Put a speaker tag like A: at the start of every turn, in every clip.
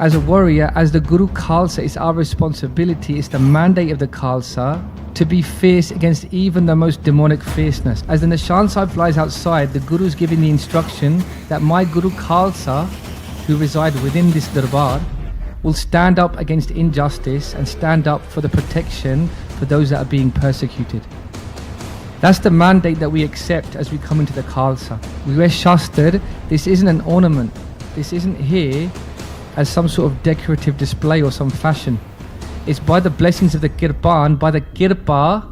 A: As a warrior, as the Guru Khalsa, it's our responsibility, it's the mandate of the Khalsa to be fierce against even the most demonic fierceness. As the Nishan Sahib flies outside, the Guru is giving the instruction that my Guru Khalsa, who reside within this darbar, will stand up against injustice and stand up for the protection for those that are being persecuted. That's the mandate that we accept as we come into the Khalsa. We wear shastar. This isn't an ornament. This isn't here as some sort of decorative display or some fashion. It's by the blessings of the kirpaan, by the kirpaa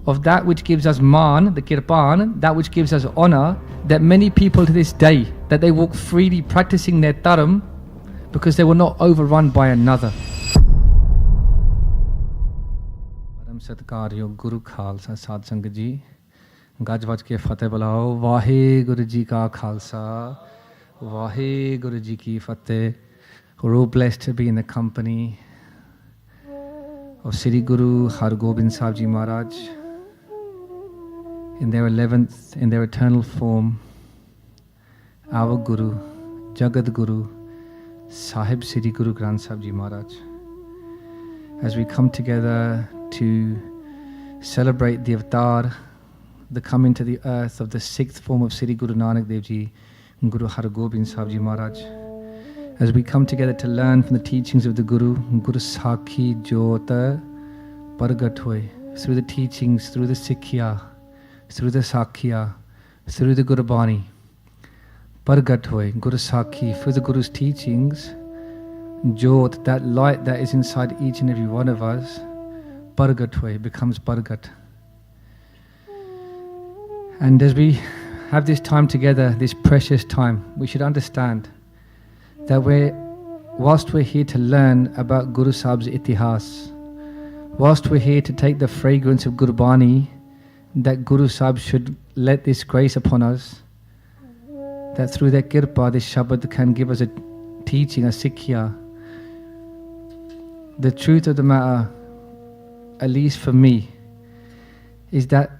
A: of that which gives us maan, the kirpaan, that which gives us honor, that many people to this day, that they walk freely practicing their dharm because they were not overrun by another. Param Satkaryo Guru Khalsa Sad Sangat Ji, Gaj Vaj ke Fateh bulao, Waheguru Ji ka Khalsa, Waheguru Ji ki Fateh. We're all blessed to be in the company of Sri Guru Hargobind Saheb Ji Maharaj in their 11th, in their eternal form, our Guru, Jagat Guru, Sahib Sri Guru Granth Sahib Ji Maharaj. As we come together to celebrate the avatar, the coming to the earth of the 6th form of Sri Guru Nanak Dev Ji, Guru Hargobind Saheb Ji Maharaj. As we come together to learn from the teachings of the Guru, Guru Sakhi Jota Pargat Hoy, through the teachings, through the Sikhiya, through the Sakhiya, through the Gurbani, Pargat Hoy, Guru Sakhi, through the Guru's teachings, Jot, that light that is inside each and every one of us, Pargat Hoy, becomes Pargat. And as we have this time together, this precious time, we should understand that whilst we're here to learn about Guru Sahib's itihas, whilst we're here to take the fragrance of Gurbani, that Guru Sahib should let this grace upon us, that through their kirpaa, this Shabad can give us a teaching, a Sikhiya. The truth of the matter, at least for me, is that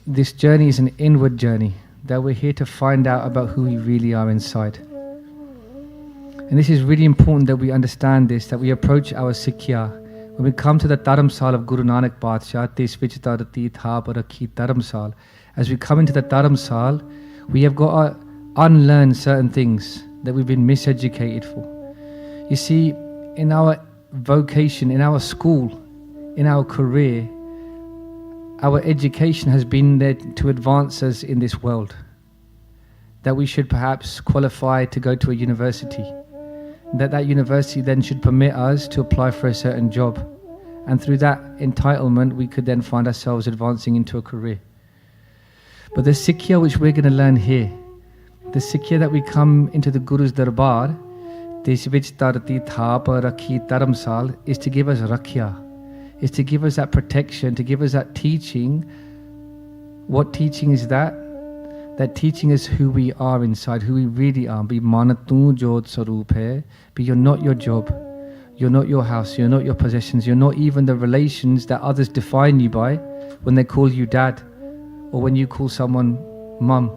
A: this journey is an inward journey, that we're here to find out about who we really are inside. And this is really important that we understand this, that we approach our Sikhiya. When we come to the Dharamsal of Guru Nanak Badshah, Tis vich tarati tha parakhi Dharamsal. As we come into the Dharamsal, we have got to unlearn certain things that we've been miseducated for. You see, in our vocation, in our school, in our career, our education has been there to advance us in this world. That we should perhaps qualify to go to a university. That university then should permit us to apply for a certain job. And through that entitlement, we could then find ourselves advancing into a career. But the Sikhiya which we're going to learn here, the Sikhiya that we come into the Guru's Darbar, is to give us Rakhya, is to give us that protection, to give us that teaching. What teaching is that? That teaching is who we are inside, who we really are. Be manatu jod saroop hai. But you're not your job. You're not your house. You're not your possessions. You're not even the relations that others define you by when they call you dad or when you call someone mum.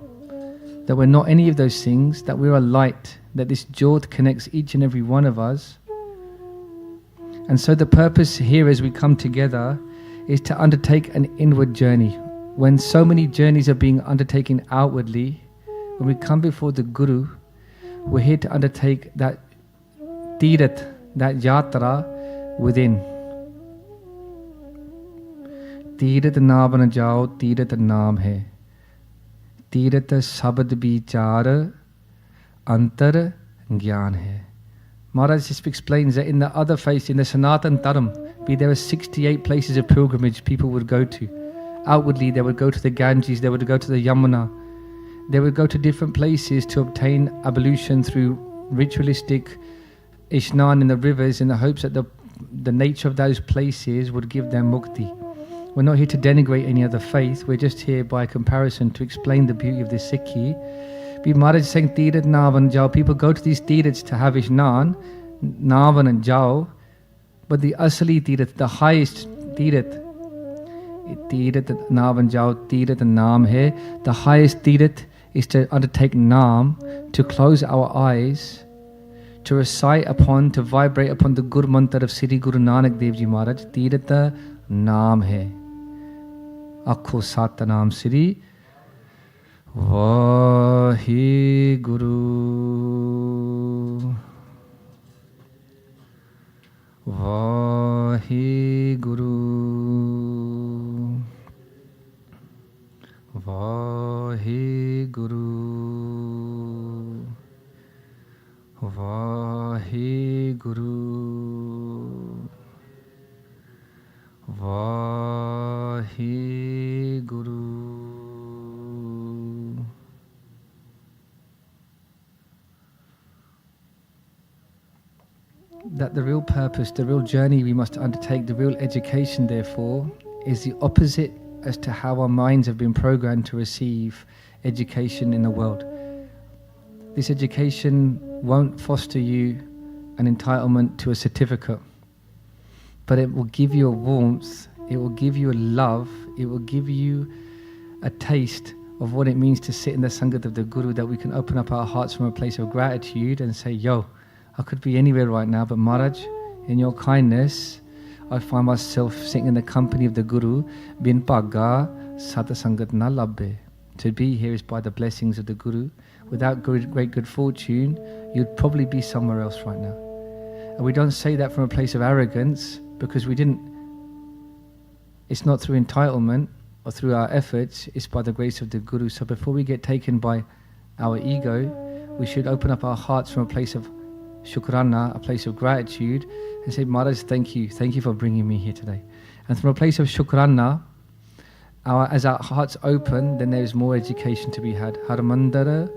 A: That we're not any of those things, that we're a light, that this jod connects each and every one of us. And so the purpose here as we come together is to undertake an inward journey. When so many journeys are being undertaken outwardly, when we come before the Guru, we're here to undertake that Tirath, that Yatra within. Tirath na bana jao, Tirath naam hai. Tirath sabad bichar, antar gyan hai. Maharaj just explains that in the other faith, in the Sanatan Dharam, there are 68 places of pilgrimage people would go to. Outwardly, they would go to the Ganges, they would go to the Yamuna, they would go to different places to obtain ablution through ritualistic Ishnan in the rivers in the hopes that the nature of those places would give them mukti. We're not here to denigrate any other faith, we're just here by comparison to explain the beauty of this Sikhi. Maharaj is saying, Tirath Navan Jao, people go to these Tiraths to have Ishnan, Navan and Jao, but the Asali Tirath, the highest Tirath, Tirath Navan Jao, Tirath Naam hai. The highest Tirath is to undertake Naam, to close our eyes, to recite upon, to vibrate upon the Gur Mantar of Sri Guru Nanak Dev Ji Maharaj. Tirth naam hai. Akho sat naam Sri Waheguru. Waheguru. Waheguru. Waheguru. Waheguru. That the real purpose, the real journey we must undertake, the real education, therefore, is the opposite as to how our minds have been programmed to receive education in the world. This education won't foster you an entitlement to a certificate, but it will give you a warmth, it will give you a love, it will give you a taste of what it means to sit in the Sangat of the Guru, that we can open up our hearts from a place of gratitude and say, yo, I could be anywhere right now, but Maharaj, in your kindness, I find myself sitting in the company of the Guru. Bin pagga sata sangat na labbe. To be here is by the blessings of the Guru. Without great good fortune, you'd probably be somewhere else right now. And we don't say that from a place of arrogance, because it's not through entitlement or through our efforts, it's by the grace of the Guru. So before we get taken by our ego, we should open up our hearts from a place of shukrana, a place of gratitude, and say, Maharaj, thank you for bringing me here today. And from a place of shukrana, as our hearts open, then there is more education to be had. Harmandar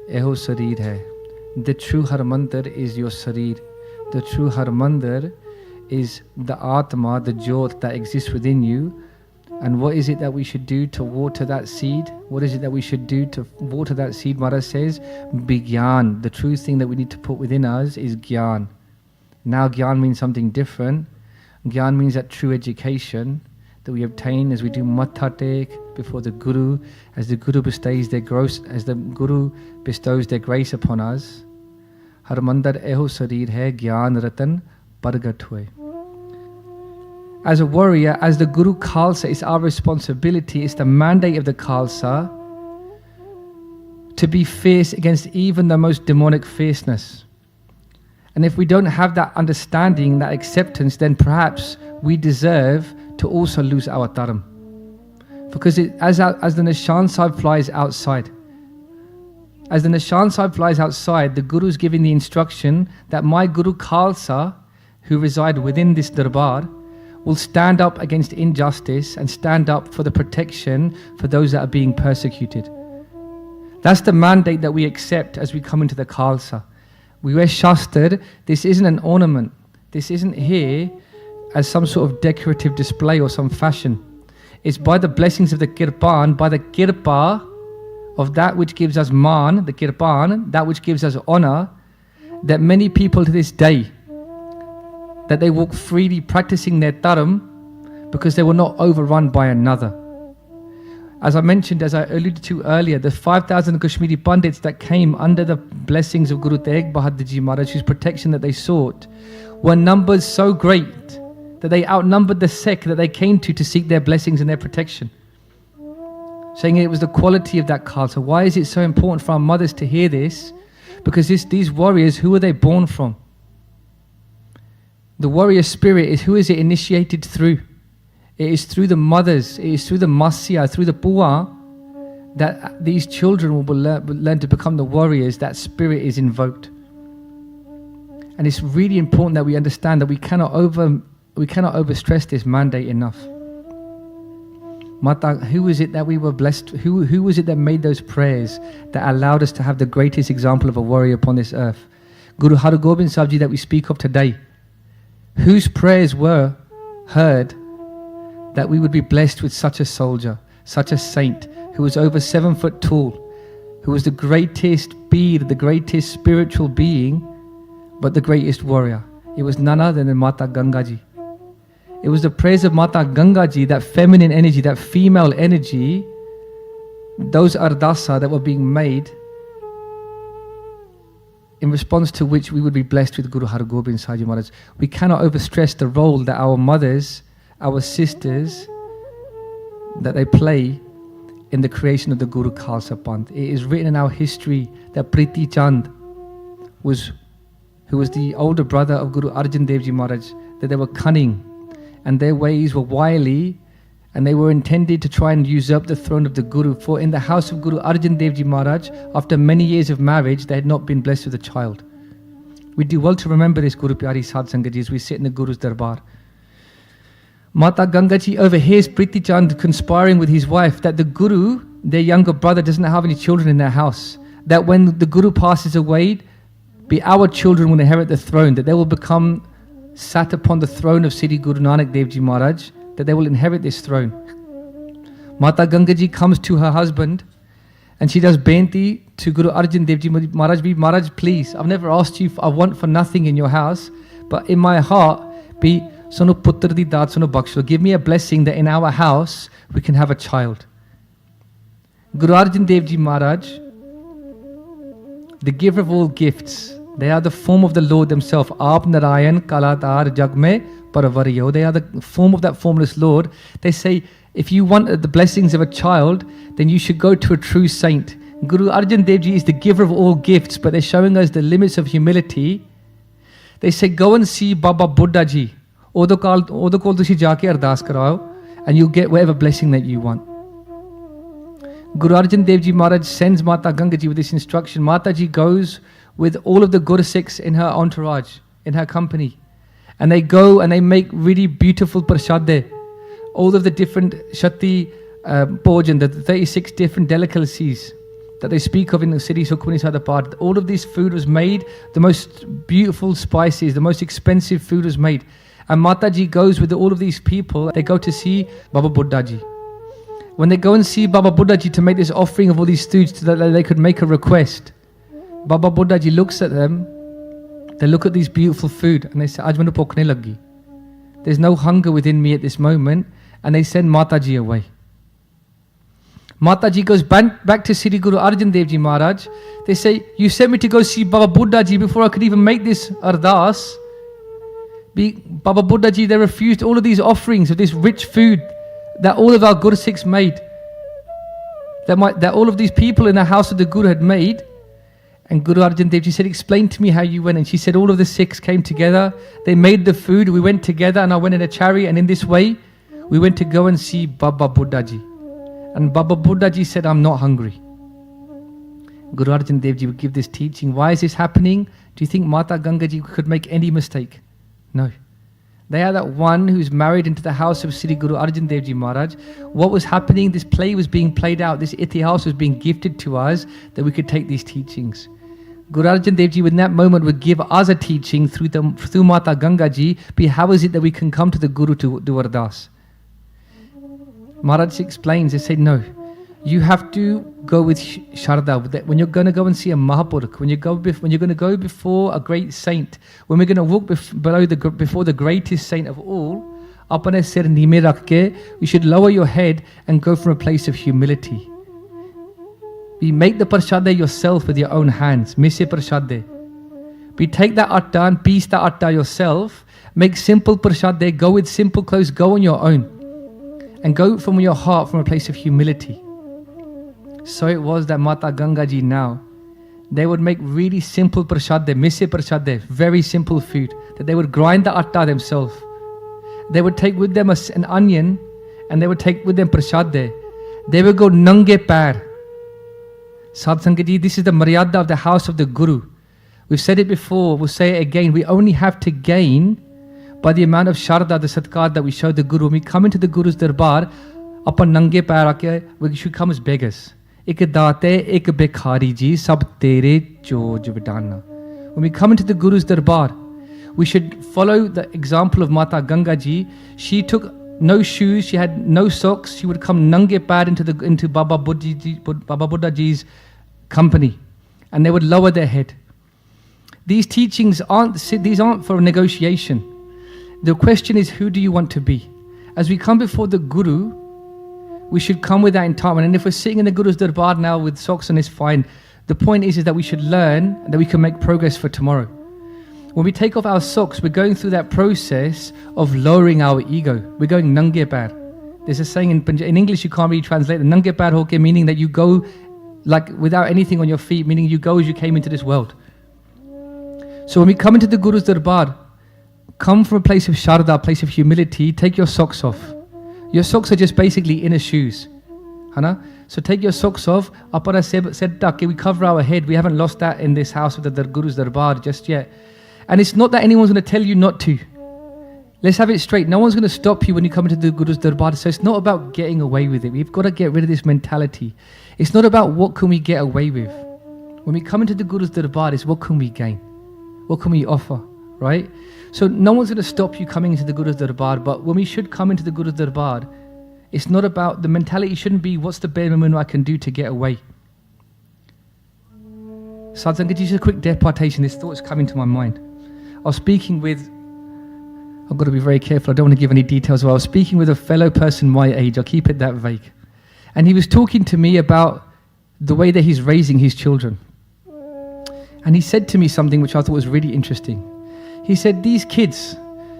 A: eho sarir hai. The true Harmandar is your sarir. The true Harmandar is the Atma, the Jyot that exists within you. And what is it that we should do to water that seed? What is it that we should do to water that seed? Maharaj says, Bigyan. The true thing that we need to put within us is Gyan. Now Gyan means something different. Gyan means that true education that we obtain as we do Matha Tek before the Guru, as the Guru bestows their grace, upon us. Harmandar eho sarir hai Gyan Ratan Pargat hue. As a warrior, as the Guru Khalsa, it's our responsibility, it's the mandate of the Khalsa to be fierce against even the most demonic fierceness. And if we don't have that understanding, that acceptance, then perhaps we deserve to also lose our dharam. Because as the Nishan Sahib flies outside, the Guru is giving the instruction that my Guru Khalsa, who reside within this darbar, will stand up against injustice and stand up for the protection for those that are being persecuted. That's the mandate that we accept as we come into the Khalsa. We wear shastar. This isn't an ornament. This isn't here as some sort of decorative display or some fashion. It's by the blessings of the kirpaan, by the kirpaa of that which gives us man, the kirpaan, that which gives us honor, that many people to this day, that they walk freely practicing their dharam because they were not overrun by another. As I mentioned, as I alluded to earlier, the 5,000 Kashmiri Pandits that came under the blessings of Guru Tegh Bahadur Ji Maharaj, whose protection that they sought, were numbers so great that they outnumbered the sect that they came to seek their blessings and their protection. Saying it was the quality of that Khalsa. Why is it so important for our mothers to hear this? Because these warriors, who are they born from? The warrior spirit is, who is it initiated through? It is through the mothers, it is through the masya, through the puwa, that these children will learn to become the warriors. That spirit is invoked. And it's really important that we understand that we cannot overstress this mandate enough. Mata, who is it that we were blessed? Who was it that made those prayers that allowed us to have the greatest example of a warrior upon this earth? Guru Har Gobind Sahib Ji that we speak of today, whose prayers were heard that we would be blessed with such a soldier, such a saint, who was over 7 foot tall, who was the greatest being, the greatest spiritual being, but the greatest warrior. It was none other than Mata Ganga Ji. It was the prayers of Mata Ganga Ji, that feminine energy, that female energy, those ardasa that were being made in response to which we would be blessed with Guru Har Gobind Sahib Ji Maharaj. We cannot overstress the role that our mothers, our sisters, that they play in the creation of the Guru Khalsa Panth. It is written in our history that Priti Chand, who was the older brother of Guru Arjan Dev Ji Maharaj, that they were cunning and their ways were wily, and they were intended to try and usurp the throne of the Guru. For in the house of Guru Arjan Dev Ji Maharaj, after many years of marriage, they had not been blessed with a child. We do well to remember this, Guru Pyari Sadh Sangat Ji, as we sit in the Guru's Darbar. Mata Ganga Ji overhears Priti Chand conspiring with his wife that the Guru, their younger brother, doesn't have any children in their house. That when the Guru passes away, our children will inherit the throne, that they will become sat upon the throne of Sri Guru Nanak Dev Ji Maharaj, that they will inherit this throne. Mata Ganga Ji comes to her husband and she does benti to Guru Arjan Dev Ji Maharaj, Maharaj, please, I've never asked you, I want for nothing in your house, but in my heart, be Sono Putra di Daat Sono Bakshlo, give me a blessing that in our house we can have a child. Guru Arjan Dev Ji Maharaj, the giver of all gifts, they are the form of the Lord themselves. Aap Narayan Kalatar Jagme Paravariyo. They are the form of that formless Lord. They say, if you want the blessings of a child, then you should go to a true saint. Guru Arjan Dev Ji is the giver of all gifts, but they're showing us the limits of humility. They say, go and see Baba Buddha Ji. Odo kol tusi jaake ardas karao, and you'll get whatever blessing that you want. Guru Arjan Dev Ji Maharaj sends Mata Ganga Ji with this instruction. Mata Ji goes with all of the Guru Sikhs in her entourage, in her company. And they go and they make really beautiful prashade. All of the different Shakti Bhojan, the 36 different delicacies that they speak of in the city Sukhmani Sadapad. All of this food was made, the most beautiful spices, the most expensive food was made. And Mataji goes with all of these people. They go to see Baba Buddha Ji. When they go and see Baba Buddha Ji to make this offering of all these foods so that they could make a request, Baba Buddha Ji looks at them. They look at these beautiful food and they say, Aaj mainu bhukh nahi lagi. There's no hunger within me at this moment. And they send Mataji away. Mataji goes back to Sri Guru Arjan Dev Ji Maharaj. They say, you sent me to go see Baba Buddha Ji before I could even make this ardas. Baba Buddha Ji, they refused all of these offerings of this rich food that all of our Guru Sikhs made. That all of these people in the house of the Guru had made. And Guru Arjan Dev Ji said, explain to me how you went. And she said, all of the Sikhs came together. They made the food. We went together and I went in a chariot. And in this way, we went to go and see Baba Buddha Ji. And Baba Buddha Ji said, I'm not hungry. Guru Arjan Dev Ji would give this teaching. Why is this happening? Do you think Mata Ganga Ji could make any mistake? No. They are that one who's married into the house of Sri Guru Arjan Dev Ji Maharaj. What was happening? This play was being played out. This itihas was being gifted to us that we could take these teachings. Guru Arjan Dev Ji in that moment would give us a teaching through Mata Ganga Ji. How is it that we can come to the Guru to do ardas? Maharaj explains, they say, no, you have to go with Sharda. When you're going to go and see a Mahapurukh, when you're going to go before a great saint, when we're going to walk before the greatest saint of all, apne sir neeme rakh ke, you should lower your head and go from a place of humility. We make the prashade yourself with your own hands. Mise prashade. We take that atta and piece that atta yourself. Make simple prashade. Go with simple clothes. Go on your own. And go from your heart from a place of humility. So it was that Mata Ganga Ji now, they would make really simple prashade, mise prashade, very simple food, that they would grind the atta themselves. They would take with them an onion, and they would take with them prashade. They would go nange pair. Sadh Sangat Ji, this is the maryada of the house of the Guru. We've said it before, we'll say it again. We only have to gain by the amount of sharda, the satkar that we show the Guru. When we come into the Guru's darbar, upon nange pair aake, we should come as beggars. Ik daate, ik bekhari ji, sab tere joj vidana. When we come into the Guru's darbar, we should follow the example of Mata Ganga Ji. She took no shoes, she had no socks. She would come nange pair into Baba Buddha Ji's company, and they would lower their head. These teachings aren't for a negotiation. The question is, who do you want to be? As we come before the Guru, we should come with that entitlement. And if we're sitting in the Guru's darbar now with socks on, it's fine. The point is that we should learn that we can make progress for tomorrow. When we take off our socks, we're going through that process of lowering our ego. We're going nange pair. There's a saying in English you can't really translate. Nange pair hoke, meaning that you go like without anything on your feet, meaning you go as you came into this world. So when we come into the Guru's Darbar, come from a place of Sharda, a place of humility, take your socks off. Your socks are just basically inner shoes. Hana? So take your socks off. Apara said, we cover our head. We haven't lost that in this house of the Guru's Darbar just yet. And it's not that anyone's going to tell you not to. Let's have it straight. No one's going to stop you when you come into the Guru's Darbar. So it's not about getting away with it. We've got to get rid of this mentality. It's not about what can we get away with. When we come into the Guru's Darbar, it's what can we gain? What can we offer? Right? So no one's going to stop you coming into the Guru's Darbar. But when we should come into the Guru's Darbar, it's not about, the mentality shouldn't be what's the bare minimum I can do to get away. Sadsangat, just a quick departation. This thought's coming to my mind. I was speaking with, I've got to be very careful, I don't want to give any details, but I was speaking with a fellow person my age, I'll keep it that vague. And he was talking to me about the way that he's raising his children. And he said to me something which I thought was really interesting. He said, these kids,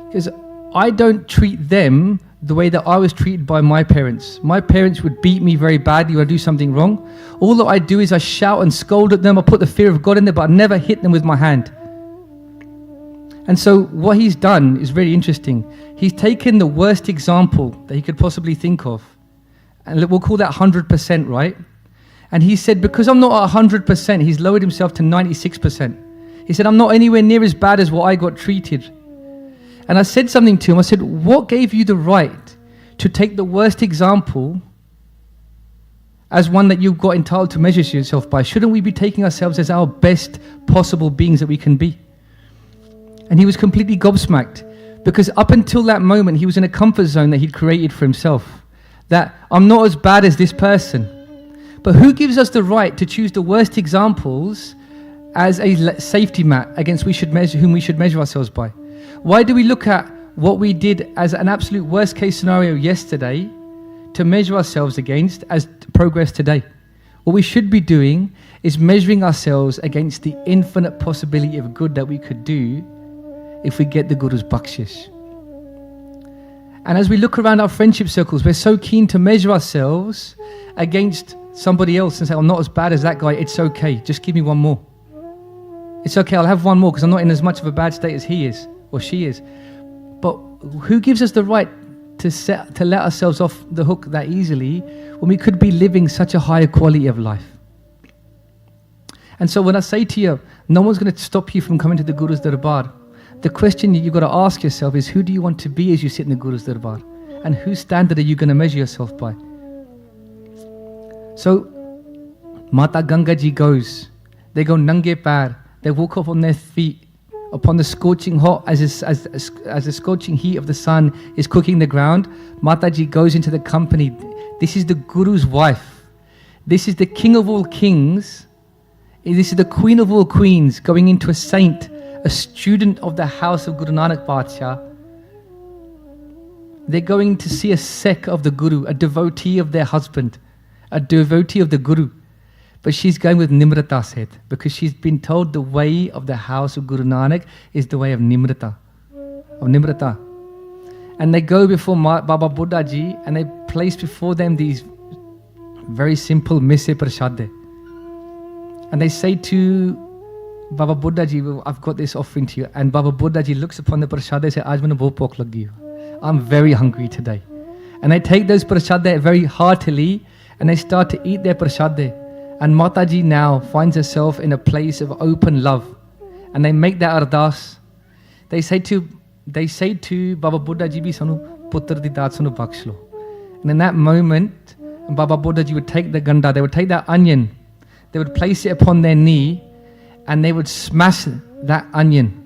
A: because I don't treat them the way that I was treated by my parents. My parents would beat me very badly when I do something wrong. All that I do is I shout and scold at them, I put the fear of God in there, but I never hit them with my hand. And so what he's done is very interesting. He's taken the worst example that he could possibly think of, and we'll call that 100%, right? And he said, because I'm not at 100%, he's lowered himself to 96%. He said, I'm not anywhere near as bad as what I got treated. And I said something to him. I said, what gave you the right to take the worst example as one that you've got entitled to measure yourself by? Shouldn't we be taking ourselves as our best possible beings that we can be? And he was completely gobsmacked, because up until that moment, he was in a comfort zone that he'd created for himself. That I'm not as bad as this person. But who gives us the right to choose the worst examples as a safety mat against whom we should measure ourselves by? Why do we look at what we did as an absolute worst case scenario yesterday to measure ourselves against as progress today? What we should be doing is measuring ourselves against the infinite possibility of good that we could do if we get the Guru's bakshish. And as we look around our friendship circles, we're so keen to measure ourselves against somebody else and say, I'm not as bad as that guy, it's okay, just give me one more. It's okay, I'll have one more because I'm not in as much of a bad state as he is or she is. But who gives us the right to let ourselves off the hook that easily when we could be living such a higher quality of life? And so when I say to you, no one's going to stop you from coming to the Guru's Darbar, the question you've got to ask yourself is, who do you want to be as you sit in the Guru's Darbar? And whose standard are you going to measure yourself by? So, Mata Ganga Ji goes, they go nange pair, they walk up on their feet, upon the scorching hot, as the scorching heat of the sun is cooking the ground. Mataji goes into the company. This is the Guru's wife. This is the king of all kings. This is the queen of all queens going into a saint, a student of the house of Guru Nanak Badshah. They're going to see a Sikh of the Guru, a devotee of their husband, a devotee of the Guru. But she's going with Nimrata Seth, because she's been told the way of the house of Guru Nanak is the way of Nimrata. And they go before Baba Buddha Ji and they place before them these very simple mise prashade. And they say to Baba Buddha Ji, well, I've got this offering to you. And Baba Buddha Ji looks upon the prashade and says, Aaj maine bahut bhukh lagi hai. I'm very hungry today. And they take those prashade very heartily and they start to eat their prashade. And Mataji now finds herself in a place of open love. And they make that ardas. They say to Baba Buddha Ji, bhi sanu putter di daat sanu baksh lo. And in that moment, Baba Buddha Ji would take the ganda, they would take that onion, they would place it upon their knee, and they would smash that onion.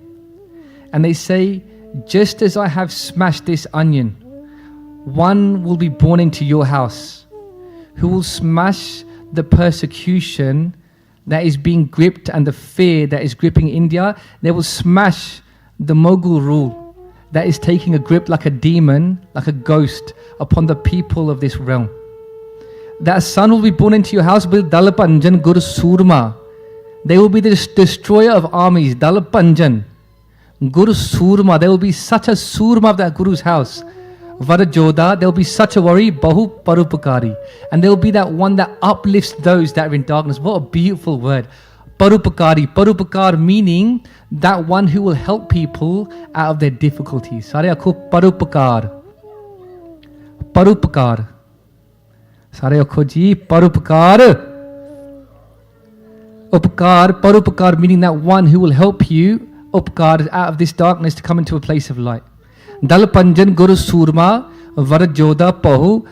A: And they say, just as I have smashed this onion, one will be born into your house who will smash the persecution that is being gripped and the fear that is gripping India. They will smash the Mughal rule that is taking a grip like a demon, like a ghost, upon the people of this realm. That son will be born into your house, Bil Dalapanjan Gur Surma. They will be the destroyer of armies. Dal Panjan. Guru Surma. There will be such a Surma of that Guru's house. Varajoda. There will be such a worry. Bahu Parupakari. And there will be that one that uplifts those that are in darkness. What a beautiful word. Parupakari. Parupakar meaning that one who will help people out of their difficulties. Sare akho Parupakar. Parupakar. Sare akho ji Parupakar. Upakar, Parupakar meaning that one who will help you, Upakar, out of this darkness to come into a place of light. Dalapanjan Guru Surma Varajoda Pahu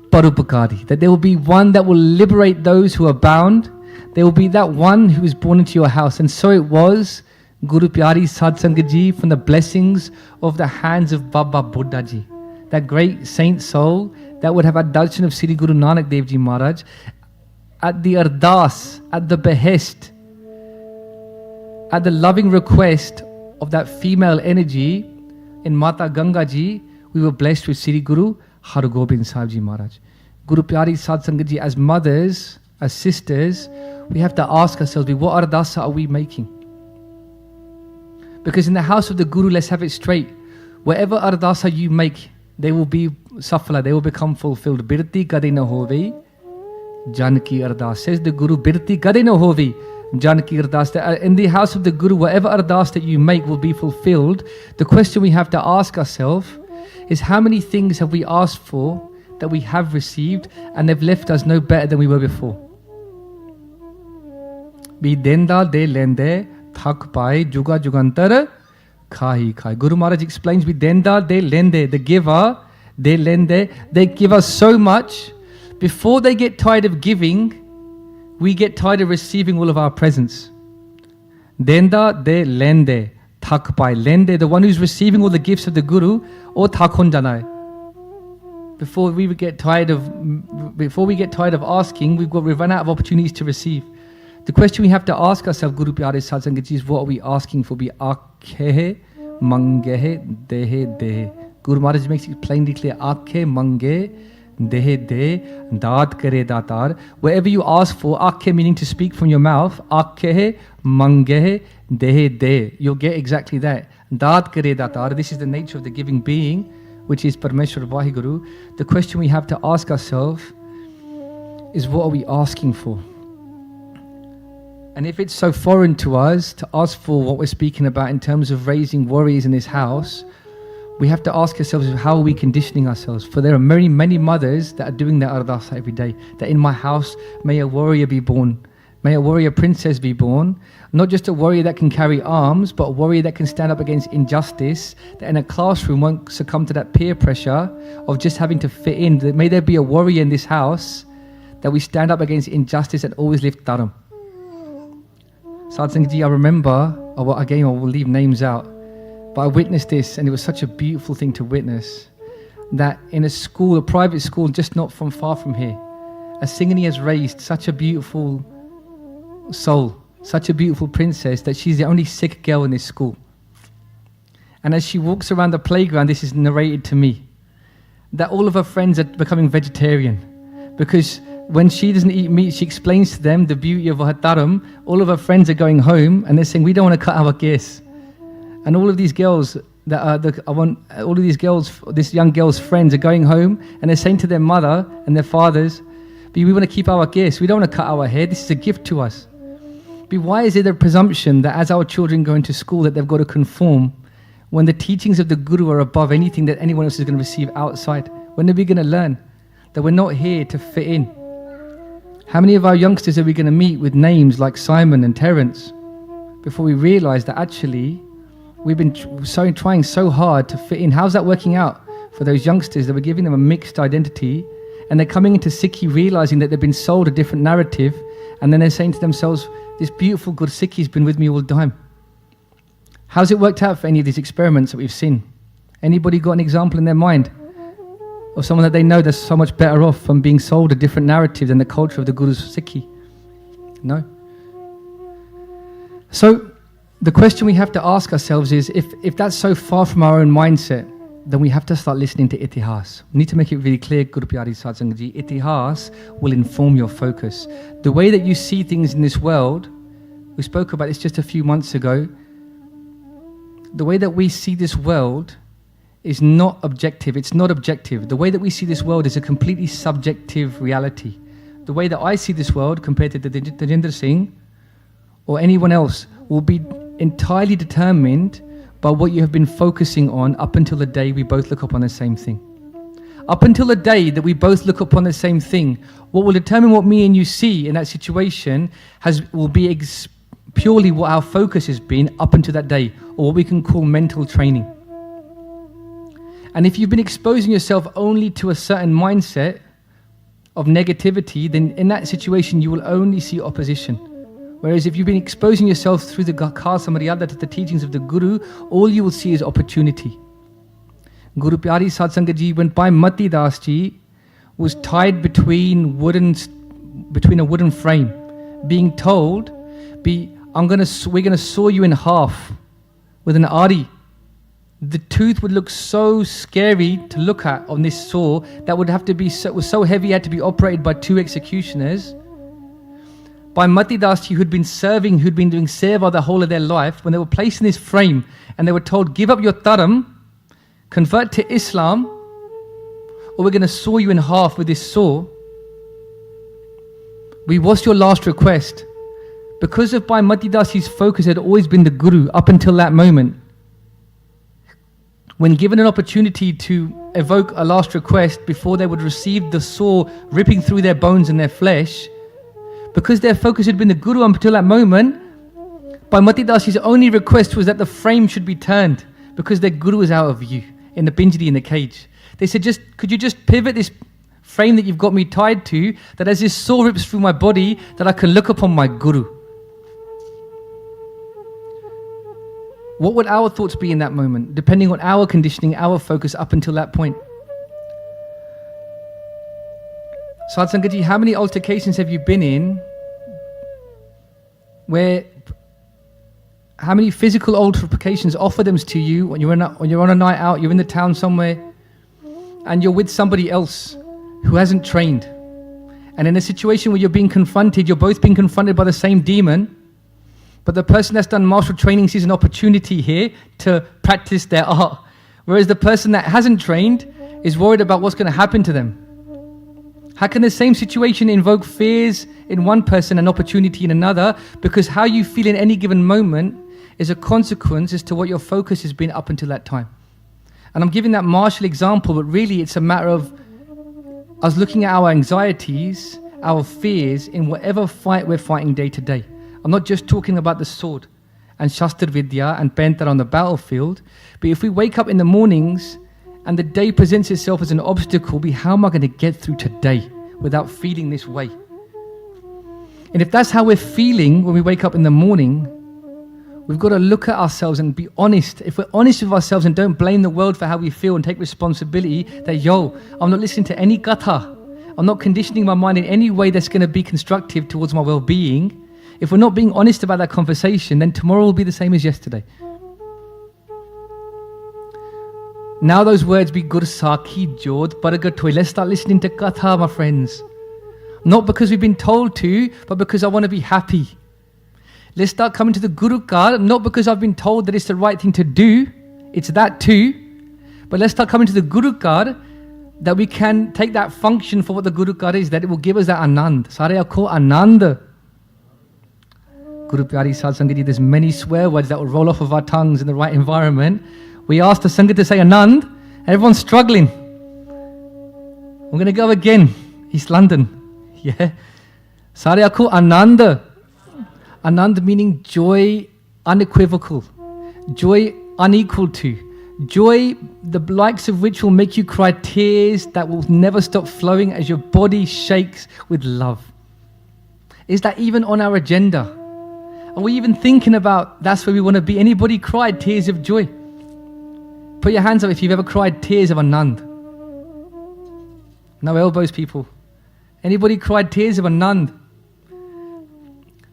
A: Parupakari. That there will be one that will liberate those who are bound. There will be that one who is born into your house. And so it was, Guru Pyari Sadsangat Ji, from the blessings of the hands of Baba Buddha Ji, that great saint soul that would have had darshan of Sri Guru Nanak Dev Ji Maharaj, at the ardas, at the behest, at the loving request of that female energy in Mata Ganga Ji, we were blessed with Sri Guru Har Gobind Sahib Ji Maharaj. Guru Pyari Sadsangat Ji, as mothers, as sisters, we have to ask ourselves, what ardasa are we making? Because in the house of the Guru, let's have it straight, whatever ardasa you make, they will be safala, they will become fulfilled. Birti kade na hove, Jan ki ardas. Says the Guru, Birti kade na hovi, Jan ki ardas. In the house of the Guru, whatever ardas that you make will be fulfilled. The question we have to ask ourselves is, how many things have we asked for that we have received and they've left us no better than we were before? Be denda de lende, thak pai, juga jugantar, khai khai. Guru Maharaj explains, be denda de lende, the giver, de lende, they give us so much. Before they get tired of giving, we get tired of receiving all of our presents. Denda de lende, thak pai. Lende, the one who's receiving all the gifts of the Guru, or thakon janai. Before we get tired of asking, we've run out of opportunities to receive. The question we have to ask ourselves, Guru Pyare Sadsangat Ji, is what are we asking for? Be akhe mangehe dehe dehe. Guru Maharaj makes it plainly clear. Akhe mange dehe de, daat kare datar. Wherever you ask for, akhe meaning to speak from your mouth, akhe mangehe dehe de. You'll get exactly that. Daat kare datar. This is the nature of the giving being, which is Parameshwar Waheguru. The question we have to ask ourselves is, what are we asking for? And if it's so foreign to us to ask for what we're speaking about in terms of raising warriors in this house, we have to ask ourselves, how are we conditioning ourselves? For there are many, many mothers that are doing their ardasa every day. That in my house, may a warrior be born. May a warrior princess be born. Not just a warrior that can carry arms, but a warrior that can stand up against injustice. That in a classroom won't succumb to that peer pressure of just having to fit in. That may there be a warrior in this house that we stand up against injustice and always lift dharam. Sadsangat Ji, I remember, again I will leave names out, but I witnessed this and it was such a beautiful thing to witness, that in a school, a private school just not far from here, a Singhani has raised such a beautiful soul, such a beautiful princess, that she's the only Sikh girl in this school. And as she walks around the playground, this is narrated to me, that all of her friends are becoming vegetarian, because when she doesn't eat meat, she explains to them the beauty of her dharam. All of her friends are going home and they're saying, we don't want to cut our gears. And all of these girls, this young girl's friends are going home and they're saying to their mother and their fathers, we want to keep our gears. We don't want to cut our hair. This is a gift to us. But why is there a presumption that as our children go into school that they've got to conform when the teachings of the Guru are above anything that anyone else is going to receive outside? When are we going to learn that we're not here to fit in? How many of our youngsters are we going to meet with names like Simon and Terence before we realize that actually we've been trying so hard to fit in? How's that working out for those youngsters that we're giving them a mixed identity and they're coming into Sikhi realizing that they've been sold a different narrative, and then they're saying to themselves, this beautiful good Sikhi's been with me all the time. How's it worked out for any of these experiments that we've seen? Anybody got an example in their mind of someone that they know that's so much better off from being sold a different narrative than the culture of the Guru's Sikhi? No. So the question we have to ask ourselves is, if that's so far from our own mindset, then we have to start listening to itihas. We need to make it really clear, Guru Pyari Sadsangat Ji, itihas will inform your focus. The way that you see things in this world we spoke about this just a few months ago. The way that we see this world is not objective. It's not objective. The way that we see this world is a completely subjective reality. The way that I see this world compared to Tajinder Singh or anyone else will be entirely determined by what you have been focusing on up until the day we both look upon the same thing. Up until the day that we both look upon the same thing, what will determine what me and you see in that situation will be purely what our focus has been up until that day, or what we can call mental training. And if you've been exposing yourself only to a certain mindset of negativity, then in that situation you will only see opposition. Whereas if you've been exposing yourself through the Khalsa Maryada to the teachings of the Guru, all you will see is opportunity. Guru Pyari Sad Sangat Ji, when Bhai Mati Das Ji was tied between a wooden frame, being told, we're gonna saw you in half with an ari. The tooth would look so scary to look at on this saw that would have to be was so heavy it had to be operated by 2 executioners. By Mati Das Ji, who'd been doing seva the whole of their life, when they were placed in this frame and they were told, give up your dharam, convert to Islam, or we're going to saw you in half with this saw. What's your last request? Because of Bhai Mati Das Ji's focus had always been the Guru up until that moment. When given an opportunity to evoke a last request before they would receive the saw ripping through their bones and their flesh, because their focus had been the Guru up until that moment, Bhai Mati Das Ji's only request was that the frame should be turned, because their Guru was out of view, in the pinjri, in the cage. They said, could you just pivot this frame that you've got me tied to, that as this saw rips through my body, that I can look upon my Guru. What would our thoughts be in that moment, depending on our conditioning, our focus up until that point? Sad Sangat Ji, how many altercations have you been in how many physical altercations offer them to you when you're on a night out, you're in the town somewhere, and you're with somebody else who hasn't trained. And in a situation where you're being confronted, you're both being confronted by the same demon, but the person that's done martial training sees an opportunity here to practice their art. Whereas the person that hasn't trained is worried about what's going to happen to them. How can the same situation invoke fears in one person and opportunity in another? Because how you feel in any given moment is a consequence as to what your focus has been up until that time. And I'm giving that martial example, but really it's a matter of us looking at our anxieties, our fears in whatever fight we're fighting day to day. I'm not just talking about the sword and Shastra Vidya and Pentar on the battlefield, but if we wake up in the mornings and the day presents itself as an obstacle, how am I going to get through today without feeling this way? And if that's how we're feeling when we wake up in the morning, we've got to look at ourselves and be honest. If we're honest with ourselves and don't blame the world for how we feel and take responsibility that, I'm not listening to any katha. I'm not conditioning my mind in any way that's going to be constructive towards my well-being. If we're not being honest about that conversation, then tomorrow will be the same as yesterday. Now those words be Gursakhi Jod Paragatoi. Let's start listening to Katha, my friends. Not because we've been told to, but because I want to be happy. Let's start coming to the Guru Card, not because I've been told that it's the right thing to do. It's that too. But let's start coming to the Guru Card, that we can take that function for what the Guru Card is, that it will give us that Anand. Sare akho Anand. Guru Pyari Sad Sangat Ji, there's many swear words that will roll off of our tongues in the right environment. We asked the Sangat to say Anand, and everyone's struggling. I'm going to go again. East London. Yeah. Sare akho Anand. Anand meaning joy unequivocal. Joy unequal to. Joy, the likes of which will make you cry tears that will never stop flowing as your body shakes with love. Is that even on our agenda? Are we even thinking about that's where we want to be? Anybody cried tears of joy? Put your hands up if you've ever cried tears of Anand. No elbows, people. Anybody cried tears of Anand?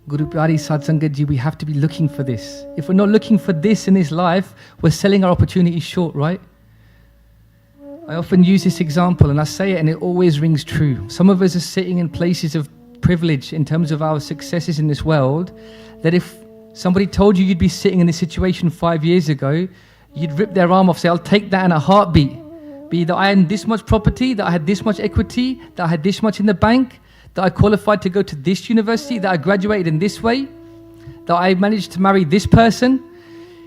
A: Guru Pyari Sad Sangat Ji, we have to be looking for this. If we're not looking for this in this life, we're selling our opportunities short, right? I often use this example and I say it and it always rings true. Some of us are sitting in places of privilege in terms of our successes in this world, that if somebody told you you'd be sitting in this situation 5 years ago, you'd rip their arm off, say, I'll take that in a heartbeat. Be that I had this much property, that I had this much equity, that I had this much in the bank, that I qualified to go to this university, that I graduated in this way, that I managed to marry this person.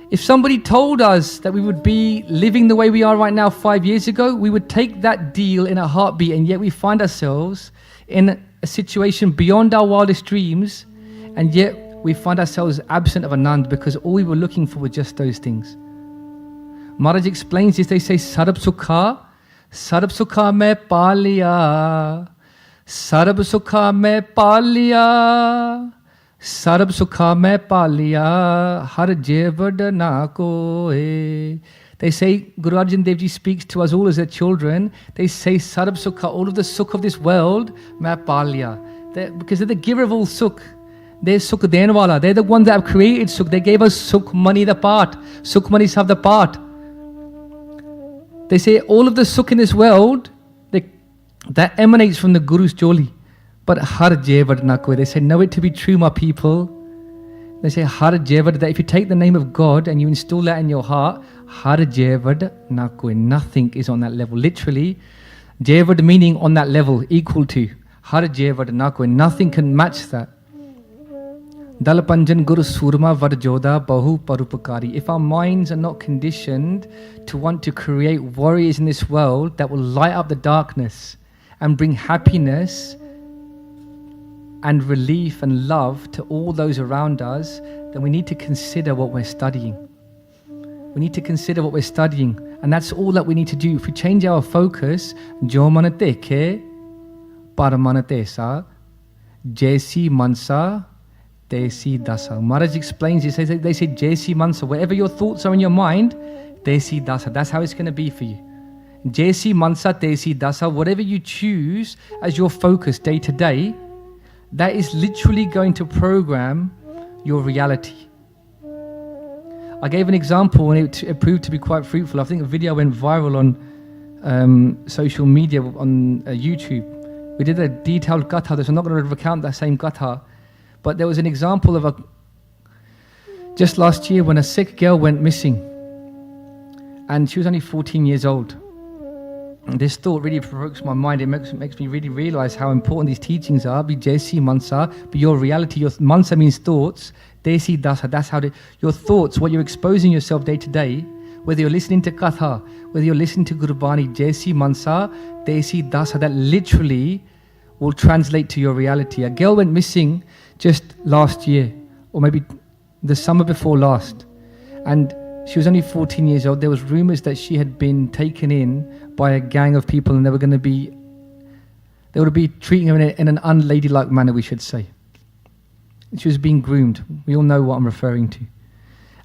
A: If somebody told us that we would be living the way we are right now 5 years ago, we would take that deal in a heartbeat, and yet we find ourselves in a situation beyond our wildest dreams, and yet we find ourselves absent of Anand because all we were looking for were just those things. Maharaj explains this, they say, Sarab Sukha mein pa liya, Sarab Sukha mein pa liya, Sarab Sukha mein pa liya, har jevad na koe. They say, Guru Arjan Dev Ji speaks to us all as their children. They say, Sarab Sukha, all of the sukh of this world, mein pa liya. Because they're the giver of all sukh. They're sukh den wala. They're the ones that have created sukh. They gave us sukh money the part. Sukh money sab the part. They say all of the sukh in this world, that emanates from the Guru's joli. But har jevad na koi. They say, know it to be true, my people. They say, har jevad, that if you take the name of God and you install that in your heart, har jevad na koi. Nothing is on that level. Literally, jevad meaning on that level, equal to. Har jevad na koi. Nothing can match that. Dalapanjan Guru Surma Varjoda Bahu Parupakari. If our minds are not conditioned to want to create warriors in this world that will light up the darkness and bring happiness and relief and love to all those around us, then we need to consider what we're studying. We need to consider what we're studying, and that's all that we need to do. If we change our focus, Jo manate ke paramanate sa, Jaisi mansa Desi Dasa. Maharaj explains, they say Jesi Mansa, wherever your thoughts are in your mind, Desi Dasa. That's how it's going to be for you. Jesi Mansa Desi Dasa, whatever you choose as your focus day to day, that is literally going to program your reality. I gave an example and it proved to be quite fruitful. I think a video went viral on social media, on YouTube. We did a detailed gatha, so I'm not going to recount that same gatha. But there was an example of just last year when a Sikh girl went missing, and she was only 14 years old. And this thought really provokes my mind. It makes me really realize how important these teachings are. Be Jesi Mansa, be your reality. Your Mansa means thoughts. Desi Dasa, that's how your thoughts, what you're exposing yourself day to day, whether you're listening to Katha, whether you're listening to Gurbani, Jesi Mansa, Desi Dasa, that literally will translate to your reality. A girl went missing just last year, or maybe the summer before last, and she was only 14 years old. There was rumors that she had been taken in by a gang of people, and they would be treating her in an unladylike manner, we should say. She was being groomed. We all know what I'm referring to.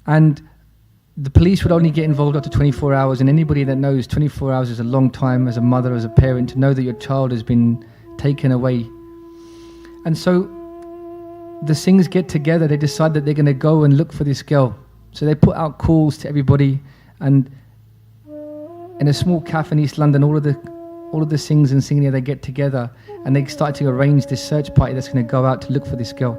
A: And the police would only get involved after 24 hours, and anybody that knows 24 hours is a long time as a mother, as a parent, to know that your child has been taken away. And so the Singhs get together, they decide that they're going to go and look for this girl. So they put out calls to everybody, and in a small cafe in East London, all of the Singhs and Singhania, they get together and they start to arrange this search party that's going to go out to look for this girl.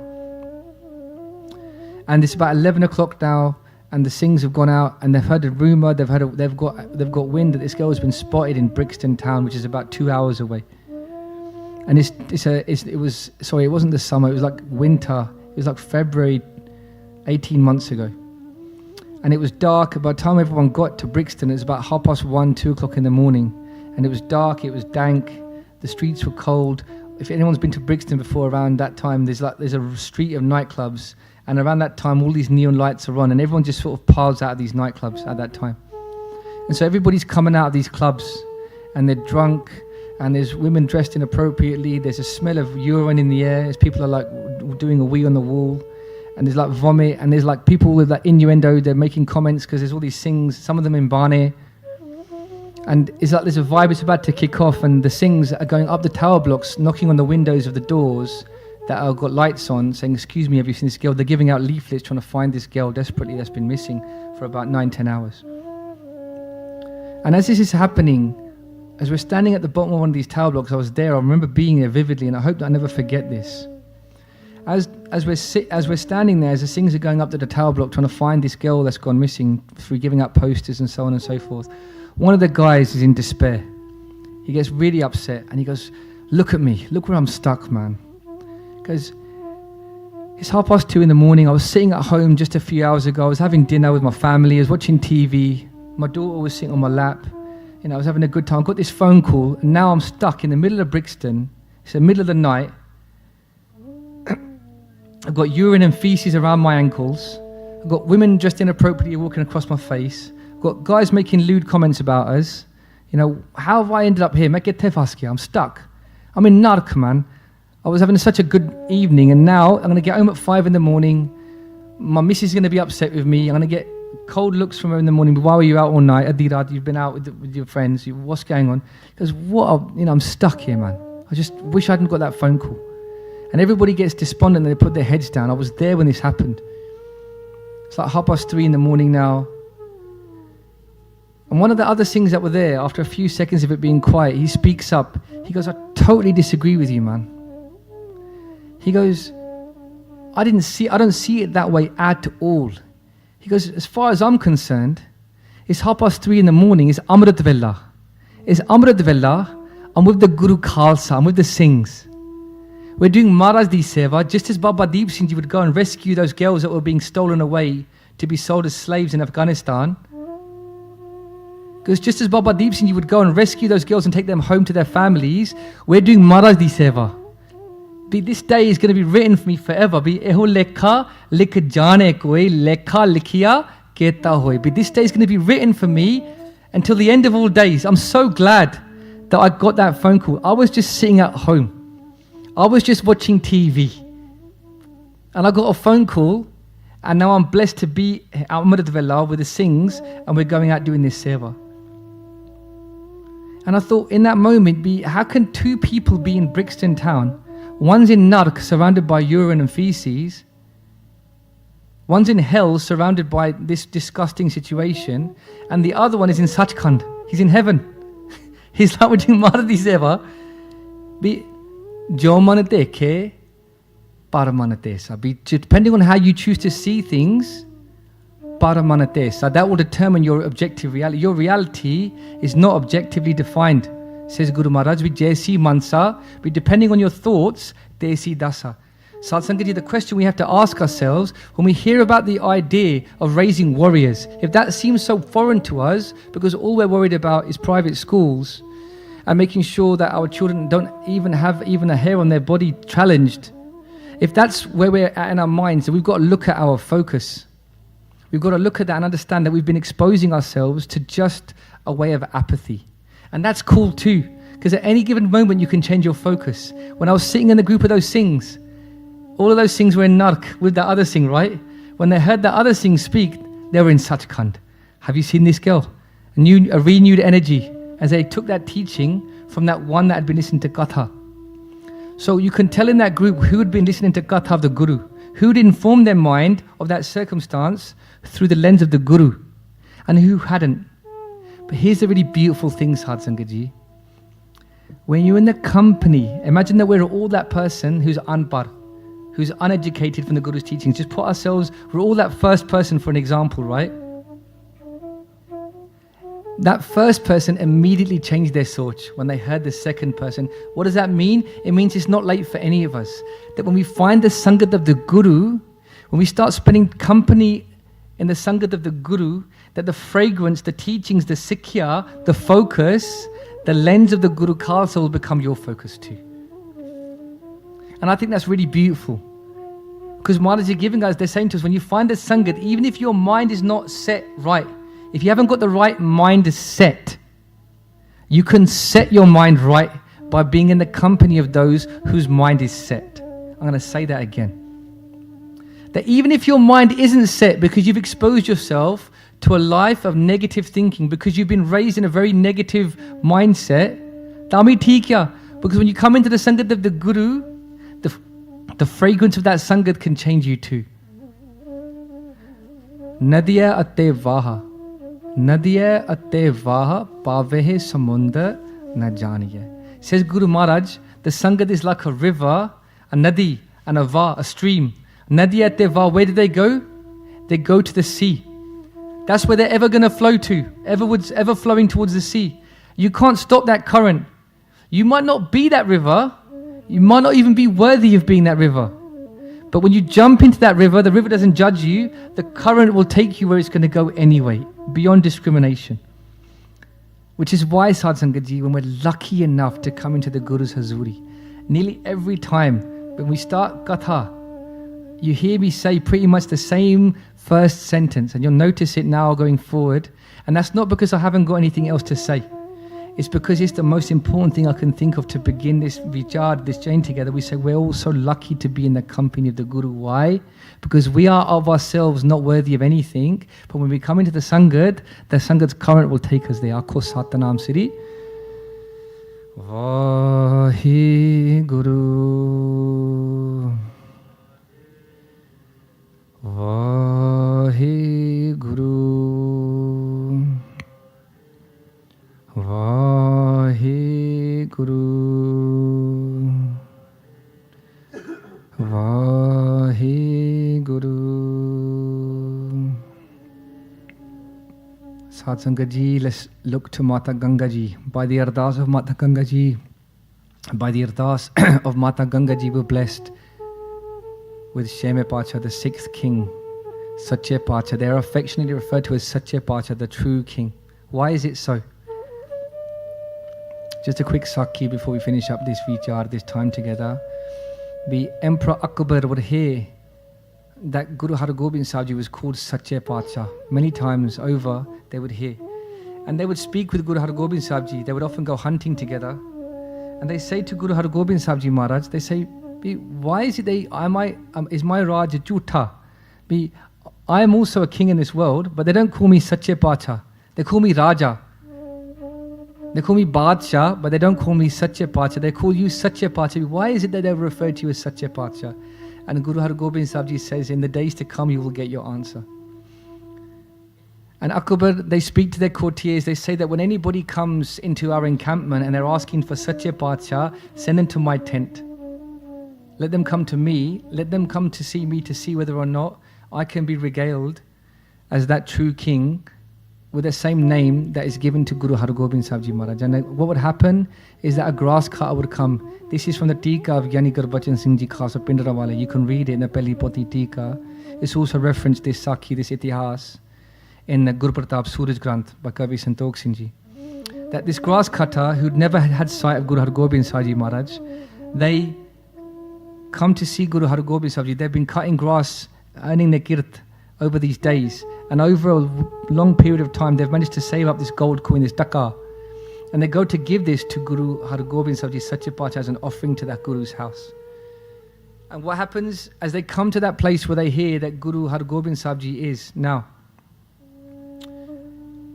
A: And it's about 11 o'clock now, and the Singhs have gone out and they've heard a rumour, they've got wind that this girl has been spotted in Brixton town, which is about 2 hours away. And it wasn't the summer, it was like winter, it was like February 18 months ago. And it was dark. By the time everyone got to Brixton, it was about 1:30, 2 o'clock in the morning. And it was dark, it was dank, the streets were cold. If anyone's been to Brixton before around that time, there's a street of nightclubs. And around that time, all these neon lights are on, and everyone just sort of piles out of these nightclubs at that time. And so everybody's coming out of these clubs, and they're drunk, and there's women dressed inappropriately, there's a smell of urine in the air, as people are like doing a wee on the wall, and there's like vomit, and there's like people with like innuendo, they're making comments because there's all these Singhs, some of them in Bane, and it's like there's a vibe, it's about to kick off, and the Singhs are going up the tower blocks, knocking on the windows of the doors that have got lights on, saying, excuse me, have you seen this girl? They're giving out leaflets trying to find this girl desperately that's been missing for about 9-10 hours. And as this is happening, as we're standing at the bottom of one of these tower blocks, I was there, I remember being there vividly, and I hope that I never forget this. As we're standing there, as the singers are going up to the tower block trying to find this girl that's gone missing through giving out posters and so on and so forth, one of the guys is in despair. He gets really upset and he goes, look at me, look where I'm stuck, man. He goes, it's 2:30 in the morning, I was sitting at home just a few hours ago, I was having dinner with my family, I was watching TV, my daughter was sitting on my lap, you know, I was having a good time, got this phone call, and now I'm stuck in the middle of Brixton, it's the middle of the night, I've got urine and feces around my ankles, I've got women dressed inappropriately walking across my face, I've got guys making lewd comments about us, you know, how have I ended up here? I'm stuck, I'm in Nark, man. I was having such a good evening, and now I'm going to get home at 5 in the morning. My missus is going to be upset with me. I'm going to get cold looks from her in the morning. Why were you out all night? Adirad, you've been out with your friends. What's going on? Because I'm stuck here, man. I just wish I hadn't got that phone call. And everybody gets despondent and they put their heads down. I was there when this happened. It's like 3:30 in the morning now. And one of the other singers that were there, after a few seconds of it being quiet, he speaks up. He goes, I totally disagree with you, man. He goes, I don't see it that way at all. He goes, as far as I'm concerned, it's 3:30 in the morning, it's Amrit Vela. It's Amrit Vela, I'm with the Guru Khalsa, I'm with the Singhs. We're doing Maharaj Di Seva, just as Baba Deep Singh Ji would go and rescue those girls that were being stolen away to be sold as slaves in Afghanistan. Because just as Baba Deep Singh Ji would go and rescue those girls and take them home to their families, we're doing Maharaj Di Seva. This day is going to be written for me forever. Eho lekha likh jaane koi lekha likhiya kehta hoy. This day is going to be written for me until the end of all days. I'm so glad that I got that phone call. I was just sitting at home. I was just watching TV. And I got a phone call, and now I'm blessed to be at Amrit Vela with the Singhs, and we're going out doing this seva. And I thought in that moment, how can two people be in Brixton town? One's in Nark, surrounded by urine and feces. One's in hell, surrounded by this disgusting situation. And the other one is in Sachkhand. He's in heaven. He's like, we're doing Maharaj Di Seva. Jo man dekhe, paraman tesa. Depending on how you choose to see things, paraman tesa. That will determine your objective reality. Your reality is not objectively defined. Says Guru Maharaj, Jaisi Mansa, depending on your thoughts, Desi Dasa. Sat Sangat Ji, the question we have to ask ourselves when we hear about the idea of raising warriors, if that seems so foreign to us, because all we're worried about is private schools and making sure that our children don't have a hair on their body challenged, if that's where we're at in our minds, then we've got to look at our focus. We've got to look at that and understand that we've been exposing ourselves to just a way of apathy. And that's cool too, because at any given moment you can change your focus. When I was sitting in the group of those Singhs, all of those Singhs were in Nark with the other Singh, right? When they heard the other Singh speak, they were in Sachkhand. Have you seen this girl? A renewed energy as they took that teaching from that one that had been listening to Katha. So you can tell in that group who had been listening to Katha of the Guru, who had informed their mind of that circumstance through the lens of the Guru, and who hadn't. But here's the really beautiful thing, Sadh Sangat Ji. When you're in the company, imagine that we're all that person who's unpar, who's uneducated from the Guru's teachings. Just put ourselves, we're all that first person for an example, right? That first person immediately changed their soch when they heard the second person. What does that mean? It means it's not late for any of us. That when we find the Sangat of the Guru, when we start spending company in the Sangat of the Guru, that the fragrance, the teachings, the Sikhya, the focus, the lens of the Guru Khalsa will become your focus too. And I think that's really beautiful. Because Maharaj is giving us, they're saying to us, when you find the Sangat, even if your mind is not set right, if you haven't got the right mind set, you can set your mind right by being in the company of those whose mind is set. I'm going to say that again. That even if your mind isn't set because you've exposed yourself to a life of negative thinking, because you've been raised in a very negative mindset, tami theek hai, because when you come into the Sangat of the Guru, the fragrance of that Sangat can change you too. Nadiya atte vaha, pavehe samundar, na janiye. Says Guru Maharaj, the Sangat is like a river, a nadi, and a va, a stream. Nadi at the va, where do they go? They go to the sea. That's where they're ever going to flow to, ever flowing towards the sea. You can't stop that current. You might not be that river. You might not even be worthy of being that river. But when you jump into that river, the river doesn't judge you. The current will take you where it's going to go anyway, beyond discrimination. Which is why, Sadh Sangat Ji, when we're lucky enough to come into the Guru's Hazuri, nearly every time when we start Katha, you hear me say pretty much the same first sentence, and you'll notice it now going forward. And that's not because I haven't got anything else to say. It's because it's the most important thing I can think of to begin this vichar, this journey together. We say we're all so lucky to be in the company of the Guru. Why? Because we are of ourselves not worthy of anything. But when we come into the Sangat's current will take us there. Akho Satanam Siri. Waheguru. Waheguru. Waheguru. Waheguru. Sadh Sangat Ji, let's look to Mata Ganga Ji. By the ardas of Mata Ganga Ji, by the ardas of Mata Ganga Ji, we're blessed with Sheme Pacha, the sixth king, Sache Pacha. They are affectionately referred to as Sache Pacha, the true king. Why is it so? Just a quick sakhi before we finish up this vichar, this time together. The Emperor Akbar would hear that Guru Har Gobind Sahib Ji was called Sache Pacha. Many times over, they would hear. And they would speak with Guru Har Gobind Sahib Ji. They would often go hunting together. And they say to Guru Har Gobind Sahib Ji Maharaj, they say, why is it is my Raj Jhutha? I am also a king in this world, but they don't call me Sache Pacha. They call me Raja. They call me Badshah, but they don't call me Sache Pacha. They call you Sache Pacha. Why is it that they're referred to you as Sache Pacha? And Guru Har Gobind Sahib Ji says, in the days to come, you will get your answer. And Akbar, they speak to their courtiers. They say that when anybody comes into our encampment and they're asking for Sache Pacha, send them to my tent. Let them come to me. Let them come to see me to see whether or not I can be regaled as that true king with the same name that is given to Guru Har Gobind Sahib Ji Maharaj. And what would happen is that a grass cutter would come. This is from the Tika of Yani Gurbachan Singh Ji Khalsa Pindrawala. You can read it in the Pehli Poti Tika. It's also referenced this Sakhi, this Itihas, in the Gurpratap Suraj Granth by Kavi Santokh Singh Ji. That this grass cutter who'd never had sight of Guru Har Gobind Sahib Ji Maharaj, they come to see Guru Har Gobind Sahib Ji. They've been cutting grass, earning their kirt over these days. And over a long period of time, they've managed to save up this gold coin, this taka. And they go to give this to Guru Har Gobind Sahib Ji Sache Pacha as an offering to that Guru's house. And what happens as they come to that place where they hear that Guru Har Gobind Sahib Ji is now?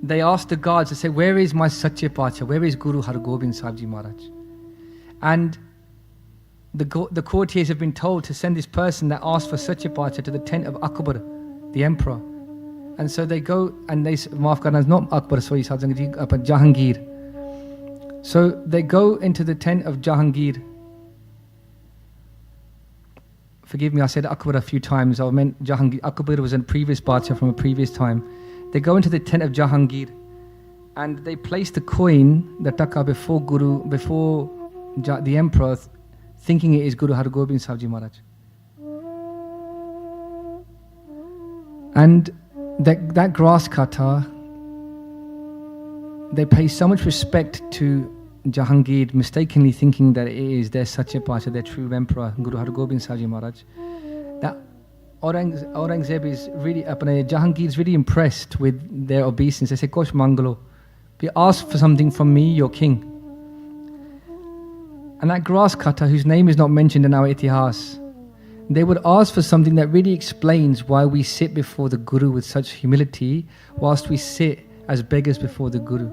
A: They ask the guards, they say, where is my Sache Pacha? Where is Guru Har Gobind Sahib Ji Maharaj? And the courtiers have been told to send this person that asked for Sache Pacha to the tent of Akbar, the emperor. And so they go and they, maaf karna, not Akbar, sorry, Sadh Sangat Ji, but Jahangir. So they go into the tent of Jahangir. Forgive me, I said Akbar a few times. I meant Jahangir. Akbar was a previous Badshah from a previous time. They go into the tent of Jahangir and they place the coin, the taka, before the emperor, thinking it is Guru Har Gobind Sahib Ji Maharaj. And that grass cutter, they pay so much respect to Jahangir, mistakenly thinking that it is their Sache Pacha, their true emperor, Guru Har Gobind Sahib Ji Maharaj. That Aurangzeb is really, Jahangir is really impressed with their obeisance. They say, Kosh Mangalo, ask for something from me, your king. And that grass cutter, whose name is not mentioned in our Itihas, they would ask for something that really explains why we sit before the Guru with such humility, whilst we sit as beggars before the Guru.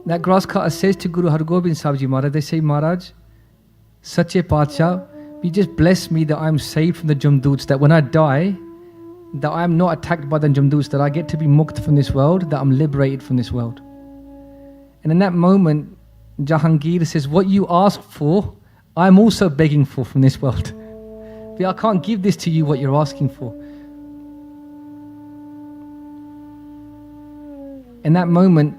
A: That grass cutter says to Guru Har Gobind Sahib Ji Maharaj, they say, Maharaj, Sache Pacha, you just bless me that I'm saved from the Jamdoots, that when I die, that I'm not attacked by the Jamdoots, that I get to be mukt from this world, that I'm liberated from this world. And in that moment, Jahangir says, what you asked for, I'm also begging for from this world. I can't give this to you what you're asking for. In that moment,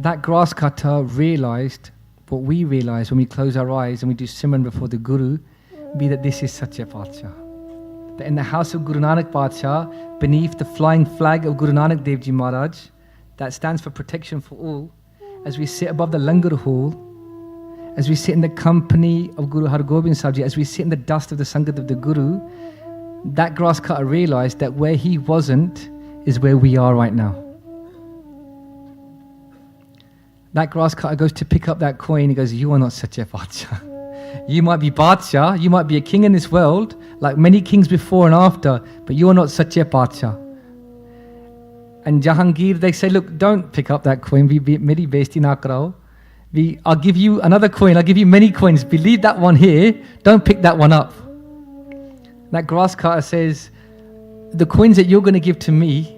A: that grass cutter realized what we realize when we close our eyes and we do Simran before the Guru, be that this is Sacha Paatshah. That in the house of Guru Nanak Paatshah, beneath the flying flag of Guru Nanak Dev Ji Maharaj, that stands for protection for all, as we sit above the Langar hall, as we sit in the company of Guru Har Gobind Sahib Ji, as we sit in the dust of the Sangat of the Guru, that grass cutter realized that where he wasn't is where we are right now. That grass cutter goes to pick up that coin. He goes, you are not such a Badshah. You might be Badshah, you might be a king in this world, like many kings before and after, but you are not such a Badshah. And Jahangir, they say, look, don't pick up that coin. Meri besti na karao. I'll give you another coin. I'll give you many coins. Leave that one here. Don't pick that one up. That grass cutter says, the coins that you're going to give to me,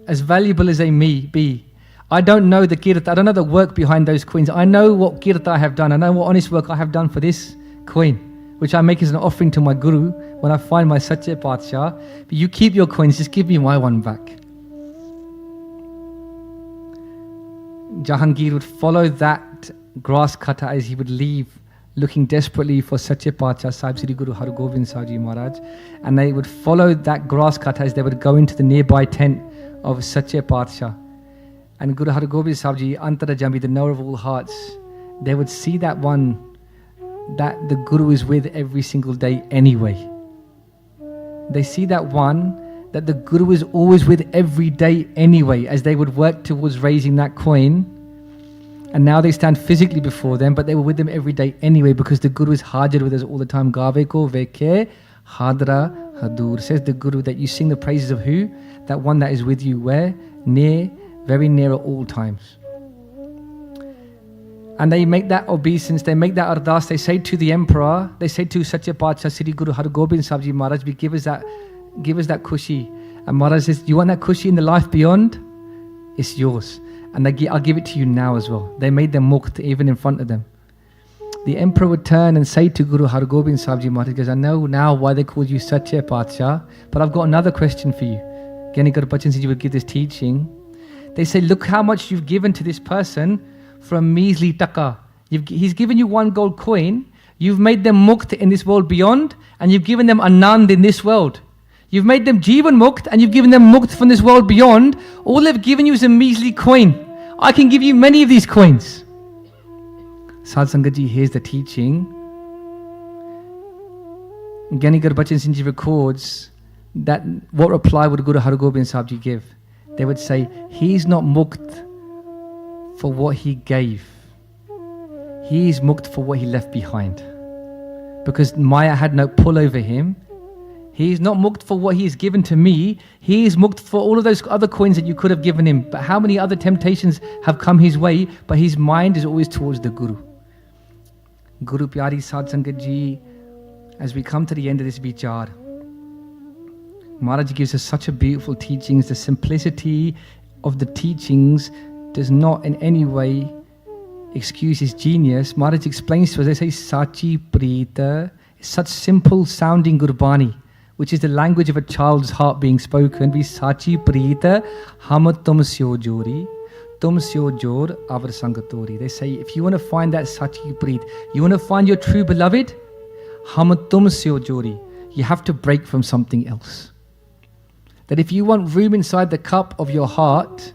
A: as valuable as they may be, I don't know the kirta. I don't know the work behind those coins. I know what kirta I have done. I know what honest work I have done for this coin, which I make as an offering to my Guru when I find my Sache Paatshah. But you keep your coins. Just give me my one back. Jahangir would follow that grass cutter as he would leave, looking desperately for Sache Paatshah Sahib Sri Guru Har Gobind Sahib Ji Maharaj, and they would follow that grass cutter as they would go into the nearby tent of Sache Paatshah. And Guru Har Gobind Sahib Ji, Antara Jami, the knower of all hearts, they would see that one that the Guru is with every single day anyway. They see that one that the Guru is always with every day anyway, as they would work towards raising that coin. And now they stand physically before them, but they were with them every day anyway, because the Guru is hajar with us all the time. Gave ko veke hadra hadur. Says the Guru that you sing the praises of who? That one that is with you where? Near, very near at all times. And they make that obeisance, they make that ardas, they say to the emperor, they say to Sache Paatshah Sri Guru Har Gobind Sahib Ji Maharaj, give us that khushi. And Maharaj says, you want that khushi in the life beyond? It's yours. And I'll give it to you now as well. They made them mukt even in front of them. The emperor would turn and say to Guru Har Gobind Sahib Ji Maharaj, goes, I know now why they called you Sache Paatshah, but I've got another question for you. Gyani Garbachan Singh Ji would give this teaching. They say, look how much you've given to this person for a measly taka. He's given you one gold coin, you've made them mukt in this world beyond, and you've given them anand in this world. You've made them Jivan Mukt and you've given them Mukt from this world beyond. All they've given you is a measly coin. I can give you many of these coins. Sadh Sangat Ji hears the teaching. Gyani Garbachan Singh Ji records that what reply would Guru Har Gobind Sahib Ji give? They would say, he's not Mukt for what he gave. He is Mukt for what he left behind. Because Maya had no pull over him. He is not mukt for what he has given to me. He is mukt for all of those other coins that you could have given him. But how many other temptations have come his way? But his mind is always towards the Guru. Guru Pyari Sadh Sangat Ji, as we come to the end of this vichar, Maharaj gives us such a beautiful teachings. The simplicity of the teachings does not in any way excuse his genius. Maharaj explains to us, they say, Sachi Preeta, such simple sounding Gurbani, which is the language of a child's heart being spoken. We Sachi Preeta, Ham tum syo jori, tum syo jor avar sangatori. They say, if you want to find that Sachi Preet, you want to find your true beloved, Ham tum syo jori, you have to break from something else. That if you want room inside the cup of your heart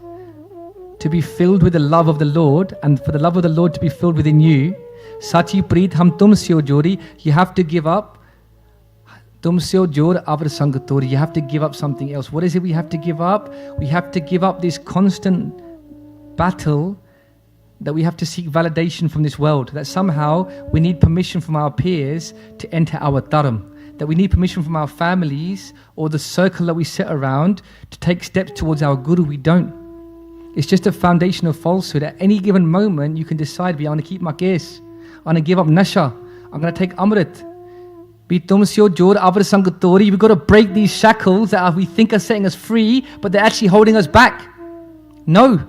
A: to be filled with the love of the Lord, and for the love of the Lord to be filled within you, Sachi Preet Ham tum syo jori, you have to give up. Tum syo jor avar sangatori, you have to give up something else. What is it we have to give up? We have to give up this constant battle that we have to seek validation from this world, that somehow we need permission from our peers to enter our dharam, that we need permission from our families or the circle that we sit around to take steps towards our Guru. We don't. It's just a foundation of falsehood. At any given moment, you can decide, I want to keep my case. I'm going to give up nasha. I'm going to take amrit. We've got to break these shackles that we think are setting us free, but they're actually holding us back. No.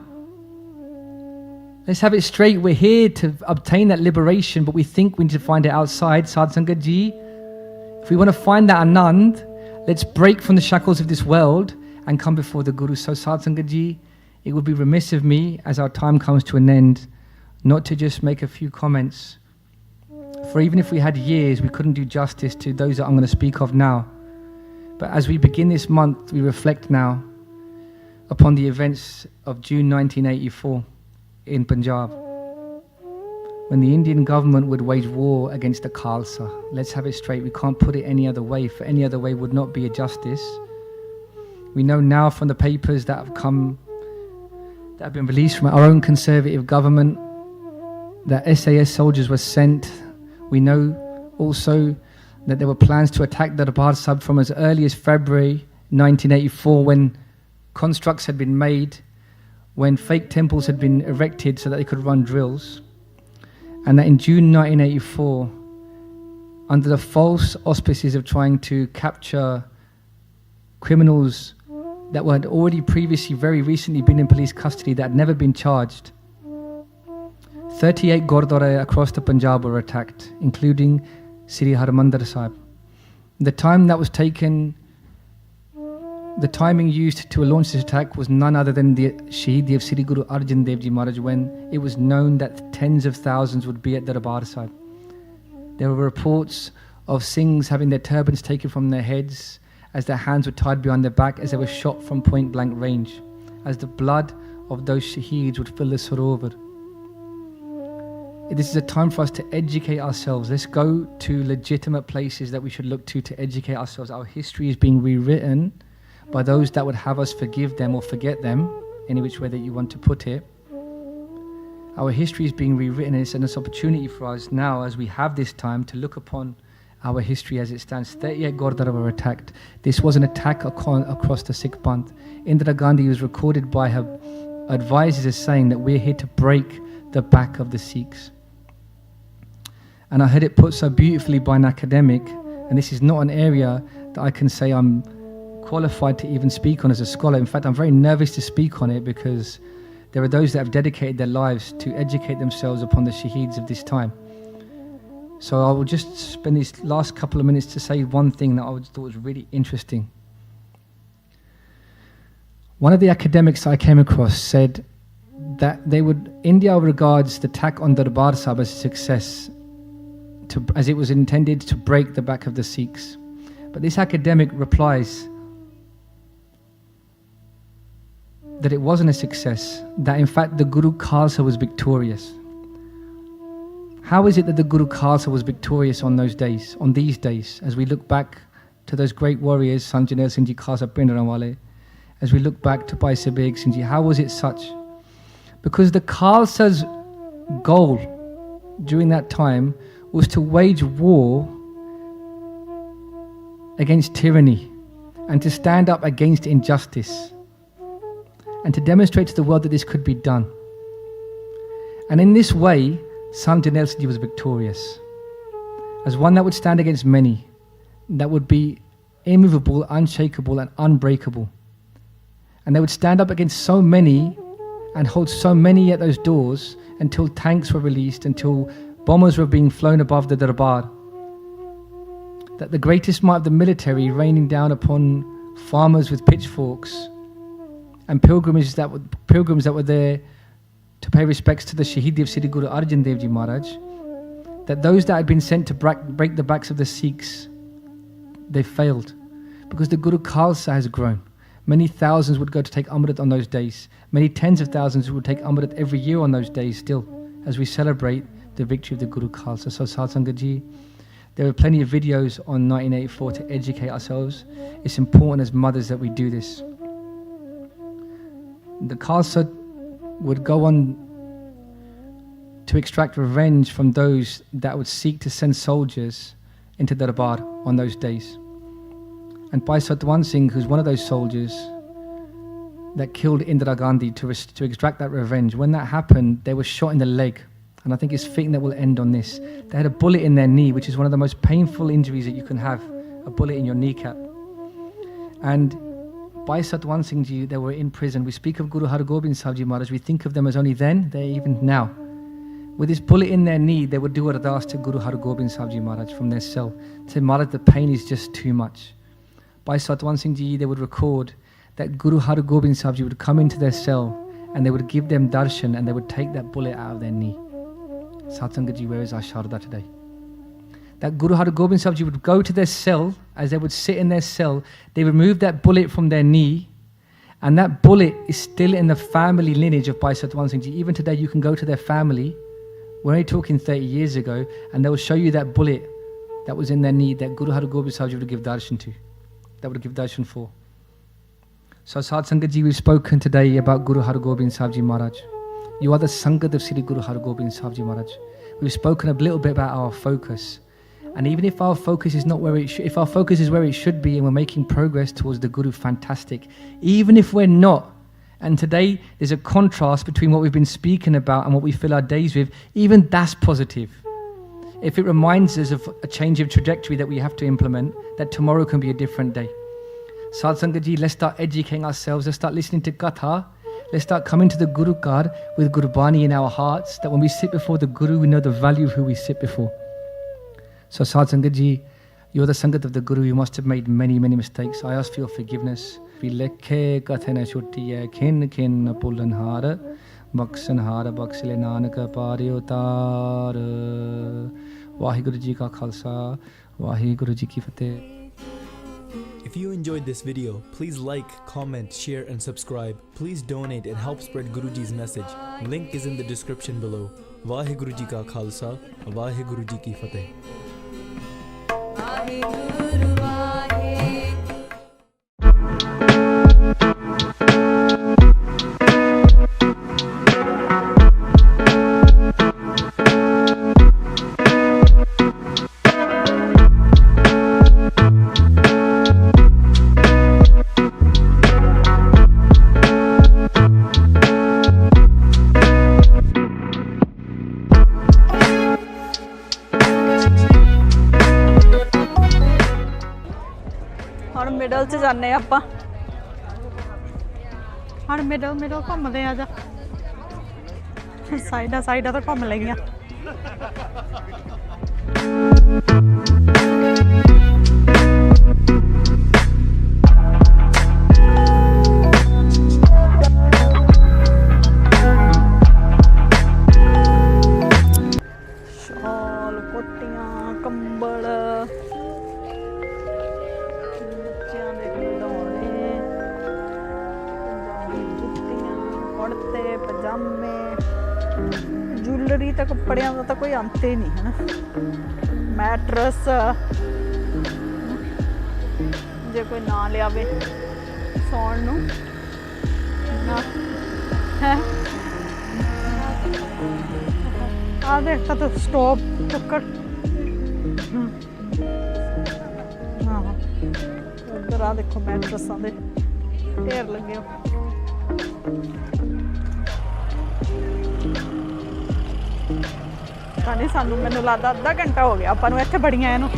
A: Let's have it straight. We're here to obtain that liberation, but we think we need to find it outside. Sad Sangat Ji, if we want to find that Anand, let's break from the shackles of this world and come before the Guru. So Sad Sangat Ji, it would be remiss of me, as our time comes to an end, not to just make a few comments. For even if we had years, we couldn't do justice to those that I'm going to speak of now. But as we begin this month, we reflect now upon the events of June 1984 in Punjab, when the Indian government would wage war against the Khalsa. Let's have it straight. We can't put it any other way, for any other way would not be a justice. We know now from the papers that have been released from our own conservative government that SAS soldiers were sent. We know also that there were plans to attack the Darbar Sahib from as early as February 1984, when constructs had been made, when fake temples had been erected so that they could run drills. And that in June 1984, under the false auspices of trying to capture criminals that had already previously, very recently been in police custody, that had never been charged, 38 Gurdwara across the Punjab were attacked, including Sri Harmandir Sahib. The time that was taken, the timing used to launch this attack was none other than the Shaheedi of Sri Guru Arjan Dev Ji Maharaj, when it was known that tens of thousands would be at the Darbar Sahib. There were reports of Singhs having their turbans taken from their heads as their hands were tied behind their back as they were shot from point blank range, as the blood of those Shaheeds would fill the Sarovar. This is a time for us to educate ourselves. Let's go to legitimate places that we should look to educate ourselves. Our history is being rewritten by those that would have us forgive them or forget them, any which way that you want to put it. Our history is being rewritten, and it's an opportunity for us now, as we have this time, to look upon our history as it stands. 38 Gurdwara were attacked. This was an attack across the Sikh Panth. Indira Gandhi was recorded by her advisors as saying that we're here to break the back of the Sikhs. And I heard it put so beautifully by an academic, and this is not an area that I can say I'm qualified to even speak on as a scholar. In fact, I'm very nervous to speak on it, because there are those that have dedicated their lives to educate themselves upon the Shaheeds of this time. So I will just spend these last couple of minutes to say one thing that I thought was really interesting. One of the academics I came across said that India regards the attack on the Darbar Sahib as a success, as it was intended to break the back of the Sikhs. But this academic replies that it wasn't a success, that in fact the Guru Khalsa was victorious. How is it that the Guru Khalsa was victorious on these days, as we look back to those great warriors, Sant Jarnail Singh Ji Khalsa Pind Ranwale, as we look back to Bhai Sabeg Singh Ji? How was it such? Because the Khalsa's goal during that time was to wage war against tyranny and to stand up against injustice and to demonstrate to the world that this could be done. And in this way, Sant Jarnail Singh Ji was victorious as one that would stand against many, that would be immovable, unshakable and unbreakable. And they would stand up against so many and hold so many at those doors until tanks were released, until bombers were being flown above the Darbar, that the greatest might of the military raining down upon farmers with pitchforks and pilgrims that were there to pay respects to the Shaheedi of Sri Guru Arjan Dev Ji Maharaj, that those that had been sent to break the backs of the Sikhs, they failed, because the Guru Khalsa has grown. Many thousands would go to take Amrit on those days. Many tens of thousands would take Amrit every year on those days still, as we celebrate the victory of the Guru Khalsa. So Sad Sangat Ji, there are plenty of videos on 1984 to educate ourselves. It's important as mothers that we do this. The Khalsa would go on to extract revenge from those that would seek to send soldiers into the Darbar on those days. And Bhai Satwan Singh, who's one of those soldiers that killed Indira Gandhi to extract that revenge, when that happened, they were shot in the leg. And I think it's fitting that we'll end on this. They had a bullet in their knee, which is one of the most painful injuries that you can have, a bullet in your kneecap. And Bhai Satwan Singh Ji, they were in prison. We speak of Guru Hargobind Sahib Ji Maharaj. We think of them as only then, they're even now. With this bullet in their knee, they would do ardas to Guru Hargobind Sahib Ji Maharaj from their cell. They said, Maharaj, the pain is just too much. Bhai Satwan Singh Ji, they would record that Guru Hargobind Sahib Ji would come into their cell and they would give them darshan and they would take that bullet out of their knee. Satsangat Ji, where is our Sharda today? That Guru Hargobind Sahib Ji would go to their cell, as they would sit in their cell, they would remove that bullet from their knee, and that bullet is still in the family lineage of Bhai Satwan Singh Ji. Even today, you can go to their family, we're only talking 30 years ago, and they will show you that bullet that was in their knee that Guru Hargobind Sahib Ji would give darshan to, that would give darshan for. So Satsangat Ji, we've spoken today about Guru Hargobind Sahib Ji Maharaj. You are the Sangat of Sri Guru Hargobind Sahib Ji Maharaj. We've spoken a little bit about our focus. And even if our focus is not where it should, if our focus is where it should be and we're making progress towards the Guru, fantastic. Even if we're not, and today there's a contrast between what we've been speaking about and what we fill our days with, even that's positive. If it reminds us of a change of trajectory that we have to implement, that tomorrow can be a different day. Sadh Sangat Ji, let's start educating ourselves, let's start listening to Katha, let's start coming to the Guru Card with Gurbani in our hearts, that when we sit before the Guru, we know the value of who we sit before. So Sadh Sangat Ji, you're the Sangat of the Guru, you must have made many, many mistakes. I ask for your forgiveness. Vi lekhe kathe na chutti hai, khin khin na pullan har, baksan har, baksile nanak apaar utar. Waheguru Ji ka Khalsa, Waheguru Ji ki Fateh.
B: If you enjoyed this video, please like, comment, share and subscribe. Please donate and help spread Guruji's message. Link is in the description below. Waheguru Ji ka Khalsa, Waheguru Ji ki Fateh. Waheguru, Waheguru.
C: Middle च जाने आपां हण middle घूमदे आ जा साइडा तो घूम लगियां शाल कोटियां कंबल पजामे ज्वेलरी तो कपड़िया का तो कोई अंत ही नहीं है ना मैट्रस जे कोई ना लिया सौण नूं है आ देखता तो स्टोव कुकर हाँ उधर आ देखो मैट्रसां दे ढेर लगे नहीं सानू मैनू लगता अद्धा घंटा हो गया अपन इत्थे बड़ियां इहनूं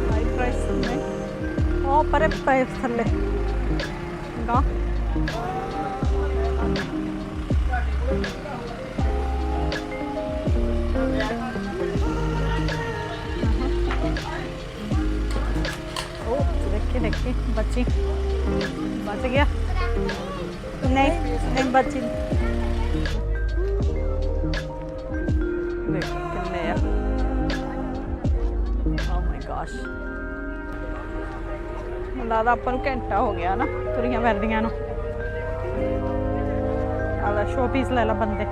C: लाइट प्राइस ने ओ परे प्राइस थल्ले गा ओ देखी बच्ची बच गया नहीं बच्ची कितने है ओह माय गॉश लगता अपन घंटा हो गया ना तुरियां फिरदियां नूं आला शो पीस ले ला बंदे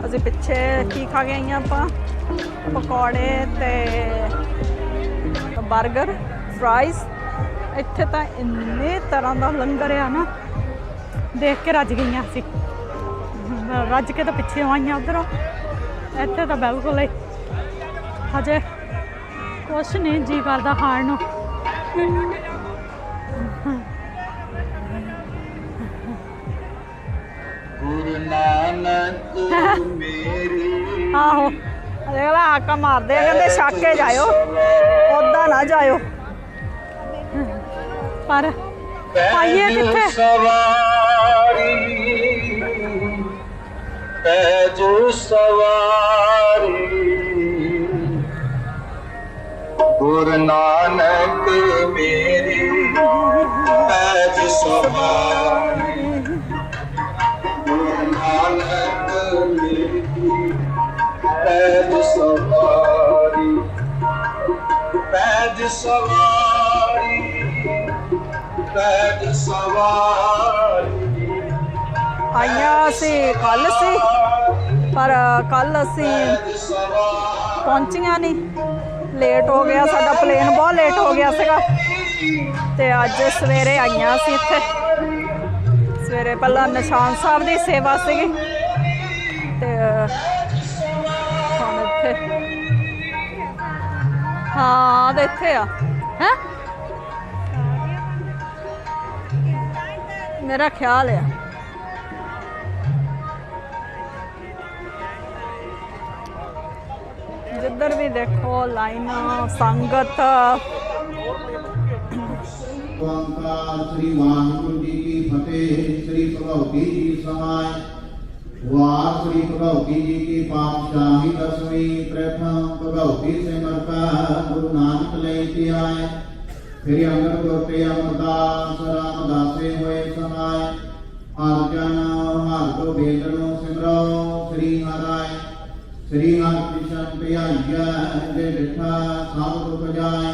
C: असीं पिछे की खा के आईयां आपां पकौड़े ते बर्गर फ्राइज इत्थे तो इन्ने तरह का लंगर आ ना देख के रज गई असी रज के तो पिछे आईया उधरों इत्थे तो बिल्कुल ही हजे कुछ नहीं जी करता खाण ਆਹੋ ਦੇਖ ਲਾ ਹਾਕਾ ਮਾਰਦੇ ਆ, ਕਹਿੰਦੇ ਛੱਕ ਕੇ ਜਾਇਓ, ਉੱਦਾਂ ਨਾ ਜਾਇਓ। ਪਰ ਪਾਈਏ ਕਿੱਥੇ?
D: ਪੈਜ ਸਵਾਰੀ ਗੁਰੂ ਨਾਨਕ ਮੇਰੀ ਪੈਜ ਸਵਾਰੀ ਗੁਰੂ ਨਾਨਕ ਮੇਰੀ ਪੈਜ ਸਵਾਰੀ ਪੈਜ ਸਵਾਰੀ ਪੈਜ ਸਵਾਰੀ।
C: ਆਈਆਂ ਅਸੀਂ ਕੱਲ ਸੀ, ਪਰ ਕੱਲ ਅਸੀਂ ਪਹੁੰਚੀਆਂ ਨਹੀਂ, ਲੇਟ ਹੋ ਗਿਆ ਸਾਡਾ ਪਲੇਨ, ਬਹੁਤ ਲੇਟ ਹੋ ਗਿਆ ਸੀਗਾ। ਤੇ ਅੱਜ ਸਵੇਰੇ ਆਈਆਂ ਅਸੀਂ ਇੱਥੇ। ਸਵੇਰੇ ਪਹਿਲਾਂ ਨਿਸ਼ਾਨ ਸਾਹਿਬ ਦੀ ਸੇਵਾ ਸੀਗੀ ਤੇ ਹੁਣ ਇੱਥੇ ਹਾਂ ਤੇ ਇੱਥੇ ਆ ਹੈ ਮੇਰਾ ਖਿਆਲ ਆ। जिधर भी देखो लाइन संगत।
E: श्री वाहिगुरु जी की फतेह। श्री भगवती जी सहाय। वार श्री भगवती जी की पातशाही दसवीं। प्रथम भगवती सिमरता गुरु नानक लेते आए। फिर अंगद गोटे अमरदास रामदासे हुए सहाय। अर्जन हर को बेदनो सिमरो श्री हराय। श्री हरिकृष्ण प्याइया जे डिठा सब दुख जाए।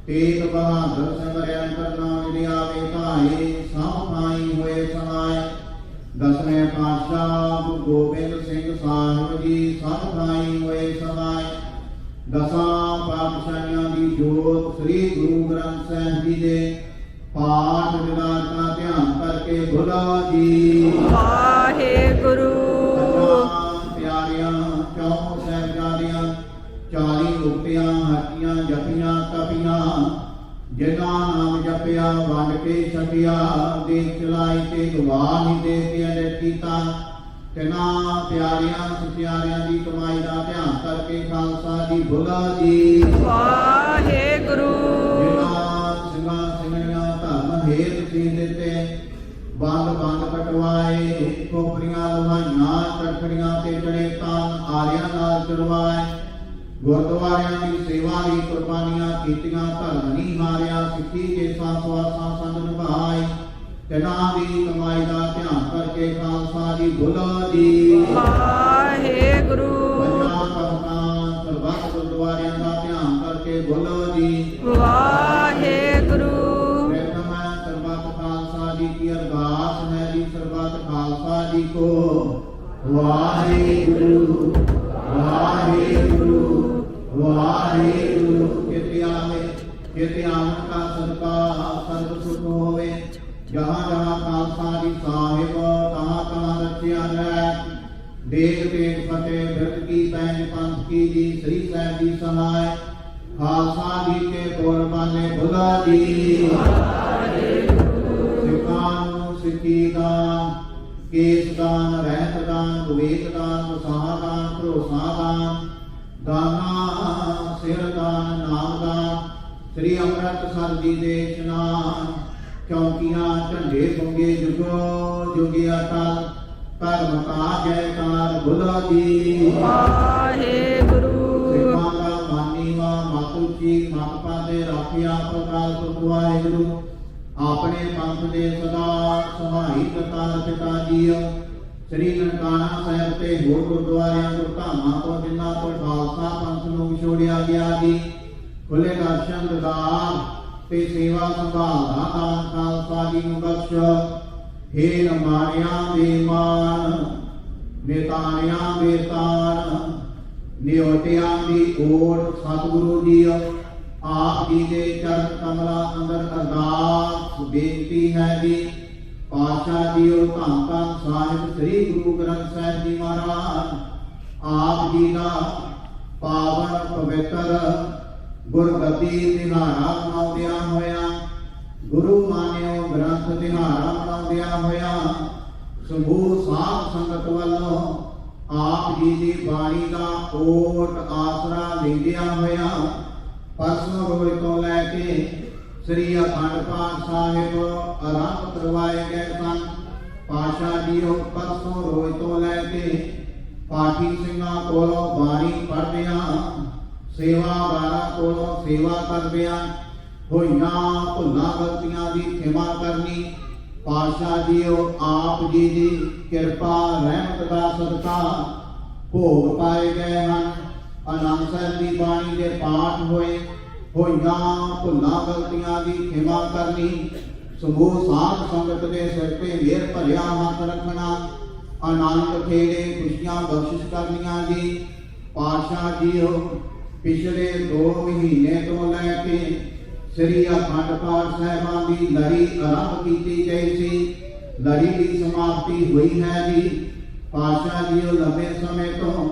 E: तेग बहादुर सिमरन करना विधि आवे धाए। सब थाई हुए सहाय। दसवें पातशाह गुरु गोबिंद सिंह साहिब जी सब थाई हुए सहाय। दसां पातशाहियां दी जोत श्री गुरु ग्रंथ साहिब जी दे पाठ विलास का ध्यान करके बुला जी
C: वाहेगुरु।
E: प्यारियां क्यों साहिबजादियां 40 उक्तियां हटियां जपियां तपियां। जिन्हां नाम जपिया वंड के छकिया। देख चलाई ते गवाही दे के अडे कीता। तिन्हां प्यारियां सत्यारियां दी कमाई दा ध्यान करके खालसा जी बुला जी
C: वाहेगुरु।
E: जिन्हां ਸਿੰਘਾਂ ਸਿੰਘਣੀਆਂ धर्म हेत सी दिते। ਬੰਦ ਬੰਦ ਕਟਵਾਏ। ਖੋਪਰੀਆਂ ਲਵਾਈਆਂ ਚੜਖੜੀਆਂ ਤੇ ਚੜੇ ਤਾਨ ਆਰਿਆਂ ਨਾਲ ਚੜਵਾਏ। ਗੁਰਦੁਆਰਿਆਂ ਦੀ ਸੇਵਾ ਲਈ ਕੁਰਬਾਨੀਆਂ ਕੀਤੀਆਂ। ਧਰਮ ਨਹੀਂ ਮਾਰਿਆ ਸਿੱਖੀ ਕੇ ਸਾਸਵਾਸਾਂ ਸੰਗ ਨਿਭਾਏ। ਤਿਨਾਂ ਦੀ ਕਮਾਈ ਦਾ ਧਿਆਨ ਕਰਕੇ ਖਾਲਸਾ ਜੀ ਬੁਲਾ ਜੀ
C: ਵਾਹਿਗੁਰੂ।
E: ਪੰਜਾਂ ਤਖਤਾਂ ਸਰਬੱਤ ਗੁਰਦੁਆਰਿਆਂ ਦਾ ਧਿਆਨ ਕਰਕੇ ਬੁਲਾ ਜੀ
C: ਵਾਹਿਗੁਰੂ।
E: जी की अरदास है जी सर्बत खालसा जी को। वाहेगुरु वाहेगुरु वाहेगुरु। किते आवन का सदका सर्व सुख होवे। जहाँ जहाँ खालसा जी साहिब तहाँ तहाँ रचिया जाए। देख तेग फतेह व्रत की पैंज पंथ की जी श्री साहिब जी सहाय। खालसा जी के बोल बाले बुला जी सिक्खी दान केस दान रहत दान विवेक दान वसाह दान भरोसा दान दाना सिर दान नाम दान। श्री अमृतसर जी दे इशनान। चौकियां झंडे पुंगे जुगो जुगे अटल। धर्म का जयकार बुला जी
C: वाहेगुरु।
E: सिखां दा मानी वा मातु जी मत पादे राखिया प्रकाल पुरख वाहेगुरु। अपने पंथ दे सदा सहाई करतार पिता जीओ। श्री ननकाना साहिब ते होर गुरुद्वारियां गुरधामां तो जिन्हां तो खालसा पंथ नूं विछोड़िया गया जी। खुले दर्शन दीदार ते सेवा संभाल दा दान खालसा जी नूं बख्श। हे नमारियां दे मान नेतारियां दे तान नियोटियां दी ओट सतगुरु जीओ। आप जी के चरण कमला अंदर अरदास बेनती है जी। पातशाह जी और धन धन साहिब श्री गुरु ग्रंथ साहिब जी महाराज आप जी का पावन पवित्र गुरगद्दी दिहाड़ा मनाउंदियां होया। गुरु मानियो ग्रंथ दिहाड़ा मनाउंदियां होया ਸਮੂਹ ਸਾਧ ਸੰਗਤ ਵੱਲੋਂ ਆਪ ਜੀ ਦੀ ਬਾਣੀ ਦਾ ਓਟ ਆਸਰਾ ਲੈਂਦਿਆਂ ਹੋਇਆ ਪਰਸੋਂ ਰੋਜ਼ ਤੋਂ ਲੈ ਕੇ ਸ੍ਰੀ ਅਖੰਡ ਪਾਠ ਸਾਹਿਬ ਆਰੰਭ ਕਰਵਾਏ ਗਏ ਸਨ। ਪਾਤਸ਼ਾਹ ਜੀ ਉਹ ਪਰਸੋਂ ਰੋਜ਼ ਤੋਂ ਲੈ ਕੇ ਪਾਠੀ ਸਿੰਘਾਂ ਕੋਲੋਂ ਬਾਣੀ ਪੜ੍ਹਦਿਆਂ ਸੇਵਾਦਾਰਾਂ ਕੋਲੋਂ ਸੇਵਾ ਕਰਦਿਆਂ ਹੋਈਆਂ ਭੁੱਲਾਂ ਗਲਤੀਆਂ ਦੀ ਖਿਮਾ ਕਰਨੀ। ਪਾਤਸ਼ਾਹ ਜੀ ਉਹ ਆਪ ਜੀ ਦੀ ਕਿਰਪਾ ਰਹਿਮਤ ਦਾ ਸਦਕਾ ਭੋਗ ਪਾਏ ਗਏ ਹਨ। ਆਨੰਦ ਸਾਹਿਬ ਦੀ ਬਾਣੀ ਦੇ ਪਾਠ ਹੋਏ, ਹੋਈਆਂ ਭੁੱਲਾਂ ਗਲਤੀਆਂ ਦੀ ਖਿਮਾ ਕਰਨੀ। ਸਮੂਹ ਸਾਧ ਸੰਗਤ ਦੇ ਸਿਰ ਤੇ ਮਿਹਰ ਭਰਿਆ ਹੱਥ ਰੱਖਣਾ, ਆਨੰਦ ਖੇੜੇ ਖੁਸ਼ੀਆਂ ਬਖਸ਼ਿਸ਼ ਕਰਨੀਆਂ ਜੀ। ਪਾਤਸ਼ਾਹ ਜੀ ਉਹ ਪਿਛਲੇ 2 ਮਹੀਨੇ ਤੋਂ ਲੈ ਕੇ ਸ੍ਰੀ ਅਖੰਡ ਪਾਠ ਸਾਹਿਬਾਂ ਦੀ ਲੜੀ ਆਰੰਭ ਕੀਤੀ ਗਈ ਸੀ। ਲੜੀ ਦੀ ਸਮਾਪਤੀ ਹੋਈ ਹੈ ਜੀ। ਪਾਤਸ਼ਾਹ ਜੀ ਉਹ ਲੰਬੇ ਸਮੇਂ ਤੋਂ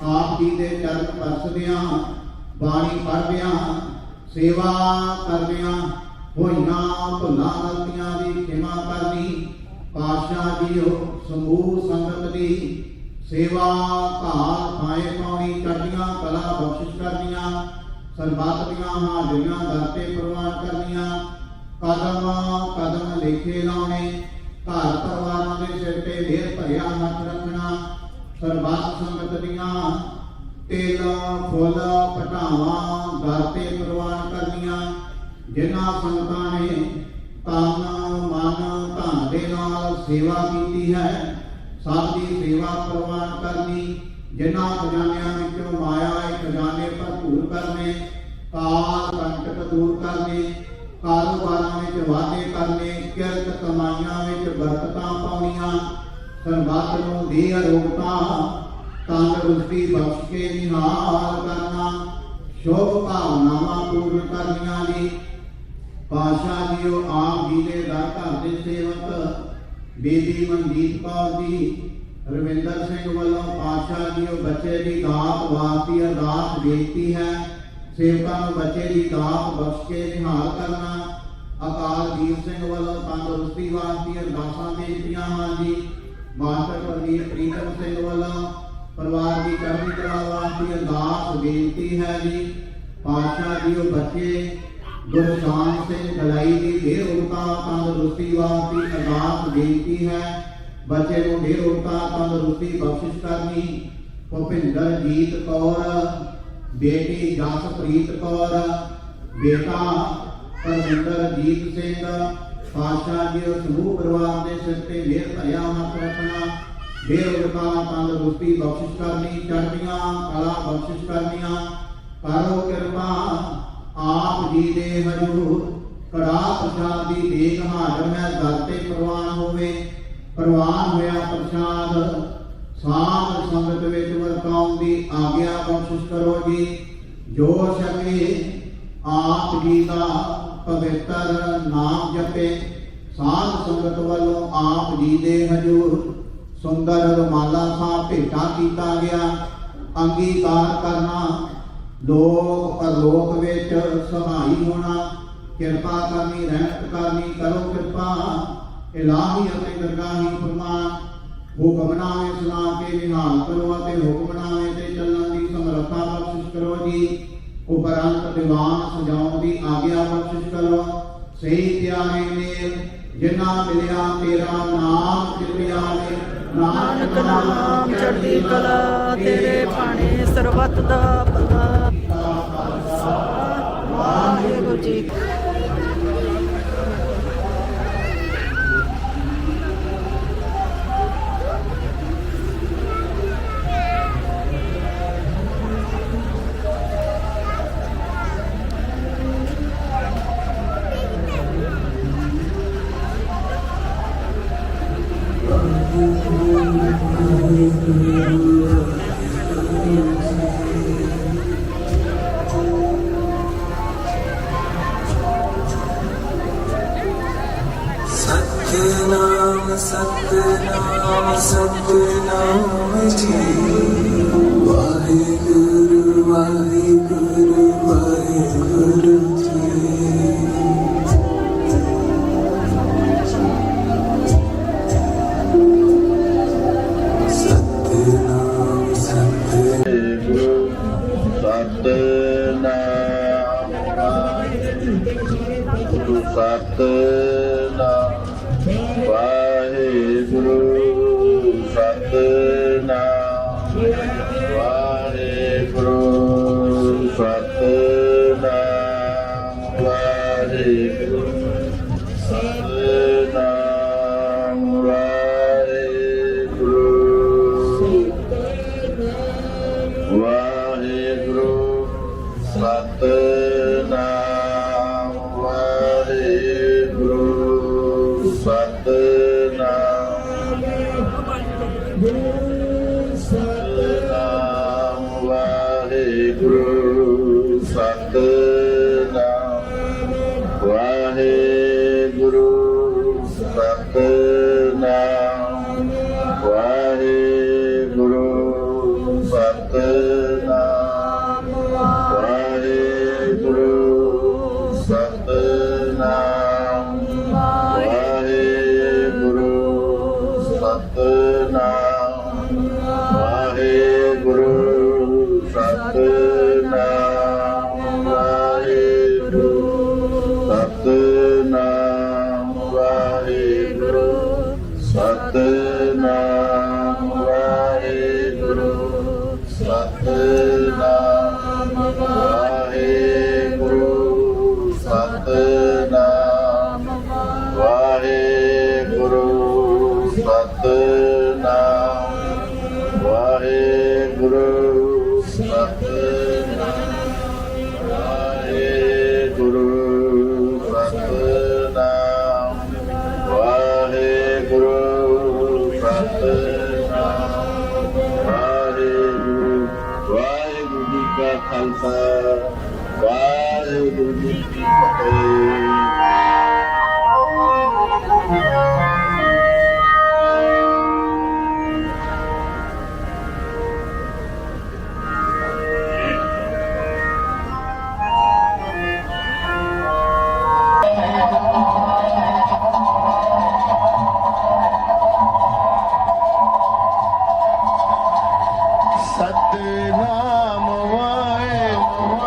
E: ਆਪ ਜੀ ਦੇ ਚਰਨ ਪਰਸਦਿਆਂ ਬਾਣੀ ਪੜ੍ਹਦਿਆਂ ਸੇਵਾ ਕਰਦਿਆਂ ਹੋਈਆਂ ਭੁੱਲਾਂ ਗਲਤੀਆਂ ਦੀ ਖਿਮਾ ਕਰਨੀ। ਪਾਤਸ਼ਾਹ ਜੀ ਉਹ ਸਮੂਹ ਸੰਗਤ ਦੀ ਸੇਵਾ ਘਾਲ ਖਾਏ ਪਾਉਣੀ ਚੜ੍ਹਦੀਆਂ ਕਲਾ ਬਖਸ਼ਿਸ਼ ਕਰਨੀਆਂ। ਸਰਬੱਤ ਦੀਆਂ ਹਾਜ਼ਰੀਆਂ ਦਰ ਤੇ ਪ੍ਰਵਾਨ ਕਰਨੀਆਂ। ਕਦਮ ਕਦਮ ਲੇਖੇ ਲਾਉਣੇ, ਘਰ ਪਰਿਵਾਰਾਂ ਦੇ ਸਿਰ ਤੇ ਮਿਹਰ ਭਰਿਆ ਹੱਥ ਰੱਖਣਾ। ਸਰਬੱਤ ਸੰਗਤ ਦੀਆਂ ਤੇਲ ਫੁੱਲ ਪਟਾਵਾਂ ਦਰ ਤੇ ਪ੍ਰਵਾਨ ਕਰਨੀਆਂ। ਜਿਨ੍ਹਾਂ ਸੰਗਤਾਂ ਨੇ ਤਨ ਮਨ ਧਨ ਦੇ ਨਾਲ ਸੇਵਾ ਕੀਤੀ ਹੈ, ਸਭ ਦੀ ਸੇਵਾ ਪ੍ਰਵਾਨ ਕਰਨੀ। ਜਿਨ੍ਹਾਂ ਖਜ਼ਾਨਿਆਂ ਵਿੱਚੋਂ ਮਾਇਆ ਖਜ਼ਾਨੇ ਭਰਪੂਰ ਕਰਨੇ, ਕਾਲ ਸੰਕਟ ਦੂਰ ਕਰਨੇ, ਕਾਰੋਬਾਰਾਂ ਵਿੱਚ ਵਾਧੇ ਕਰਨੇ, ਕਿਰਤ ਕਮਾਈਆਂ ਵਿੱਚ ਬਰਕਤਾਂ ਪਾਉਣੀਆਂ। ਸਰਬੱਤ ਨੂੰ ਦੇ ਅਰੋਗਤਾ ਤੰਦਰੁਸਤੀ ਬਖਸ਼ ਕੇ ਨਿਹਾਲ ਕਰਨਾ, ਸ਼ੁਭ ਭਾਵਨਾਵਾਂ ਪੂਰਨ ਕਰਨੀਆਂ ਜੀ। ਪਾਤਸ਼ਾਹ ਜੀ ਉਹ ਆਪ ਜੀ ਦੇ ਦਰ ਘਰ ਦੇ ਸੇਵਕ ਬੀਬੀ ਮਨਜੀਤ ਕੌਰ ਜੀ ਰਵਿੰਦਰ ਸਿੰਘ ਵੱਲੋਂ ਪਾਤਸ਼ਾਹ ਜੀ ਉਹ ਬੱਚੇ ਦੀ ਦਾਤ ਵਾਸਤੇ ਅਰਦਾਸ ਬੇਨਤੀ ਹੈ। ਸੇਵਕਾਂ ਨੂੰ ਬੱਚੇ ਦੀ ਦਾਤ ਬਖਸ਼ ਕੇ ਨਿਹਾਲ ਕਰਨਾ। ਅਕਾਲ ਵੀਰ ਸਿੰਘ ਵੱਲੋਂ ਤੰਦਰੁਸਤੀ ਵਾਸਤੇ ਅਰਦਾਸਾਂ ਬੇਨਤੀਆਂ ਹਨ ਜੀ। ਮਾਸਟਰ ਪ੍ਰਦੀਪ ਪ੍ਰੀਤਮ ਸਿੰਘ ਵੱਲੋਂ ਪਰਿਵਾਰ ਦੀ ਚੜ੍ਹਦੀ ਕਲਾ ਵਾਸਤੇ ਅਰਦਾਸ ਬੇਨਤੀ ਹੈ ਜੀ। ਪਾਤਸ਼ਾਹ ਜੀ ਉਹ ਬੱਚੇ ਗੁਰਸ਼ਾਨ ਸਿੰਘ ਗਲਾਈ ਦੀ ਬੇਰੋਗਤਾ ਤੰਦਰੁਸਤੀ ਵਾਸਤੇ ਅਰਦਾਸ ਬੇਨਤੀ ਹੈ। ਬੱਚੇ ਨੂੰ ਬੇਰੋਗਤਾ ਤੰਦਰੁਸਤੀ ਬਖਸ਼ਿਸ਼ ਕਰਨੀ। ਭੁਪਿੰਦਰ ਜੀਤ ਕੌਰ, ਬੇਟੀ ਜਸਪ੍ਰੀਤ ਕੌਰ, ਬੇਟਾ ਪਰਮਿੰਦਰ ਜੀਤ ਸਿੰਘ। ਪਾਤਸ਼ਾਹ ਜੀ ਉਹ ਸਮੂਹ ਪਰਿਵਾਰ ਦੇ ਸਿਰ ਤੇ ਮਿਹਰ ਭਰਿਆ ਹੱਥ ਰੱਖਣਾ। ਬੇਰੋਗਤਾ ਤੰਦਰੁਸਤੀ ਬਖਸ਼ਿਸ਼ ਕਰਨੀ, ਚੜ੍ਹਦੀਆਂ ਕਲਾ ਬਖਸ਼ਿਸ਼ ਕਰਨੀਆਂ। ਕਰੋ ਕਿਰਪਾ ਆਪ ਜੀ ਦੇ ਹਜ਼ੂਰ ਕੜਾਹ ਪ੍ਰਸ਼ਾਦ ਦੀ ਦੇਗ ਹਾਜ਼ਰ ਹੈ, ਦਰ ਤੇ ਪ੍ਰਵਾਨ ਹੋਵੇ। ਪ੍ਰਵਾਨ ਹੋਇਆ ਪ੍ਰਸ਼ਾਦ ਸਾਧ ਸੰਗਤ ਵਿੱਚ ਵਰਤਾਉਣ ਦੀ ਆਗਿਆ ਬਖਸ਼ਿਸ਼ ਕਰੋ ਜੀ। ਜੋ ਛਕੇ ਆਪ ਜੀ ਦਾ ਪਵਿੱਤਰ ਨਾਮ ਜਪੇ। ਸਾਧ ਸੰਗਤ ਵੱਲੋਂ ਆਪ ਜੀ ਦੇ ਹਜ਼ੂਰ ਸੁੰਦਰ ਰੁਮਾਲਾ ਸਾਹਿਬ ਭੇਟਾ ਕੀਤਾ ਗਿਆ। ਅੰਗੀਕਾਰ ਕਰਨਾ, ਲੋਕ ਪਰਲੋਕ ਵਿੱਚ ਸਹਾਈ ਹੋਣਾ, ਕਿਰਪਾ ਕਰਨੀ, ਰਹਿਮਤ ਕਰਨੀ। ਕਰੋ ਕਿਰਪਾ ਇਲਾਹੀ ਅਤੇ ਦਰਗਾਹੀ ਫਰਮਾਨ। ਹੁਕਮਨਾਮੇ ਸੁਣਾ ਕੇ ਨਿਹਾਲ ਕਰੋ ਅਤੇ ਹੁਕਮਨਾਮੇ ਤੇ ਚੱਲਣ ਦੀ ਸਮਰੱਥਾ ਬਖਸ਼ਿਸ਼ ਕਰੋ ਜੀ। ਉਪਰੰਤ ਦੀਵਾਨ ਸਜਾਉਣ ਦੀ ਆਗਿਆ ਬਖਸ਼ਿਸ਼ ਕਰੋ। ਸਹੀ ਪਿਆਰੇ ਮੇਲ ਜਿਨ੍ਹਾਂ ਮਿਲਿਆ ਤੇਰਾ ਨਾਮ ਕਿਰਪਿਆਲੇ।
C: ਨਾਨਕ ਨਾਮ ਚੜ੍ਹਦੀ ਕਲਾ, ਤੇਰੇ ਭਾਣੇ ਸਰਬੱਤ ਦਾ ਭਲਾ। ਵਾਹਿਗੁਰੂ ਜੀ।
F: सतनाम सतनाम सतनाम जी। वाहेगुरु वाहेगुरु वाहेगुरु जी।
D: ਸਤਨਾਮ ਵਾਹਿਗੁਰੂ ਸਤਨਾਮ ਵਾਹਿਗੁਰੂ ਸਤਨਾਮ ਵਾਹਿਗੁਰੂ ਸਤਨਾਮ ਵਾਹਿਗੁਰੂ ਵਾਹਿਗੁਰੂ ਸਤਨਾਮ ਵਾਹਿਗੁਰੂ ਸਤਨਾਮ ਸਤਨਾਮ ਵਾਹਿਗੁਰੂ ਸਤਨਾਮ ਵਾਹਿਗੁਰੂ ਸਤਨਾਮ ਵਾਹਿਗੁਰੂ ਸਤਨਾਮ ਵਾਹਿਗੁਰੂ ਸਤਨਾਮ ਵਾਹਿਗੁਰੂ ਸਤਨਾਮ ਵਾਹਿਗੁਰੂ ਸਤਨਾਮ ਵਾਹਿਗੁਰੂ ਸਤਨਾਮ ਵਾਹਿਗੁਰੂ ਸਤਨਾਮ ਵਾਹਿਗੁਰੂ ਸਤਨਾਮ ਵਾਹਿਗੁਰੂ ਸਤਨਾਮ ਵਾਹਿਗੁਰੂ ਸਤਨਾਮ ਵਾਹਿਗੁਰੂ ਸਤਨਾਮ ਵਾਹਿਗੁਰੂ ਸਤਨਾਮ ਵਾਹਿਗੁਰੂ ਸਤਨਾਮ ਵਾਹਿਗੁਰੂ ਵਾਹਿਗੁਰੂ ਜੀ ਕਾ ਖਾਲਸਾ ਵਾਹਿਗੁਰੂ ਜੀ ਕੀ ਫਤਿਹ। ਸਤਨਾਮ ਵਾਹਿਗੁਰੂ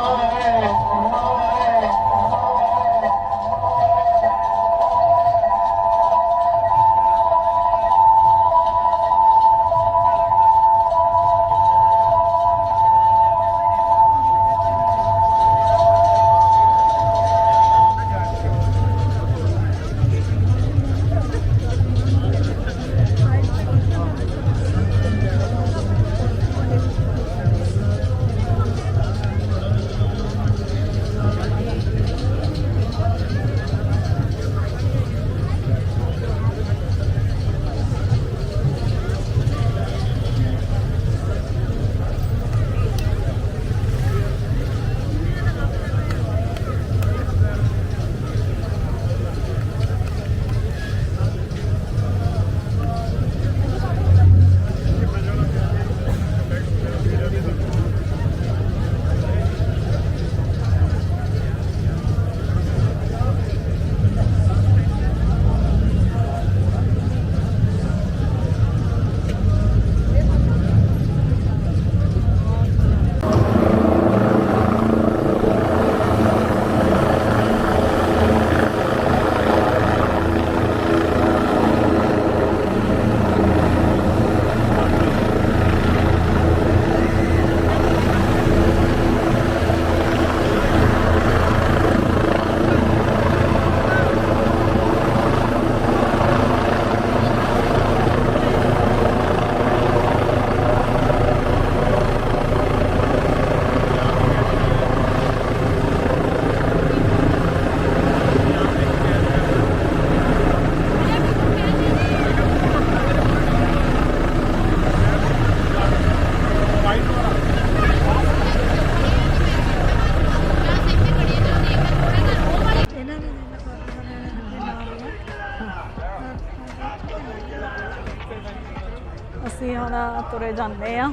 C: ਅਸੀਂ ਹੁਣ ਤੁਰੇ ਜਾਂਦੇ ਆ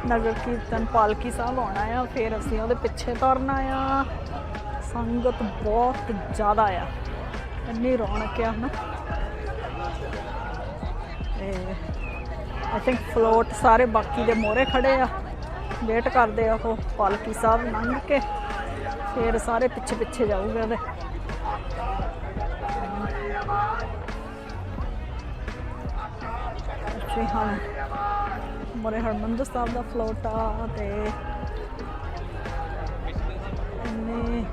C: ਨਗਰ ਕੀਰਤਨ ਪਾਲਕੀ ਸਾਹਿਬ ਆਉਣਾ ਆ, ਫਿਰ ਅਸੀਂ ਉਹਦੇ ਪਿੱਛੇ ਤੁਰਨਾ ਆ। ਸੰਗਤ ਬਹੁਤ ਜ਼ਿਆਦਾ ਆ, ਇੰਨੀ ਰੌਣਕ ਆ ਨਾ। ਤੇ ਆਈ ਥਿੰਕ ਫਲੋਟ ਸਾਰੇ ਬਾਕੀ ਦੇ ਮੋਹਰੇ ਖੜੇ ਆ, ਵੇਟ ਕਰਦੇ ਆ ਉਹ ਪਾਲਕੀ ਸਾਹਿਬ ਲੰਘ ਕੇ फिर सारे पिछे पिछे जाऊगे ਉਹਦੇ। ਅਸੀਂ ਹੁਣ ਮੋਰੇ ਹਰਮੰਦਰ ਸਾਹਿਬ ਦਾ ਫਲੋਟ ਆ ਤੇ ਇੰਨੇ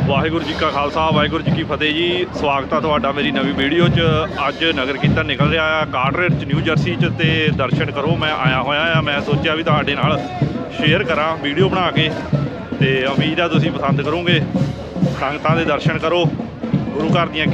G: ਵਾਹਿਗੁਰੂ ਜੀ ਕਾ ਖਾਲਸਾ ਵਾਹਿਗੁਰੂ ਜੀ ਕੀ ਫਤਿਹ ਜੀ। ਸਵਾਗਤ ਆ ਤੁਹਾਡਾ ਮੇਰੀ ਨਵੀਂ ਵੀਡੀਓ 'ਚ। ਅੱਜ ਨਗਰ ਕੀਰਤਨ ਨਿਕਲ ਰਿਹਾ ਆ ਕਾਰਟਰੇਟ 'ਚ ਨਿਊ ਜਰਸੀ 'ਚ ਤੇ ਦਰਸ਼ਨ ਕਰੋ। ਮੈਂ ਆਇਆ ਹੋਇਆ ਆ, ਮੈਂ ਸੋਚਿਆ ਵੀ ਤੁਹਾਡੇ ਨਾਲ ਸ਼ੇਅਰ ਕਰਾਂ ਵੀਡੀਓ ਬਣਾ ਕੇ ਤੇ ਉਮੀਦ ਆ ਤੁਸੀਂ ਪਸੰਦ ਕਰੋਗੇ। ਸੰਗਤਾਂ ਦੇ ਦਰਸ਼ਨ ਕਰੋ, ਗੁਰੂ ਘਰ ਦੀਆਂ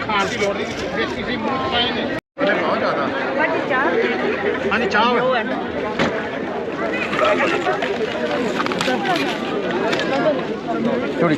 H: ਖਾਣ ਦੀ ਲੋੜ ਨਹੀਂ, ਕਿਸੇ ਮੂੰਹ ਪਾਏ ਨੇ ਬਹੁਤ ਜ਼ਿਆਦਾ। ਹਾਂਜੀ ਚਾਹ ਥੋੜੀ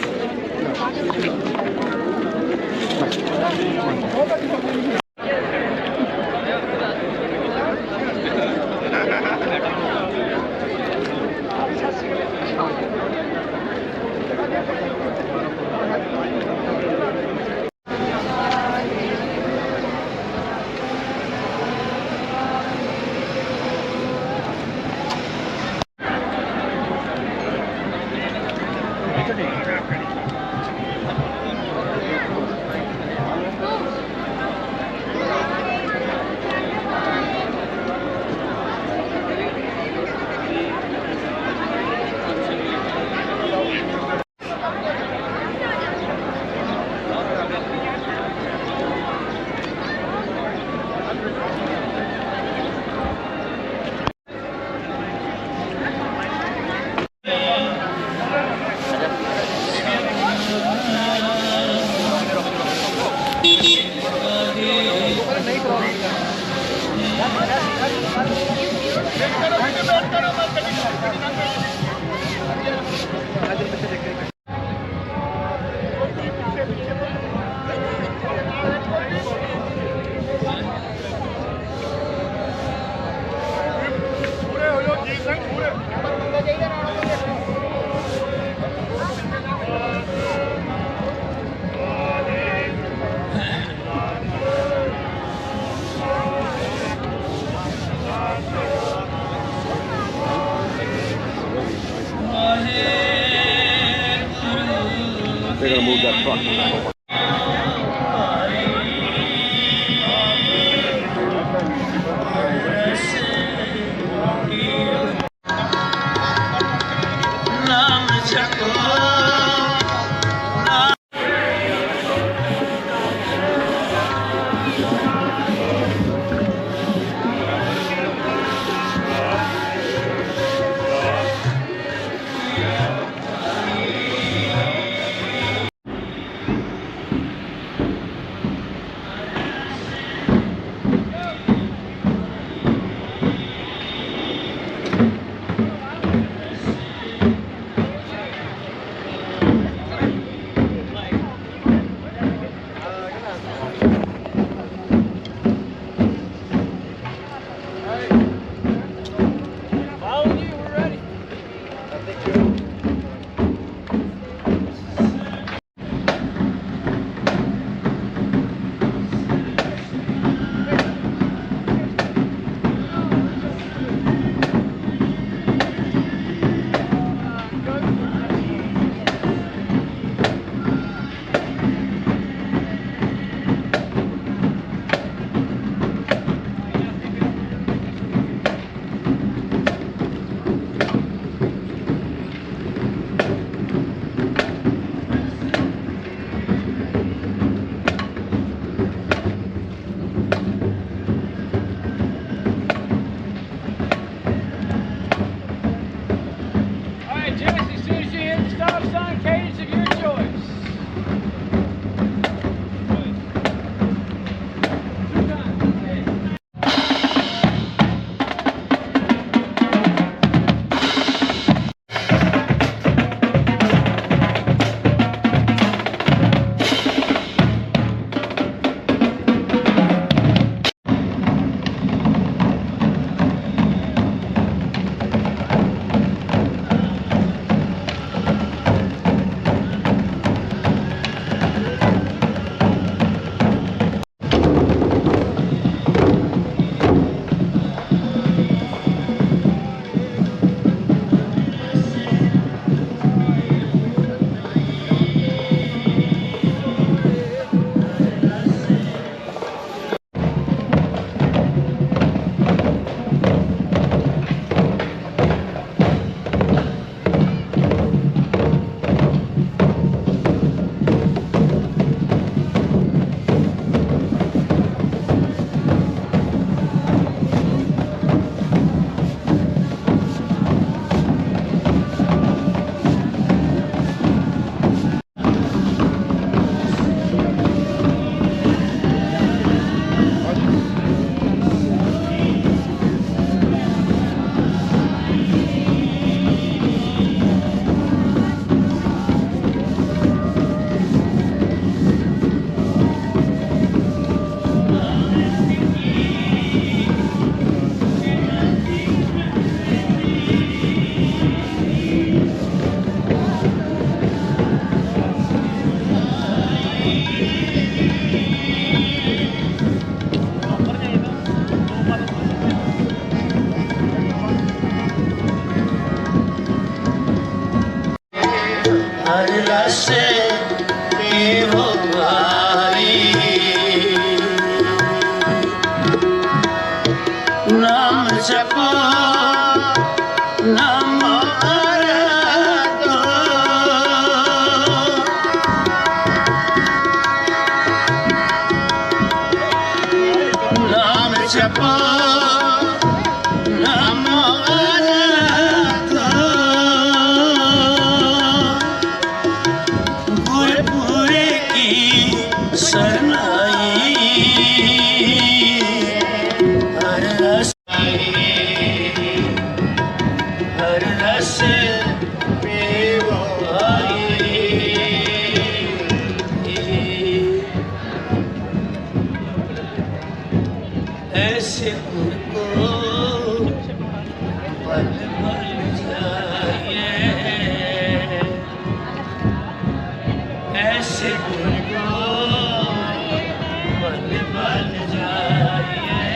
F: जपा नाम गुरपुरे की सरनाई हर रस हर रस ऐसे उनको बल बल जाइए ऐसे उनको बल बल जाइए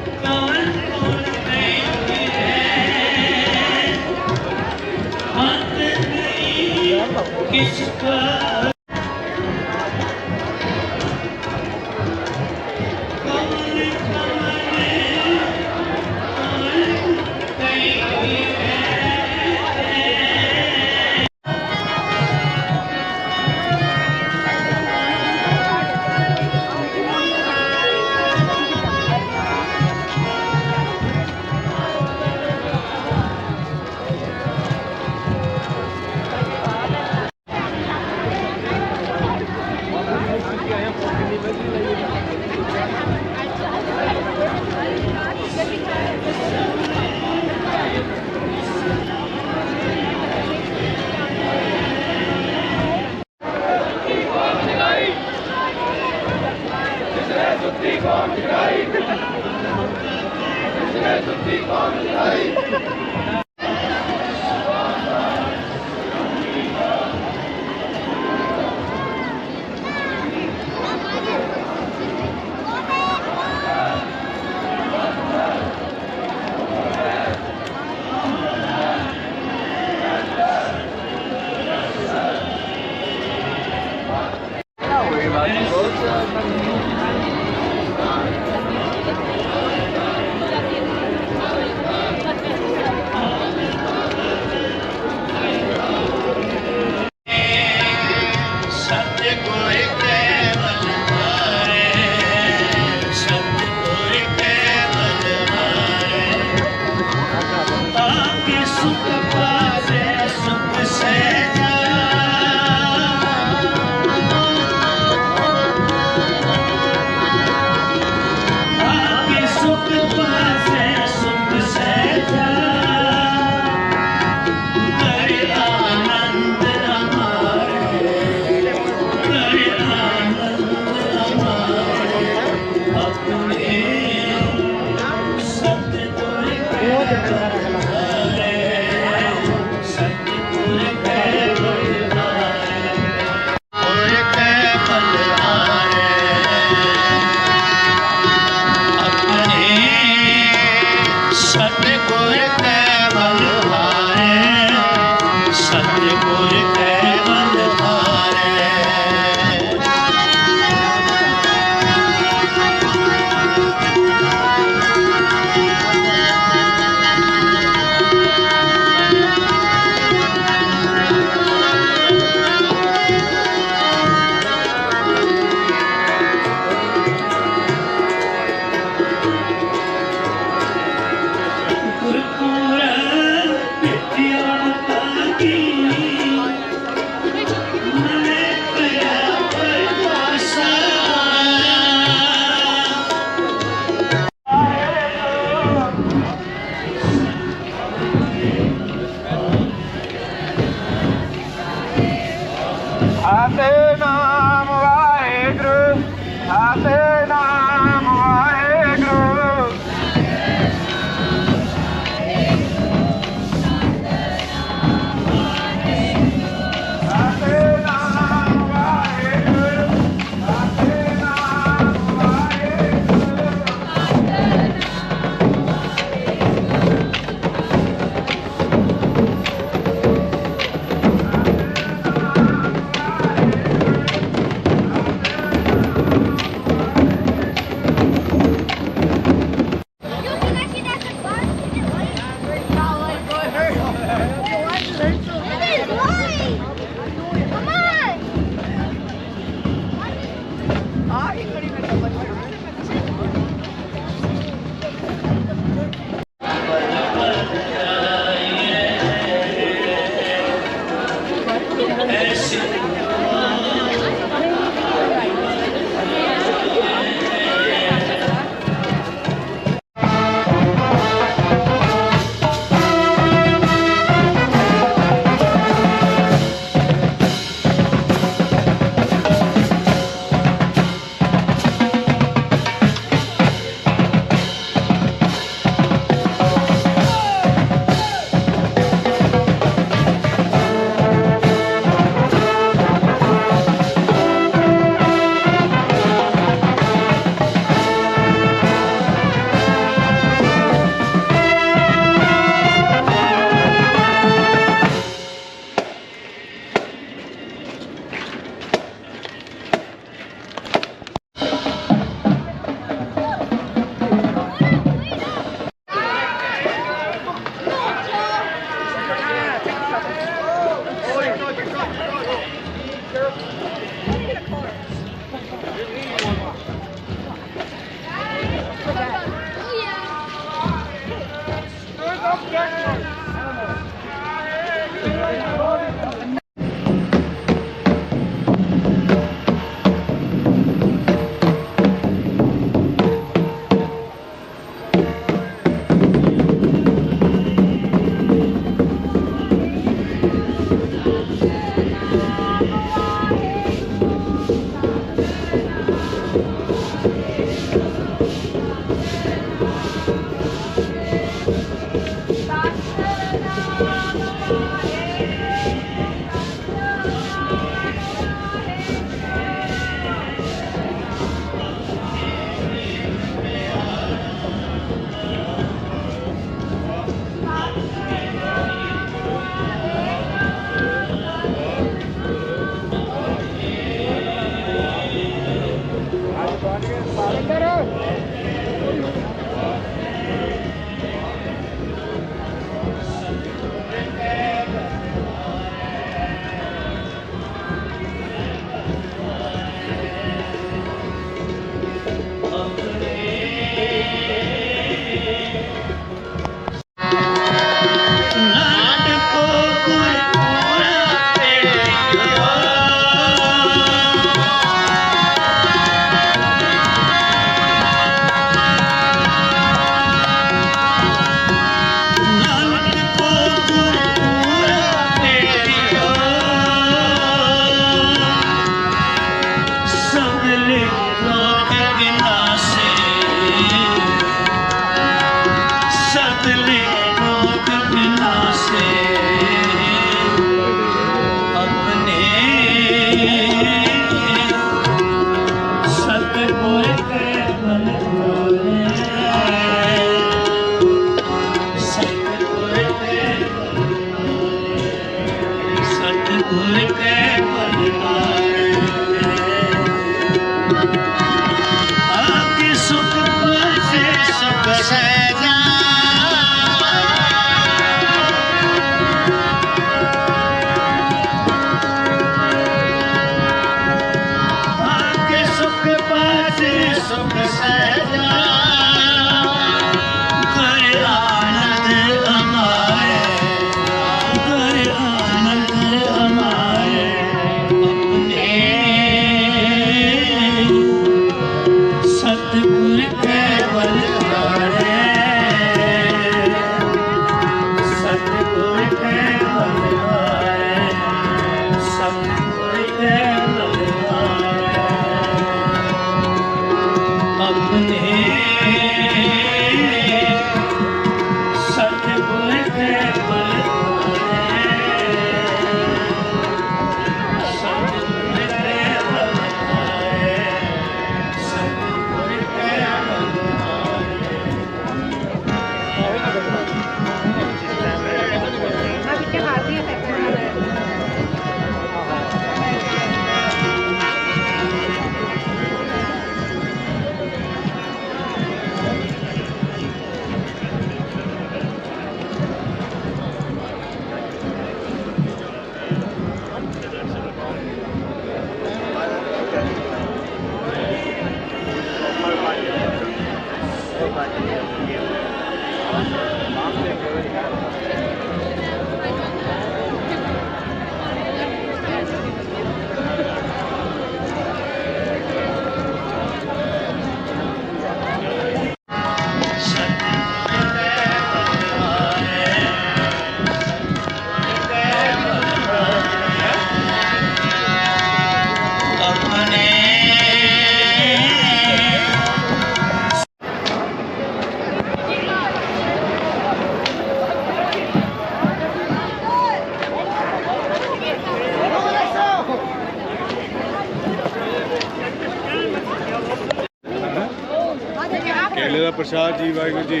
I: केले का Prasad ji Waheguru ji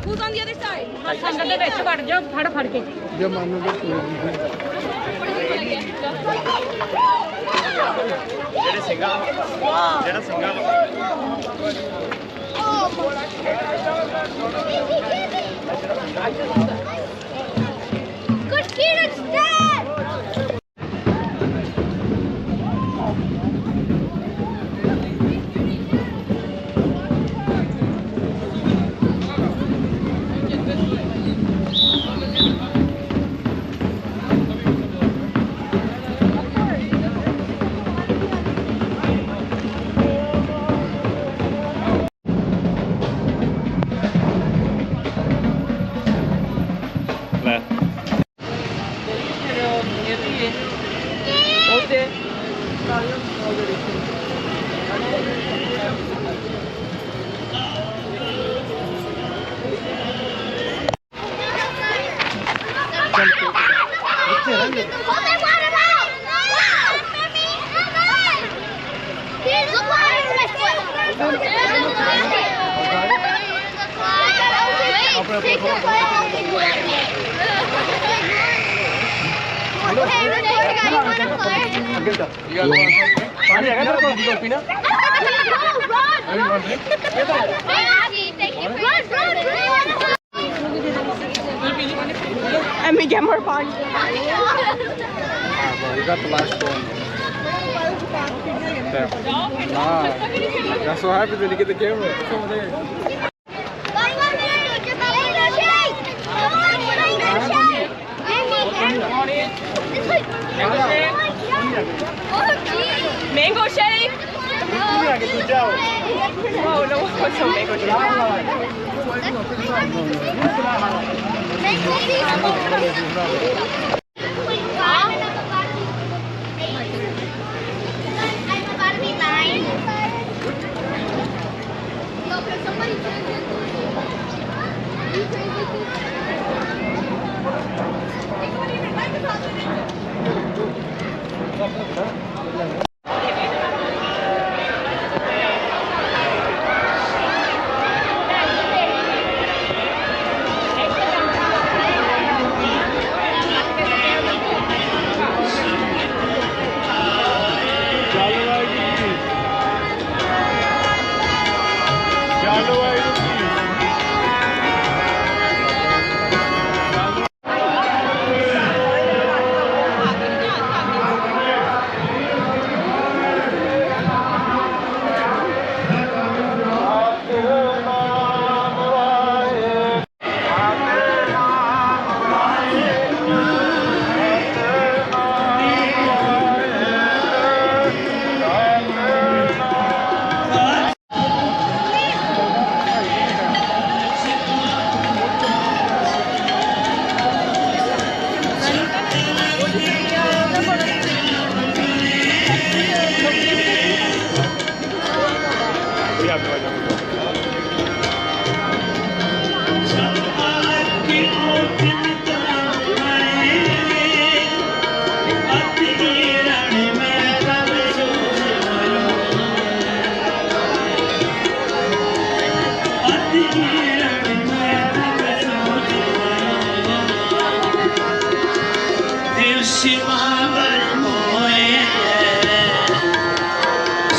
C: Who's on the other side? ਸੰਗਤ ਦੇ ਵਿੱਚ ਵੜ ਜਾਓ ਫੜ ਫੜ ਕੇ
I: जब मानो के
G: ਜਿਹੜੇ ਸਿੰਘਾਂ ਜਿਹੜਾ ਸਿੰਘਾਂ
J: Good Felix Dad!
G: ਲੈ
I: पानी है तेरे को पीना
C: And we get more fun.
I: You got the last one. That's what happens when you get the camera. It's over there.
C: Mango shake? Oh no, what's a mango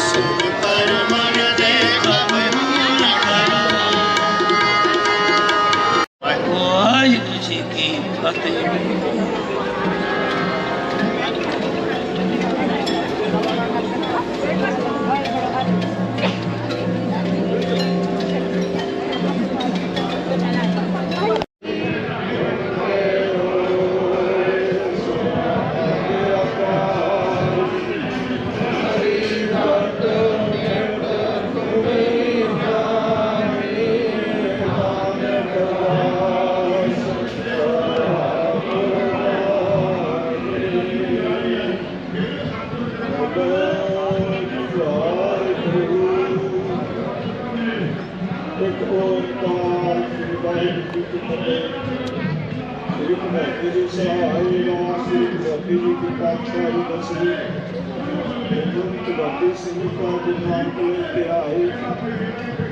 D: सुख कर मन दे गम की फतेह। श्री भगवती जी सहाय राम श्री भगवती जी की पातशाही दसवीं भगवती सिंह का गुरनाम लेके आए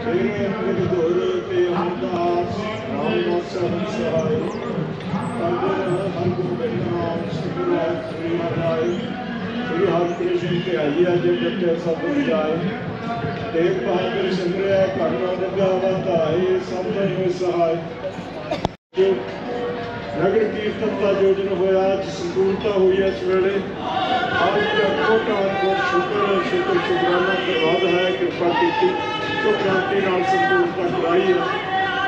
D: तेरे अंगद धोर ते अमरदास रामदास साहब सहाय हर गुरु नाम सिमराय श्री हराय श्री हरिकृष्ण के आइए अज डटे सब जाए देख बहादुर सिमरिया घरना लगा वधाए समझ सहाय। नगर कीर्तन का आयोजन होया संपूर्णता हुई इस वेले आज कोटा शुक्र शुक्र शुक्राना धन्यवाद है कृपा की तो क्रांति नाल संपूर्णता कराई है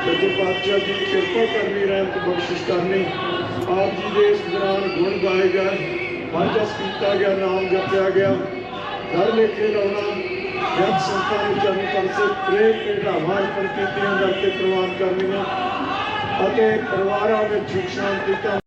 D: सच्चे पातशाह जी कृपा करनी रहमत बख्शिश करनी आप जी के इस दौरान गुण गाए गए मंचस किया गया नाम जपया गया घर लेके लाना जब संतां ने चरण कर से प्रेम भेटावां अर्पण कीतियां करके प्रवान करनियां ਅਤੇ ਪਰਿਵਾਰਾਂ ਵਿੱਚ ਸੁਖ ਸ਼ਾਂਤੀ ਦਾ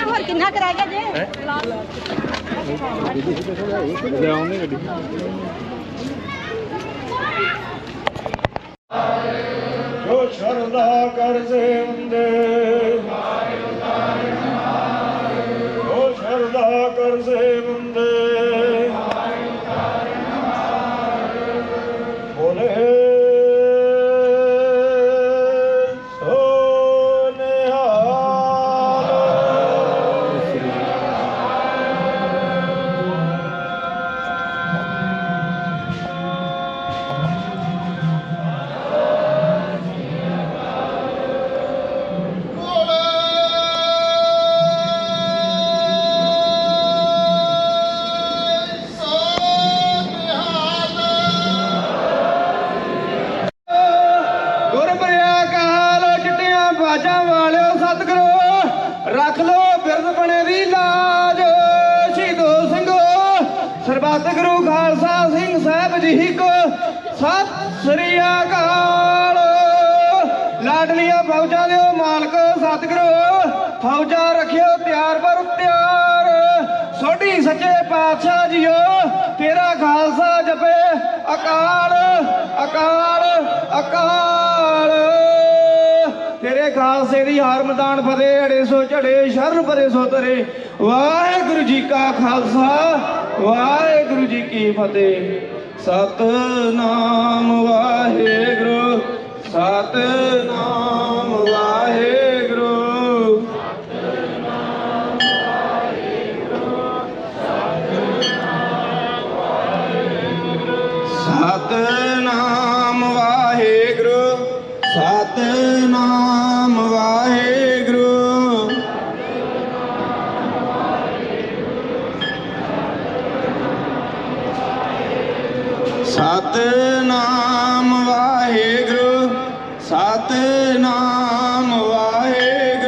C: ਹੋਰ ਕਿੰਨਾ ਕਰਾ ਗਿਆ ਜੇ
D: ਜੋ ਸ਼ਰਦਾ ਕਰ ਸੇਵੰਦੇ ਜੋ ਸ਼ਰਦਾ ਕਰ ਸੇਵੰਦੇ ਬੋਲੇ
J: ਗੁਰੂ ਖਾਲਸਾ ਸਿੰਘ ਸਾਹਿਬ ਜੀ ਕੋ ਸਤਿ ਸ੍ਰੀ ਅਕਾਲ। ਲਾਡਲੀਆਂ ਫੌਜਾਂ ਦੇ ਮਾਲਕ ਸਤਿਗੁਰੂ ਫੌਜਾਂ ਰੱਖਿਓ ਤਿਆਰ ਬਰ ਤਿਆਰ। ਸੋਢੀ ਸੱਚੇ ਪਾਤਸ਼ਾਹ ਜੀਓ ਤੇਰਾ ਖਾਲਸਾ ਜਪੇ ਅਕਾਲ ਅਕਾਲ ਅਕਾਲ। ਤੇਰੇ ਖਾਲਸੇ ਦੀ ਹਾਰ ਮੈਦਾਨ ਫਤਿਹ ਅੜੇ ਸੋ ਝੜੇ ਸ਼ਰਨ ਪਰੇ ਸੋ ਤਰੇ। ਵਾਹਿਗੁਰੂ ਜੀ ਕਾ ਖਾਲਸਾ ਵਾਹਿਗੁਰੂ ਜੀ ਕੀ ਫਤਿਹ। ਸਤਨਾਮ ਵਾਹਿਗੁਰੂ ਸਤਨਾਮ ਵਾਹਿਗੁਰੂ ਸਤਨਾਮ ਵਾਹਿਗੁਰੂ ਸਤਨਾਮ ਵਾਹਿਗੁਰੂ ਸਤਨਾਮ ਵਾਹਿਗੁਰੂ ਸਤਨਾਮ ਵਾਹਿਗੁਰੂ ਸਤਨਾਮ ਵਾਹਿਗੁਰੂ ਸਤਨਾਮ ਵਾਹਿਗੁਰੂ ਸਤਨਾਮ ਵਾਹਿਗੁਰੂ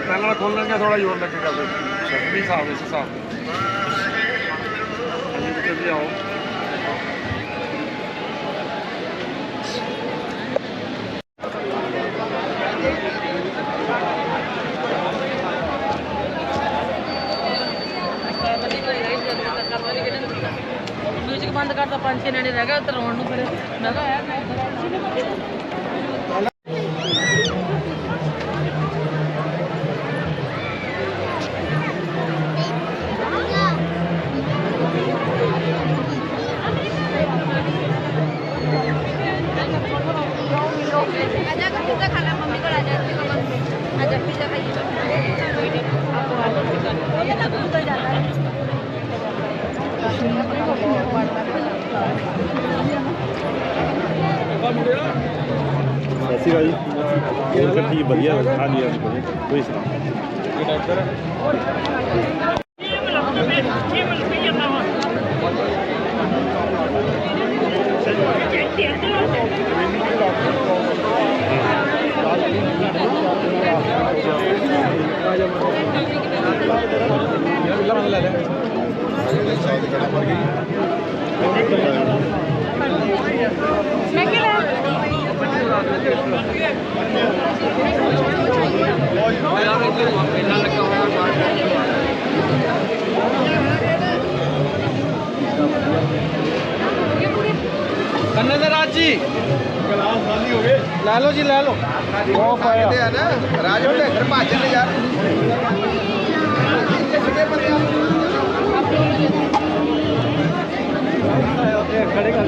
I: ਪਹਿਲਾਂ ਖੋਲ ਲੈਂਗੇ ਥੋੜਾ ਜ਼ੋਰ ਲੱਗੇਗਾ ਫਿਰ ਸ਼ਕਤੀ ਹਿਸਾਬ ਇਸ ਹਿਸਾਬ ਹਾਂਜੀ ਕਿਤੇ ਵੀ ਆਓ
C: म्यूजिक बंद कर दो 5-6
K: ਨਿੱਕੇ ਨੇੜੇ ਰਹਿ ਗਿਆ ਤਰੋਣ ਨੂੰ ਫਿਰ ਮੈਂ ਕਿਹਾ ਆਇਆ ਮੈਂ
G: ਸਤਿ ਸ਼੍ਰੀ ਅਕਾਲ ਜੀ ਹੋਰ ਠੀਕ ਵਧੀਆ ਹਾਂਜੀ ਹਾਂਜੀ ਕੋਈ ਸੁਣਾ
J: ਕੰਨੇ ਦੇ ਰਾਜ ਜੀ ਗਲਾਸ ਖਾਲੀ ਹੋ ਗਏ ਲੈ ਲਓ ਜੀ ਲੈ ਲਓ ਉਹ ਪਾਇਆ ਨਾ ਰਾਜ ਉਹਦੇ ਘਰ ਭਾਜਣ ਨੇ ਯਾਰ ਖੜੇ ਕਰ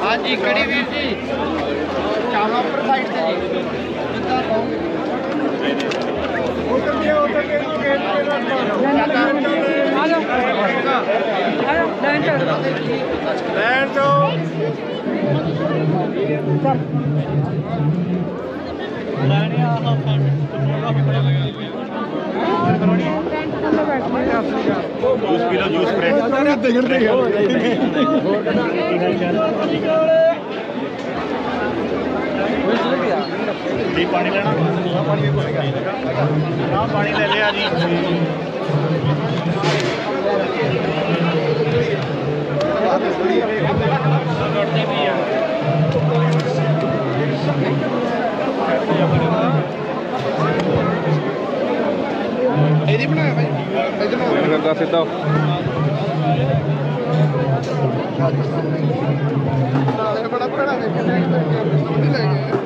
J: ਹਾਂਜੀ ਕੜੀ ਵੀਰ ਜੀ ਚਾਵਲਾ ਉੱਪਰ ਸਾਈਡ ਤੇ ਜੀ ਜਿੱਦਾਂ ਲੈਣ ਤੋਂ
G: जूस पी लो जूस जी पानी लेना पानी ले लिया जी
J: ਇਹਦੀ ਬਣਾਇਆ ਭਾਈ ਇਧਰ ਦਾ ਸਿੱਧਾ ਬੜਾ ਬੜਾ ਲੈ ਗਏ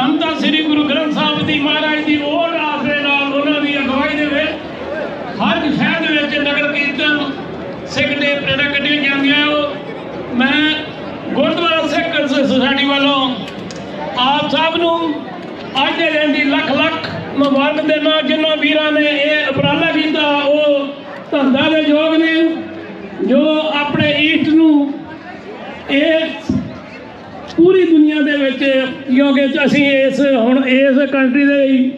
L: ਧੰਨ ਧੰਨ ਸ੍ਰੀ ਗੁਰੂ ਗ੍ਰੰਥ ਸਾਹਿਬ ਦੀ ਮਹਾਰਾਜ ਦੀ ਓਟ ਆਸਰੇ ਨਾਲ ਉਹਨਾਂ ਦੀ ਅਗਵਾਈ ਦੇ ਵਿੱਚ ਹਰ ਸ਼ਹਿਰ ਦੇ ਵਿੱਚ ਨਗਰ ਕੀਰਤਨ ਸਿੱਖ ਦੇ ਪ੍ਰੇਰਣਾ ਕੱਢੀਆਂ ਜਾਂਦੀਆਂ। ਮੈਂ ਗੁਰਦੁਆਰਾ ਸਿੱਖ ਸੁਸਾਇਟੀ ਵੱਲੋਂ ਆਪ ਸਭ ਨੂੰ ਅੱਜ ਦੇ ਦਿਨ ਦੀ ਲੱਖ ਲੱਖ ਮੁਬਾਰਕ ਦੇਣਾ। ਜਿਨ੍ਹਾਂ ਵੀਰਾਂ ਨੇ ਇਹ ਉਪਰਾਲਾ ਕੀਤਾ ਉਹ ਧੰਦਾ ਦੇ ਯੋਗ ਨੇ, ਜੋ ਆਪਣੇ ਈਸਟ ਨੂੰ ਇਹ ਪੂਰੀ ਦੁਨੀਆ ਦੇ ਵਿੱਚ, ਕਿਉਂਕਿ ਅਸੀਂ ਹੁਣ ਇਸ ਕੰਟਰੀ ਦੇ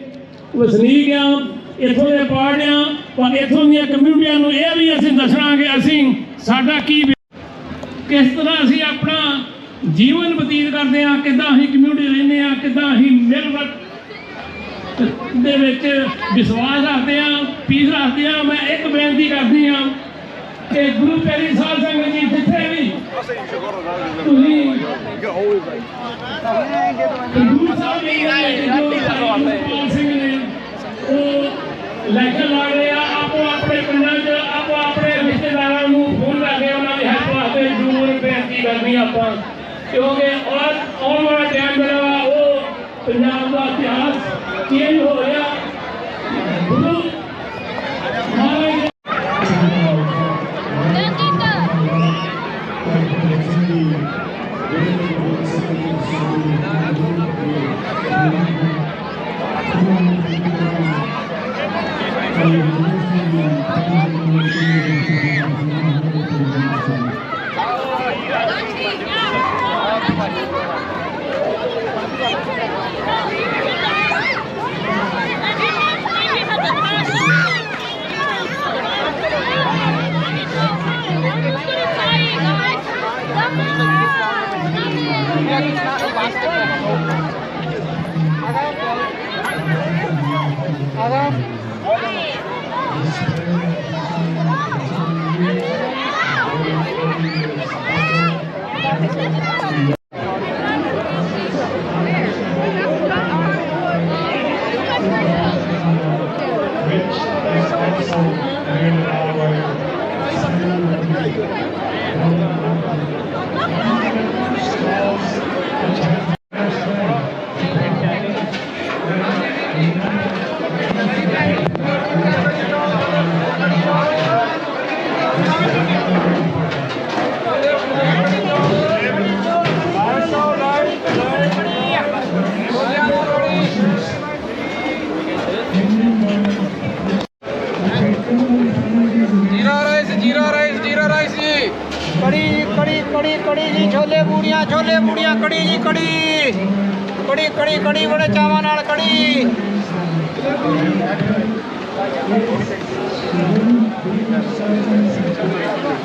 L: ਵਸਨੀਕ ਹਾਂ, ਇੱਥੋਂ ਦੇ ਪਾਰਟ ਹਾਂ, ਪਰ ਇੱਥੋਂ ਦੀਆਂ ਕਮਿਊਨਿਟੀਆਂ ਨੂੰ ਇਹ ਵੀ ਅਸੀਂ ਦੱਸਣਾ ਕਿ ਅਸੀਂ ਸਾਡਾ ਕਿਸ ਤਰ੍ਹਾਂ ਅਸੀਂ ਆਪਣਾ ਜੀਵਨ ਬਤੀਤ ਕਰਦੇ ਹਾਂ, ਕਿੱਦਾਂ ਅਸੀਂ ਕਮਿਊਨਿਟੀ ਰਹਿੰਦੇ ਹਾਂ, ਕਿੱਦਾਂ ਅਸੀਂ ਮਿਲ ਵਰਤ ਦੇ ਵਿੱਚ ਵਿਸ਼ਵਾਸ ਰੱਖਦੇ ਹਾਂ, ਪੀਸ ਰੱਖਦੇ ਹਾਂ। ਮੈਂ ਇੱਕ ਬੇਨਤੀ ਕਰਦੀ ਹਾਂ ਕਿ ਗੁਰੂ ਪਿਆਰੀ ਸਾਧ ਸੰਗਤ ਜੀ ਜਿੱਥੇ ਵੀ ਤੁਸੀਂ ਗੁਰੂ ਸਾਹਿਬ ਜੀ ਸਿੰਘ ਨੇ ਉਹ ਲੈਕਚਰ ਲਾ ਰਹੇ ਆ, ਆਪੋ ਆਪਣੇ ਪਿੰਡਾਂ 'ਚ ਆਪੋ ਆਪਣੇ ਰਿਸ਼ਤੇਦਾਰਾਂ ਨੂੰ ਫੋਨ ਕਰਕੇ ਉਹਨਾਂ ਦੀ ਹੈਲਪ ਵਾਸਤੇ ਜ਼ਰੂਰ ਬੇਨਤੀ ਕਰਨੀ ਆਪਾਂ, ਕਿਉਂਕਿ ਆਉਣ ਵਾਲਾ ਟਾਈਮ ਜਿਹੜਾ ਉਹ ਪੰਜਾਬ ਦਾ ਇਤਿਹਾਸ ਚੇਂਜ ਹੋ ਰਿਹਾ। ਗੁਰੂ ਮਹਾਰਾਜ
J: कड़ी बड़े चावां नाल कड़ी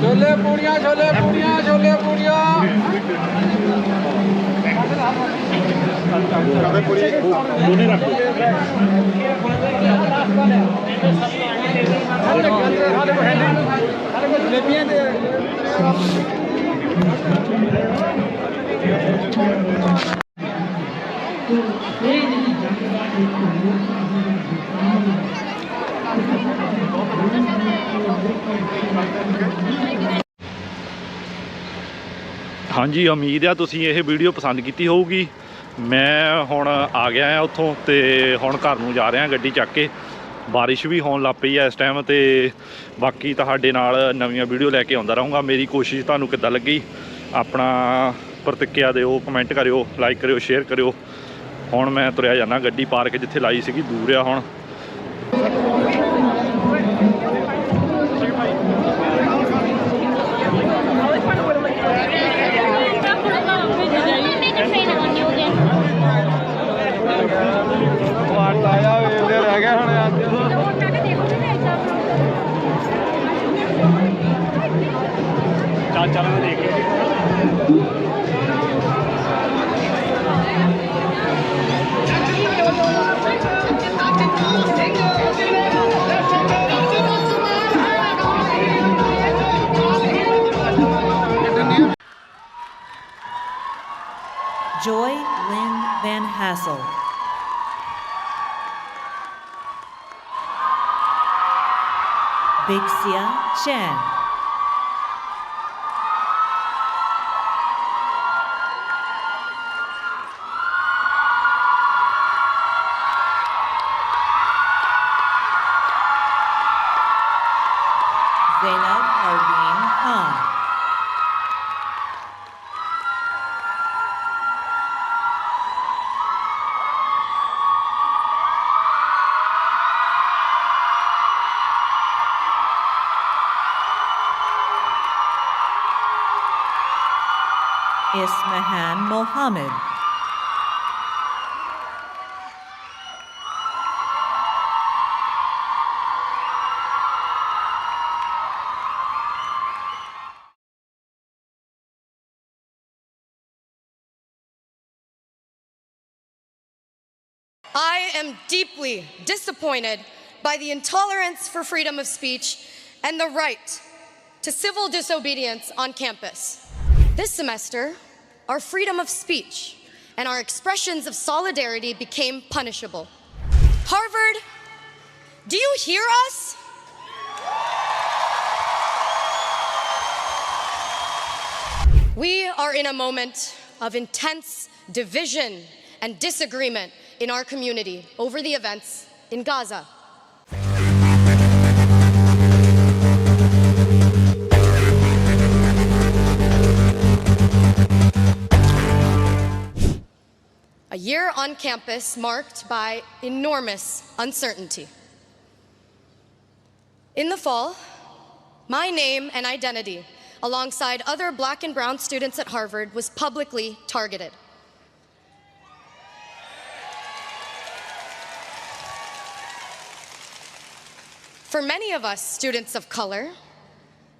J: छोले पूड़ियां छोले पूड़ियां छोले पूड़ियां
G: ਹਾਂਜੀ, ਉਮੀਦ ਆ ਤੁਸੀਂ ਇਹ ਵੀਡੀਓ ਪਸੰਦ ਕੀਤੀ ਹੋਊਗੀ। ਮੈਂ ਹੁਣ ਆ ਗਿਆ ਆ ਉੱਥੋਂ ਤੇ ਹੁਣ ਘਰ ਨੂੰ ਜਾ ਰਿਹਾ ਗੱਡੀ ਚੱਕ ਕੇ। ਬਾਰਿਸ਼ ਵੀ ਹੋਣ ਲੱਗ ਪਈ ਹੈ ਇਸ ਟਾਈਮ, ਤੇ ਬਾਕੀ ਤੁਹਾਡੇ ਨਾਲ ਨਵੀਆਂ ਵੀਡੀਓ ਲੈ ਕੇ ਆਉਂਦਾ ਰਹੂੰਗਾ। ਮੇਰੀ ਕੋਸ਼ਿਸ਼ ਤੁਹਾਨੂੰ ਕਿੱਦਾਂ ਲੱਗੀ ਆਪਣਾ ਪ੍ਰਤੀਕਿਰਿਆ ਦਿਓ, ਕਮੈਂਟ ਕਰਿਓ, ਲਾਈਕ ਕਰਿਓ, ਸ਼ੇਅਰ ਕਰਿਓ। ਹੁਣ ਮੈਂ ਤੁਰਿਆ ਜਾਂਦਾ, ਗੱਡੀ ਪਾਰਕ ਜਿੱਥੇ ਲਾਈ ਸੀਗੀ ਦੂਰ ਆ ਹੁਣ।
J: रह गया
G: चाचा ने देख
M: Joy Lynn Van Hassel. Bixia Chan. Ismahan Mohammed.
N: I am deeply disappointed by the intolerance for freedom of speech and the right to civil disobedience on campus. This semester, our freedom of speech and our expressions of solidarity became punishable. Harvard, do you hear us? We are in a moment of intense division and disagreement in our community over the events in Gaza. A year on campus marked by enormous uncertainty. In the fall, my name and identity, alongside other Black and brown students at Harvard, was publicly targeted. For many of us students of color,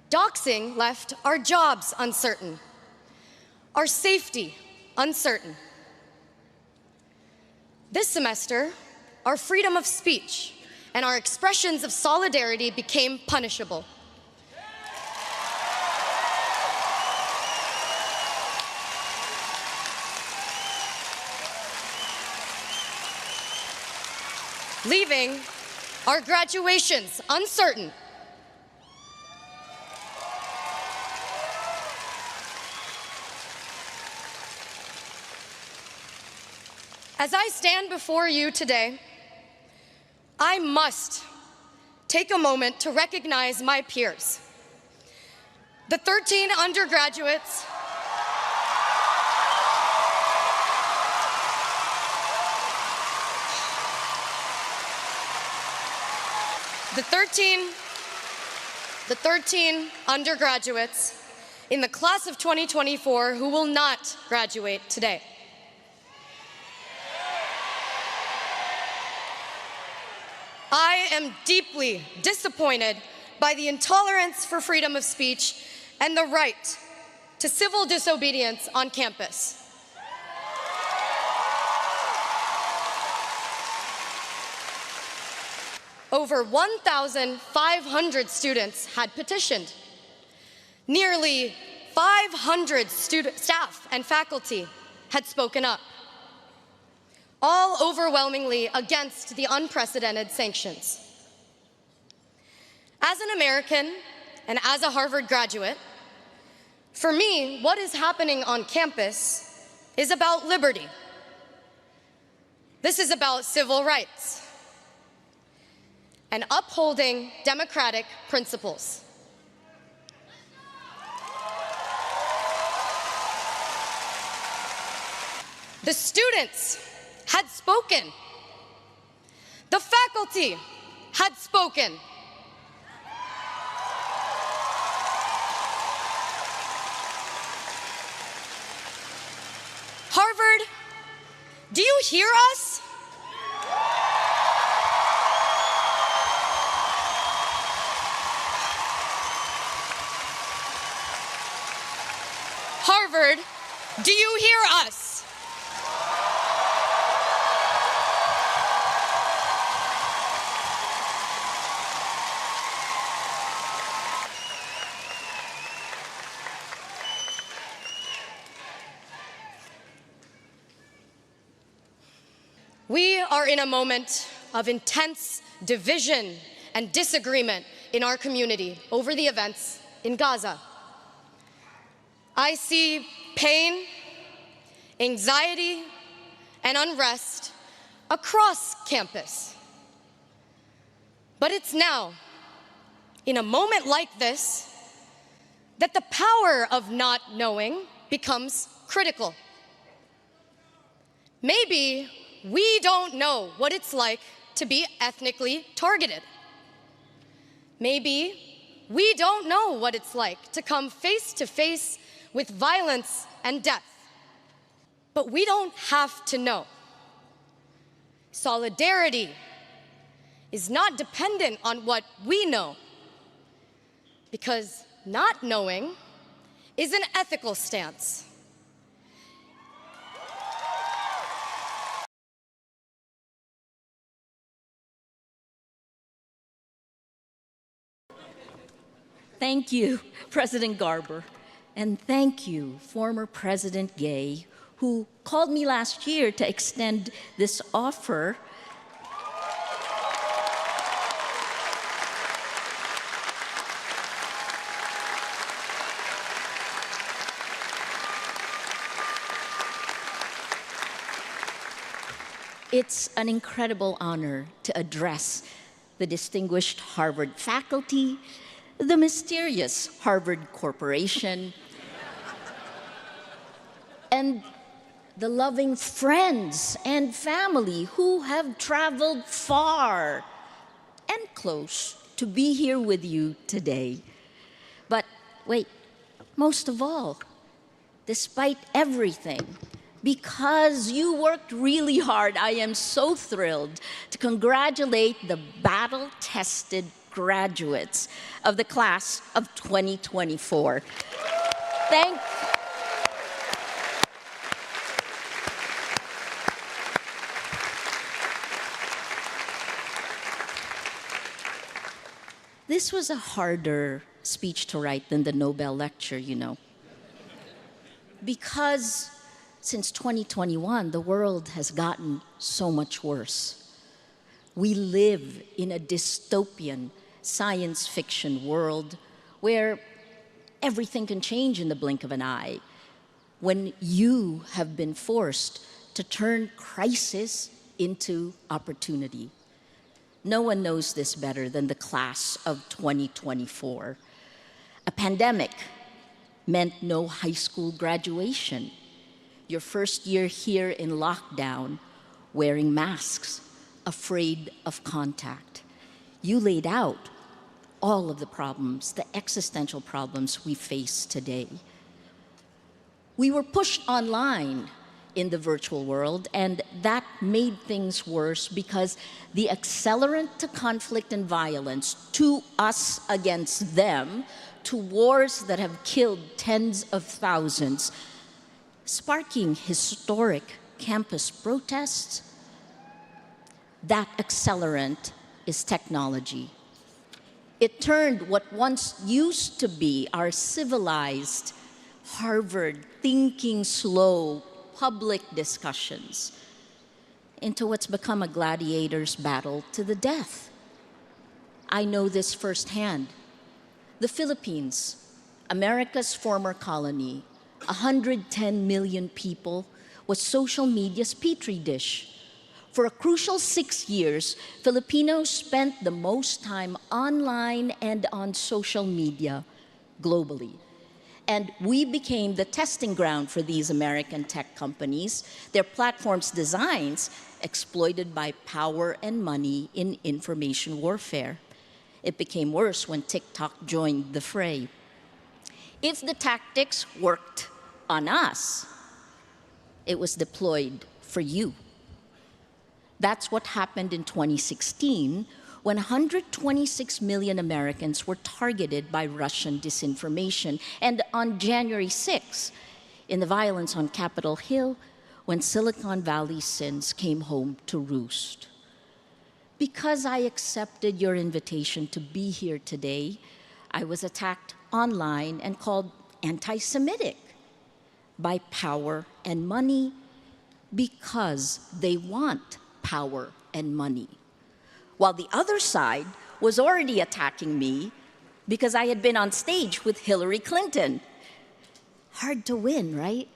N: doxing left our jobs uncertain, our safety uncertain. This semester, our freedom of speech and our expressions of solidarity became punishable. Leaving our graduations uncertain. As I stand before you today, I must take a moment to recognize my peers, the 13 undergraduates the 13 undergraduates in the class of 2024 who will not graduate today. I am deeply disappointed by the intolerance for freedom of speech and the right to civil disobedience on campus. Over 1,500 students had petitioned. Nearly 500 staff and faculty had spoken up, all overwhelmingly against the unprecedented sanctions. As an American and as a Harvard graduate, for me, what is happening on campus is about liberty. This is about civil rights and upholding democratic principles. The students had spoken. The faculty had spoken. Harvard, do you hear us? Harvard, do you hear us? We are in a moment of intense division and disagreement in our community over the events in Gaza. I see pain, anxiety, and unrest across campus. But it's now, in a moment like this, that the power of not knowing becomes critical. Maybe we don't know what it's like to be ethnically targeted. Maybe we don't know what it's like to come face to face with violence and death. But we don't have to know. Solidarity is not dependent on what we know, because not knowing is an ethical stance.
O: Thank you, President Garber. And thank you, former President Gay, who called me last year to extend this offer. It's an incredible honor to address the distinguished Harvard faculty, the mysterious Harvard Corporation, and the loving friends and family who have traveled far and close to be here with you today. But wait, most of all, despite everything, because you worked really hard, I am so thrilled to congratulate the battle-tested graduates of the class of 2024. This was a harder speech to write than the Nobel lecture, you know. Because since 2021, the world has gotten so much worse. We live in a dystopian science fiction world where everything can change in the blink of an eye, when you have been forced to turn crisis into opportunity. No one knows this better than the class of 2024. A pandemic meant no high school graduation. Your first year here in lockdown, wearing masks, afraid of contact. You laid out all of the problems, the existential problems we face today. We were pushed online in the virtual world, and that made things worse because the accelerant to conflict and violence, to us against them, to wars that have killed tens of thousands, sparking historic campus protests, that accelerant is technology. It turned what once used to be our civilized, Harvard, thinking slow, public discussions into what's become a gladiator's battle to the death. I know this firsthand. The Philippines, America's former colony, 110 million people, was social media's petri dish. For a crucial 6 years, Filipinos spent the most time online and on social media globally. And we became the testing ground for these American tech companies, their platforms' designs exploited by power and money in information warfare. It became worse when TikTok joined the fray. If the tactics worked on us, it was deployed for you. That's what happened in 2016 when 126 million Americans were targeted by Russian disinformation. And on January 6, in the violence on Capitol Hill, when Silicon Valley sins came home to roost. Because I accepted your invitation to be here today, I was attacked online and called anti-Semitic by power and money because they want power and money. While the other side was already attacking me because I had been on stage with Hillary Clinton. Hard to win, right?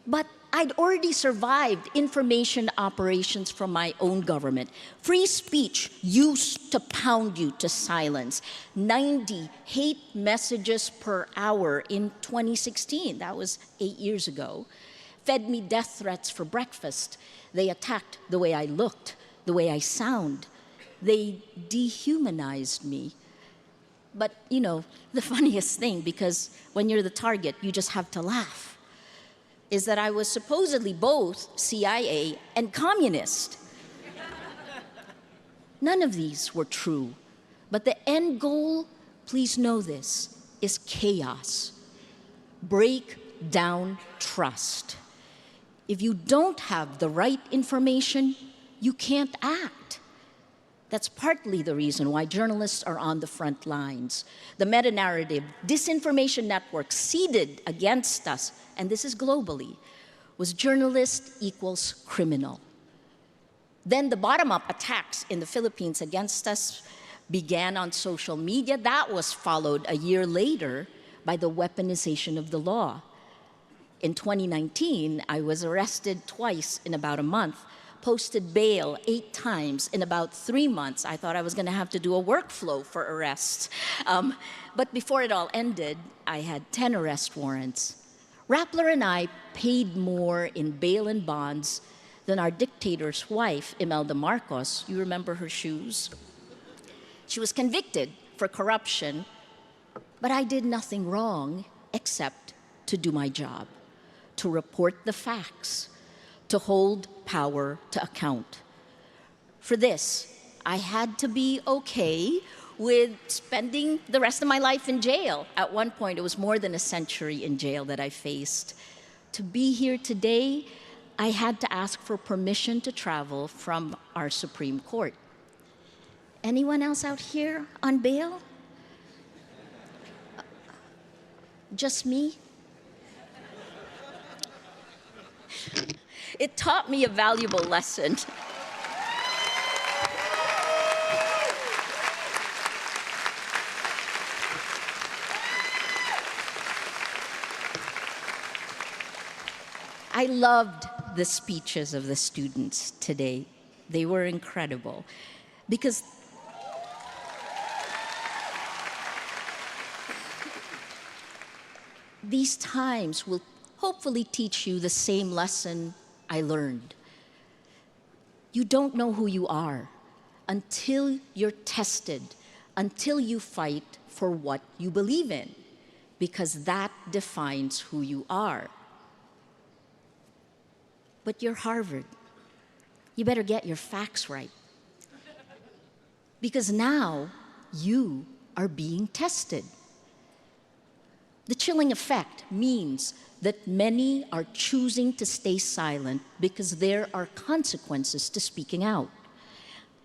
O: But I'd already survived information operations from my own government. Free speech used to pound you to silence. 90 hate messages per hour in 2016. That was 8 years ago. Fed me death threats for breakfast. They attacked the way I looked, the way I sound. They dehumanized me. But, you know, the funniest thing, because when you're the target, you just have to laugh. is that I was supposedly both CIA and communist. None of these were true, but the end goal, please know this, is chaos. Break down trust. If you don't have the right information, you can't act. That's partly the reason why journalists are on the front lines. The meta-narrative, disinformation network seeded against us, and this is globally, was journalist equals criminal. Then the bottom-up attacks in the Philippines against us began on social media. That was followed a year later by the weaponization of the law. In 2019, I was arrested twice in about a month, posted bail 8 times in about 3 months. I thought I was going to have to do a workflow for arrests. But before it all ended, I had 10 arrest warrants. Rappler and I paid more in bail and bonds than our dictator's wife, Imelda Marcos. You remember her shoes? She was convicted for corruption, but I did nothing wrong except to do my job, to report the facts, to hold power to account. For this, I had to be okay with spending the rest of my life in jail. At one point, it was more than a century in jail that I faced. To be here today, I had to ask for permission to travel from our Supreme Court. Anyone else out here on bail? Just me? It taught me a valuable lesson. I loved the speeches of the students today. They were incredible because these times will hopefully teach you the same lesson I learned. You don't know who you are until you're tested, until you fight for what you believe in, because that defines who you are. But you're Harvard. You better get your facts right. Because now you are being tested. The chilling effect means that many are choosing to stay silent because there are consequences to speaking out.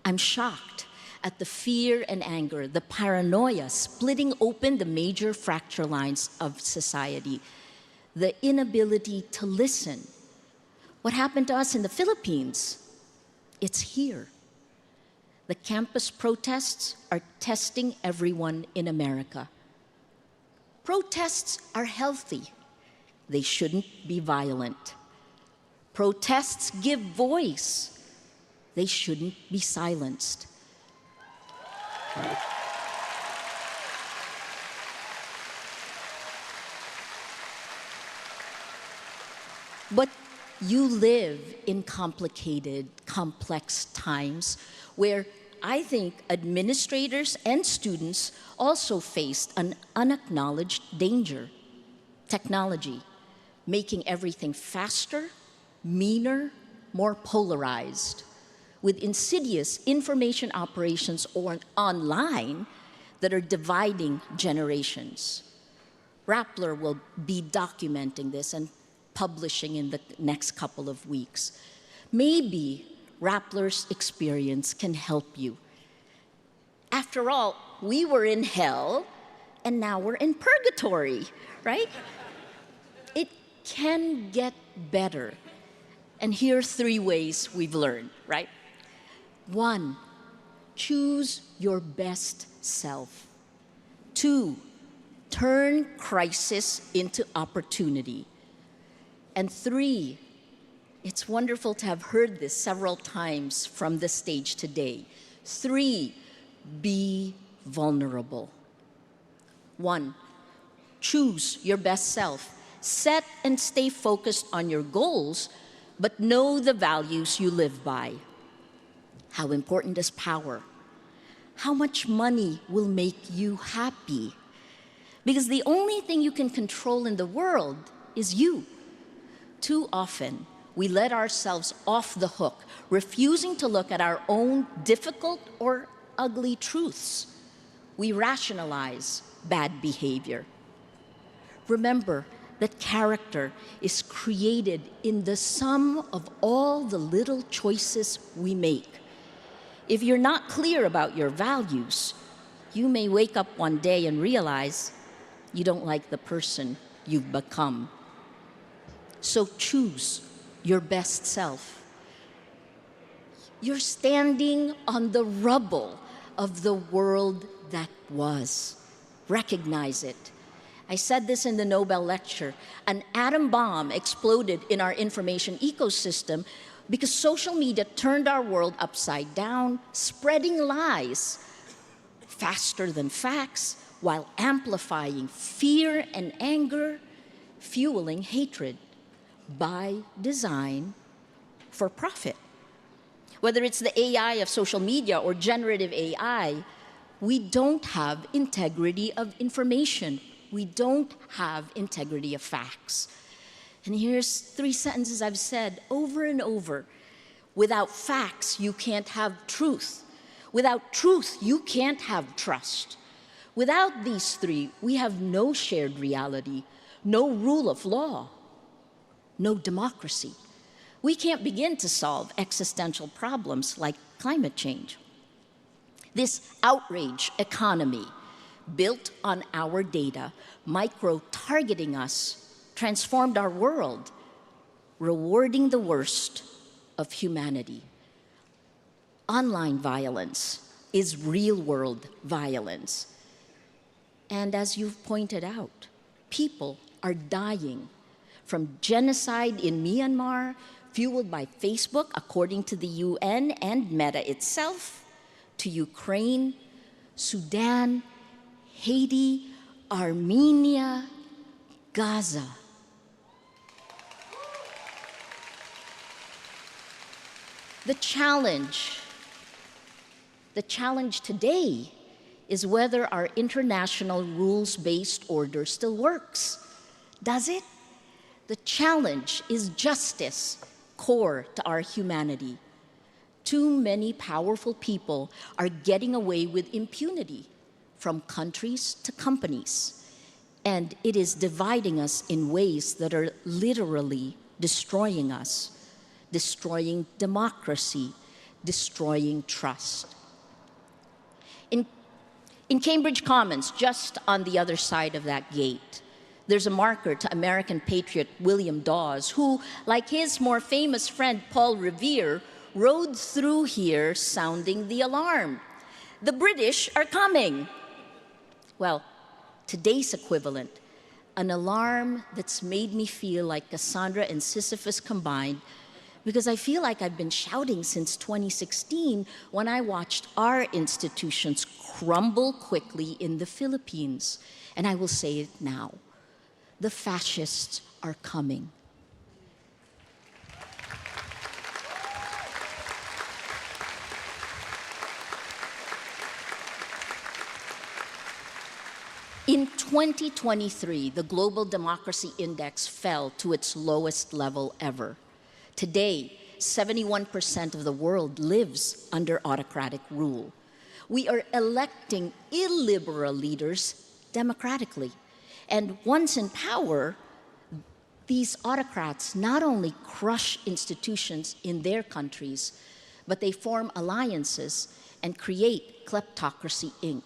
O: I'm shocked at the fear and anger, the paranoia splitting open the major fracture lines of society, the inability to listen. What happened to us in the Philippines? It's here. The campus protests are testing everyone in America. Protests are healthy. They shouldn't be violent. Protests give voice. They shouldn't be silenced. But you live in complicated, complex times where I think administrators and students also faced an unacknowledged danger. Technology, making everything faster, meaner, more polarized, with insidious information operations online that are dividing generations. Rappler will be documenting this and publishing in the next couple of weeks. Maybe Rappler's experience can help you. After all, we were in hell and now we're in purgatory, right? It can get better. And here are 3 ways we've learned, right? 1, choose your best self. 2, turn crisis into opportunity. And 3, it's wonderful to have heard this several times from the stage today. 3, be vulnerable. 1, choose your best self. Set and stay focused on your goals, but know the values you live by. How important is power? How much money will make you happy? Because the only thing you can control in the world is you. Too often, we let ourselves off the hook, refusing to look at our own difficult or ugly truths. We rationalize bad behavior. Remember that character is created in the sum of all the little choices we make. If you're not clear about your values, you may wake up one day and realize you don't like the person you've become. So choose your best self. You're standing on the rubble of the world that was. Recognize it. I said this in the Nobel lecture. An atom bomb exploded in our information ecosystem because social media turned our world upside down, spreading lies faster than facts while amplifying fear and anger, fueling hatred by design for profit. Whether it's the AI of social media or generative AI, we don't have integrity of information. We don't have integrity of facts. And here's 3 sentences I've said over and over. Without facts, you can't have truth. Without truth, you can't have trust. Without these 3, we have no shared reality, no rule of law, no democracy. We can't begin to solve existential problems like climate change. This outrage economy, built on our data, micro-targeting us, transformed our world, rewarding the worst of humanity. Online violence is real-world violence. And as you've pointed out, people are dying from genocide in Myanmar, fueled by Facebook, according to the UN and Meta itself, to Ukraine, Sudan, Haiti, Armenia, Gaza. The challenge today is whether our international rules-based order still works. Does it? The challenge is justice, core to our humanity. Too many powerful people are getting away with impunity, from countries to companies. And it is dividing us in ways that are literally destroying us, destroying democracy, destroying trust. In Cambridge Commons, just on the other side of that gate, there's a marker to American patriot William Dawes, who, like his more famous friend Paul Revere, rode through here sounding the alarm. The British are coming. Well, today's equivalent, an alarm that's made me feel like Cassandra and Sisyphus combined, because I feel like I've been shouting since 2016 when I watched our institutions crumble quickly in the Philippines. And I will say it now. The fascists are coming. In 2023, the Global Democracy Index fell to its lowest level ever. Today, 71% of the world lives under autocratic rule. We are electing illiberal leaders democratically. And once in power, these autocrats not only crush institutions in their countries, but they form alliances and create kleptocracy Inc.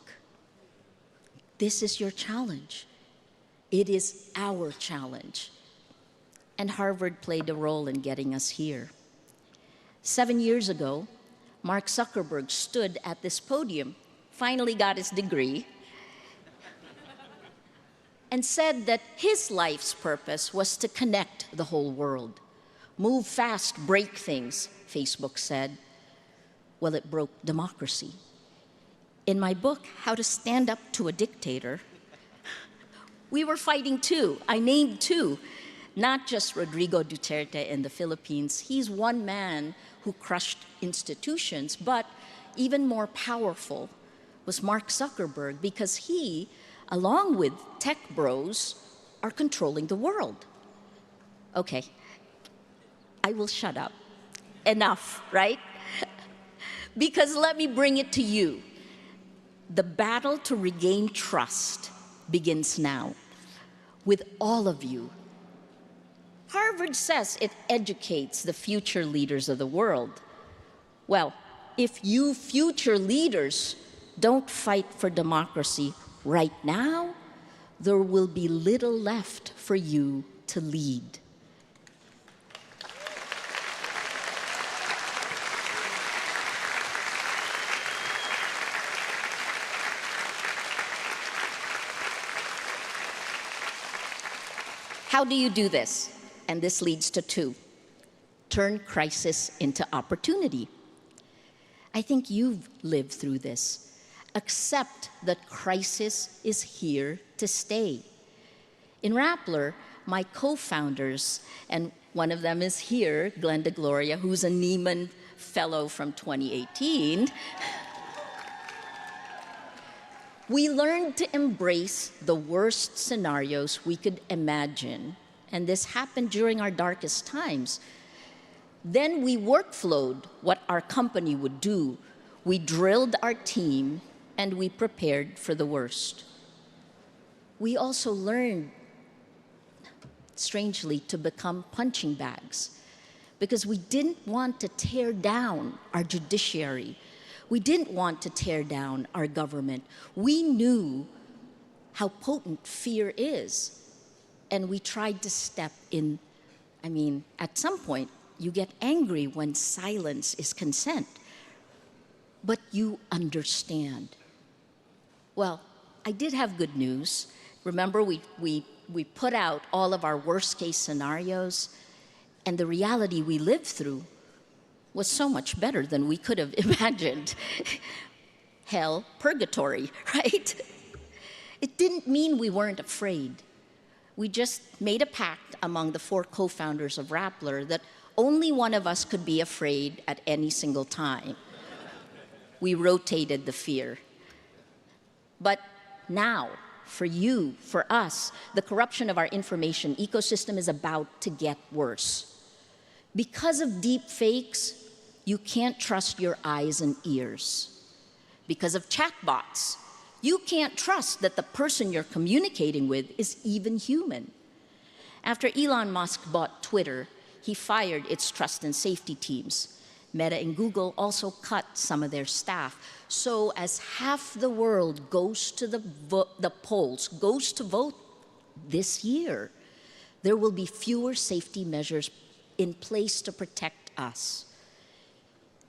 O: This is your challenge. It is our challenge. And Harvard played a role in getting us here. 7 years ago, Mark Zuckerberg stood at this podium, finally got his degree, and said that his life's purpose was to connect the whole world. Move fast, break things, Facebook said. Well, it broke democracy. In my book, How to Stand Up to a Dictator, we were fighting too. I named 2. Not just Rodrigo Duterte in the Philippines. He's one man who crushed institutions, but even more powerful was Mark Zuckerberg, because he, along with tech bros, are controlling the world. Okay, I will shut up. Enough, right? Because let me bring it to you. The battle to regain trust begins now with all of you. Harvard says it educates the future leaders of the world. Well, if you future leaders don't fight for democracy right now, there will be little left for you to lead. How do you do this? And this leads to two. Turn crisis into opportunity. I think you've lived through this. Accept that crisis is here to stay. In Rappler, my co-founders, and one of them is here, Glenda Gloria, who's a Neiman Fellow from 2018, we learned to embrace the worst scenarios we could imagine, and this happened during our darkest times. Then we workflowed what our company would do. We drilled our team, and we prepared for the worst. We also learned, strangely, to become punching bags, because we didn't want to tear down our judiciary. We didn't want to tear down our government. We knew how potent fear is, and we tried to step in. I mean, at some point, you get angry when silence is consent, but you understand. Well, I did have good news. Remember, we put out all of our worst-case scenarios, and the reality we lived through was so much better than we could have imagined. Hell, purgatory, right? It didn't mean we weren't afraid. We just made a pact among the 4 co-founders of Rappler that only one of us could be afraid at any single time. We rotated the fear. But now, for you, for us, the corruption of our information ecosystem is about to get worse. Because of deep fakes, you can't trust your eyes and ears. Because of chatbots, you can't trust that the person you're communicating with is even human. After Elon Musk bought Twitter, he fired its trust and safety teams. Meta and Google also cut some of their staff. So as half the world goes to the polls, goes to vote this year, there will be fewer safety measures in place to protect us.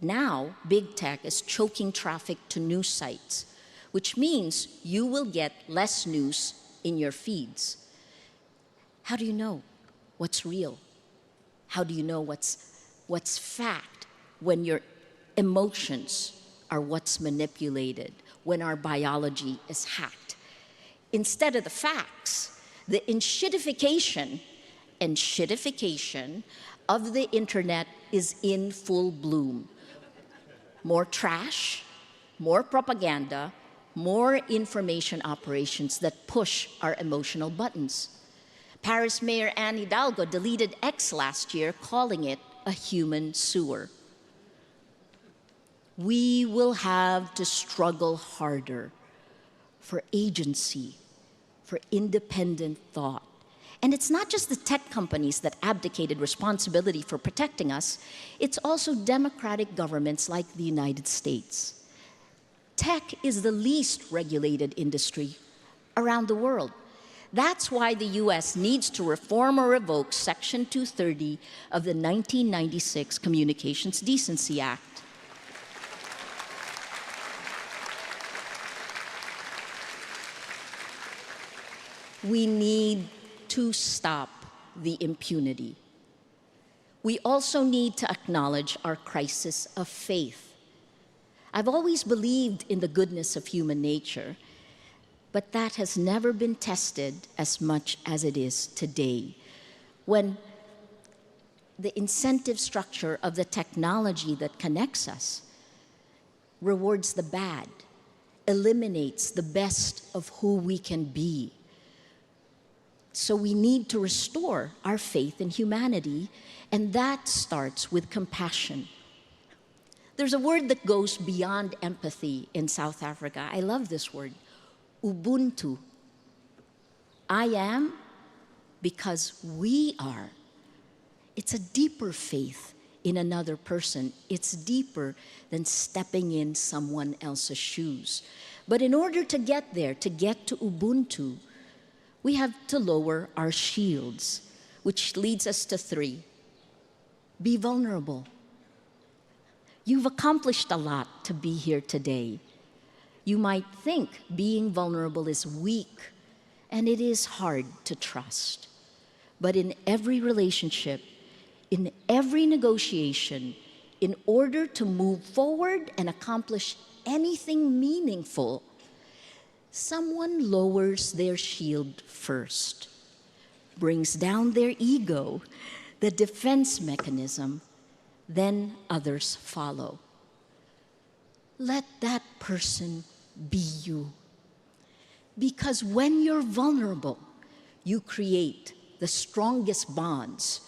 O: Now, big tech is choking traffic to news sites, which means you will get less news in your feeds. How do you know what's real? How do you know what's fact when your emotions are what's manipulated, when our biology is hacked? Instead of the facts, the shittification of the internet is in full bloom. More trash, more propaganda, more information operations that push our emotional buttons. Paris Mayor Anne Hidalgo deleted X last year, calling it a human sewer. We will have to struggle harder for agency, for independent thought. And it's not just the tech companies that abdicated responsibility for protecting us, it's also democratic governments like the United States. Tech is the least regulated industry around the world. That's why the US needs to reform or revoke Section 230 of the 1996 Communications Decency Act. We need to stop the impunity. We also need to acknowledge our crisis of faith. I've always believed in the goodness of human nature, but that has never been tested as much as it is today, when the incentive structure of the technology that connects us rewards the bad, eliminates the best of who we can be. So we need to restore our faith in humanity, and that starts with compassion. There's a word that goes beyond empathy in South Africa. I love this word, Ubuntu. I am because we are. It's a deeper faith in another person. It's deeper than stepping in someone else's shoes. But in order to get there, to get to Ubuntu, we have to lower our shields, which leads us to 3. Be vulnerable. You've accomplished a lot to be here today. You might think being vulnerable is weak, and it is hard to trust. But in every relationship, in every negotiation, in order to move forward and accomplish anything meaningful, someone lowers their shield first, brings down their ego, the defense mechanism, then others follow. Let that person be you. Because when you're vulnerable, you create the strongest bonds.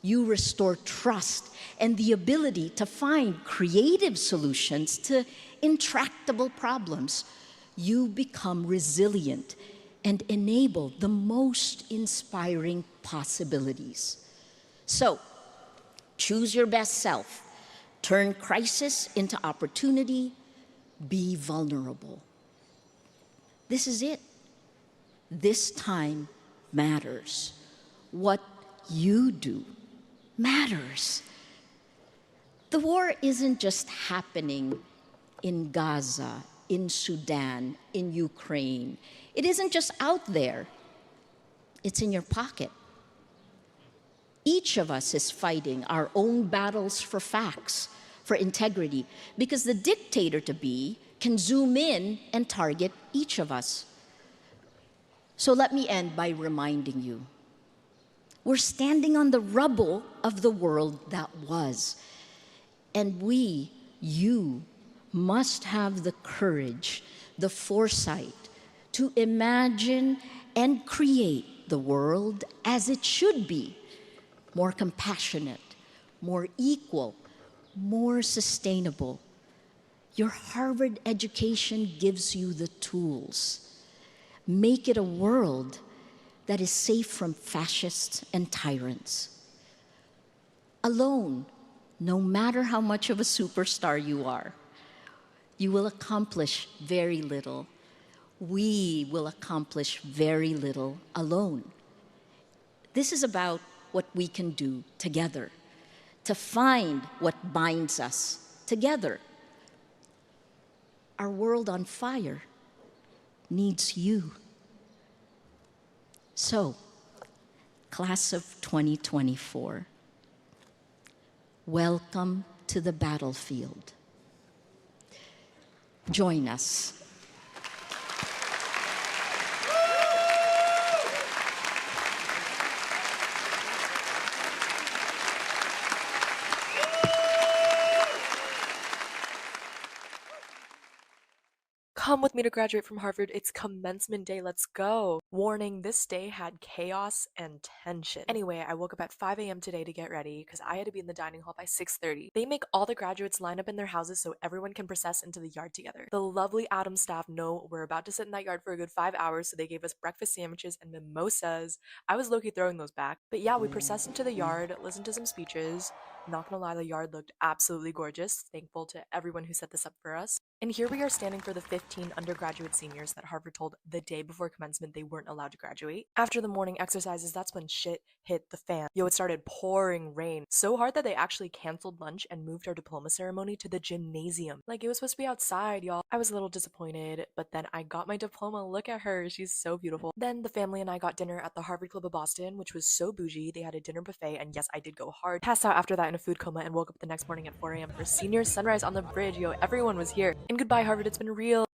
O: You restore trust and the ability to find creative solutions to intractable problems. You become resilient and enable the most inspiring possibilities. So, choose your best self. Turn crisis into opportunity. Be vulnerable. This is it. This time matters. What you do matters. The war isn't just happening in Gaza, in Sudan, in Ukraine. It isn't just out there. It's in your pocket. Each of us is fighting our own battles for facts, for integrity, because the dictator-to-be can zoom in and target each of us. So let me end by reminding you, we're standing on the rubble of the world that was. And we, you, must have the courage, the foresight to imagine and create the world as it should be. More compassionate, more equal, more sustainable. Your Harvard education gives you the tools. Make it a world that is safe from fascists and tyrants. Alone, no matter how much of a superstar you are, you will accomplish very little. We will accomplish very little alone. This is about what we can do together, to find what binds us together. Our world on fire needs you. So, class of 2024, welcome to the battlefield. Join us.
P: Come with me to graduate from Harvard. It's commencement day. Let's go. Warning, this day had chaos and tension. Anyway, I woke up at 5 a.m. today to get ready because I had to be in the dining hall by 6:30. They make all the graduates line up in their houses so everyone can process into the yard together. The lovely Adams staff know we're about to sit in that yard for a good 5 hours, so they gave us breakfast sandwiches and mimosas. I was low-key throwing those back. But yeah, we processed into the yard, listened to some speeches. Not gonna lie, the yard looked absolutely gorgeous. Thankful to everyone who set this up for us. And here we are standing for the 15 undergraduate seniors that Harvard told the day before commencement they weren't allowed to graduate. After the morning exercises, that's when shit hit the fan. Yo, it started pouring rain. So hard that they actually canceled lunch and moved our diploma ceremony to the gymnasium. Like, it was supposed to be outside, y'all. I was a little disappointed, but then I got my diploma. Look at her. She's so beautiful. Then the family and I got dinner at the Harvard Club of Boston, which was so bougie. They had a dinner buffet, and yes, I did go hard. Passed out after that in a food coma and woke up the next morning at 4 a.m. for senior sunrise on the bridge. Yo, everyone was here. And goodbye, Harvard. It's been real.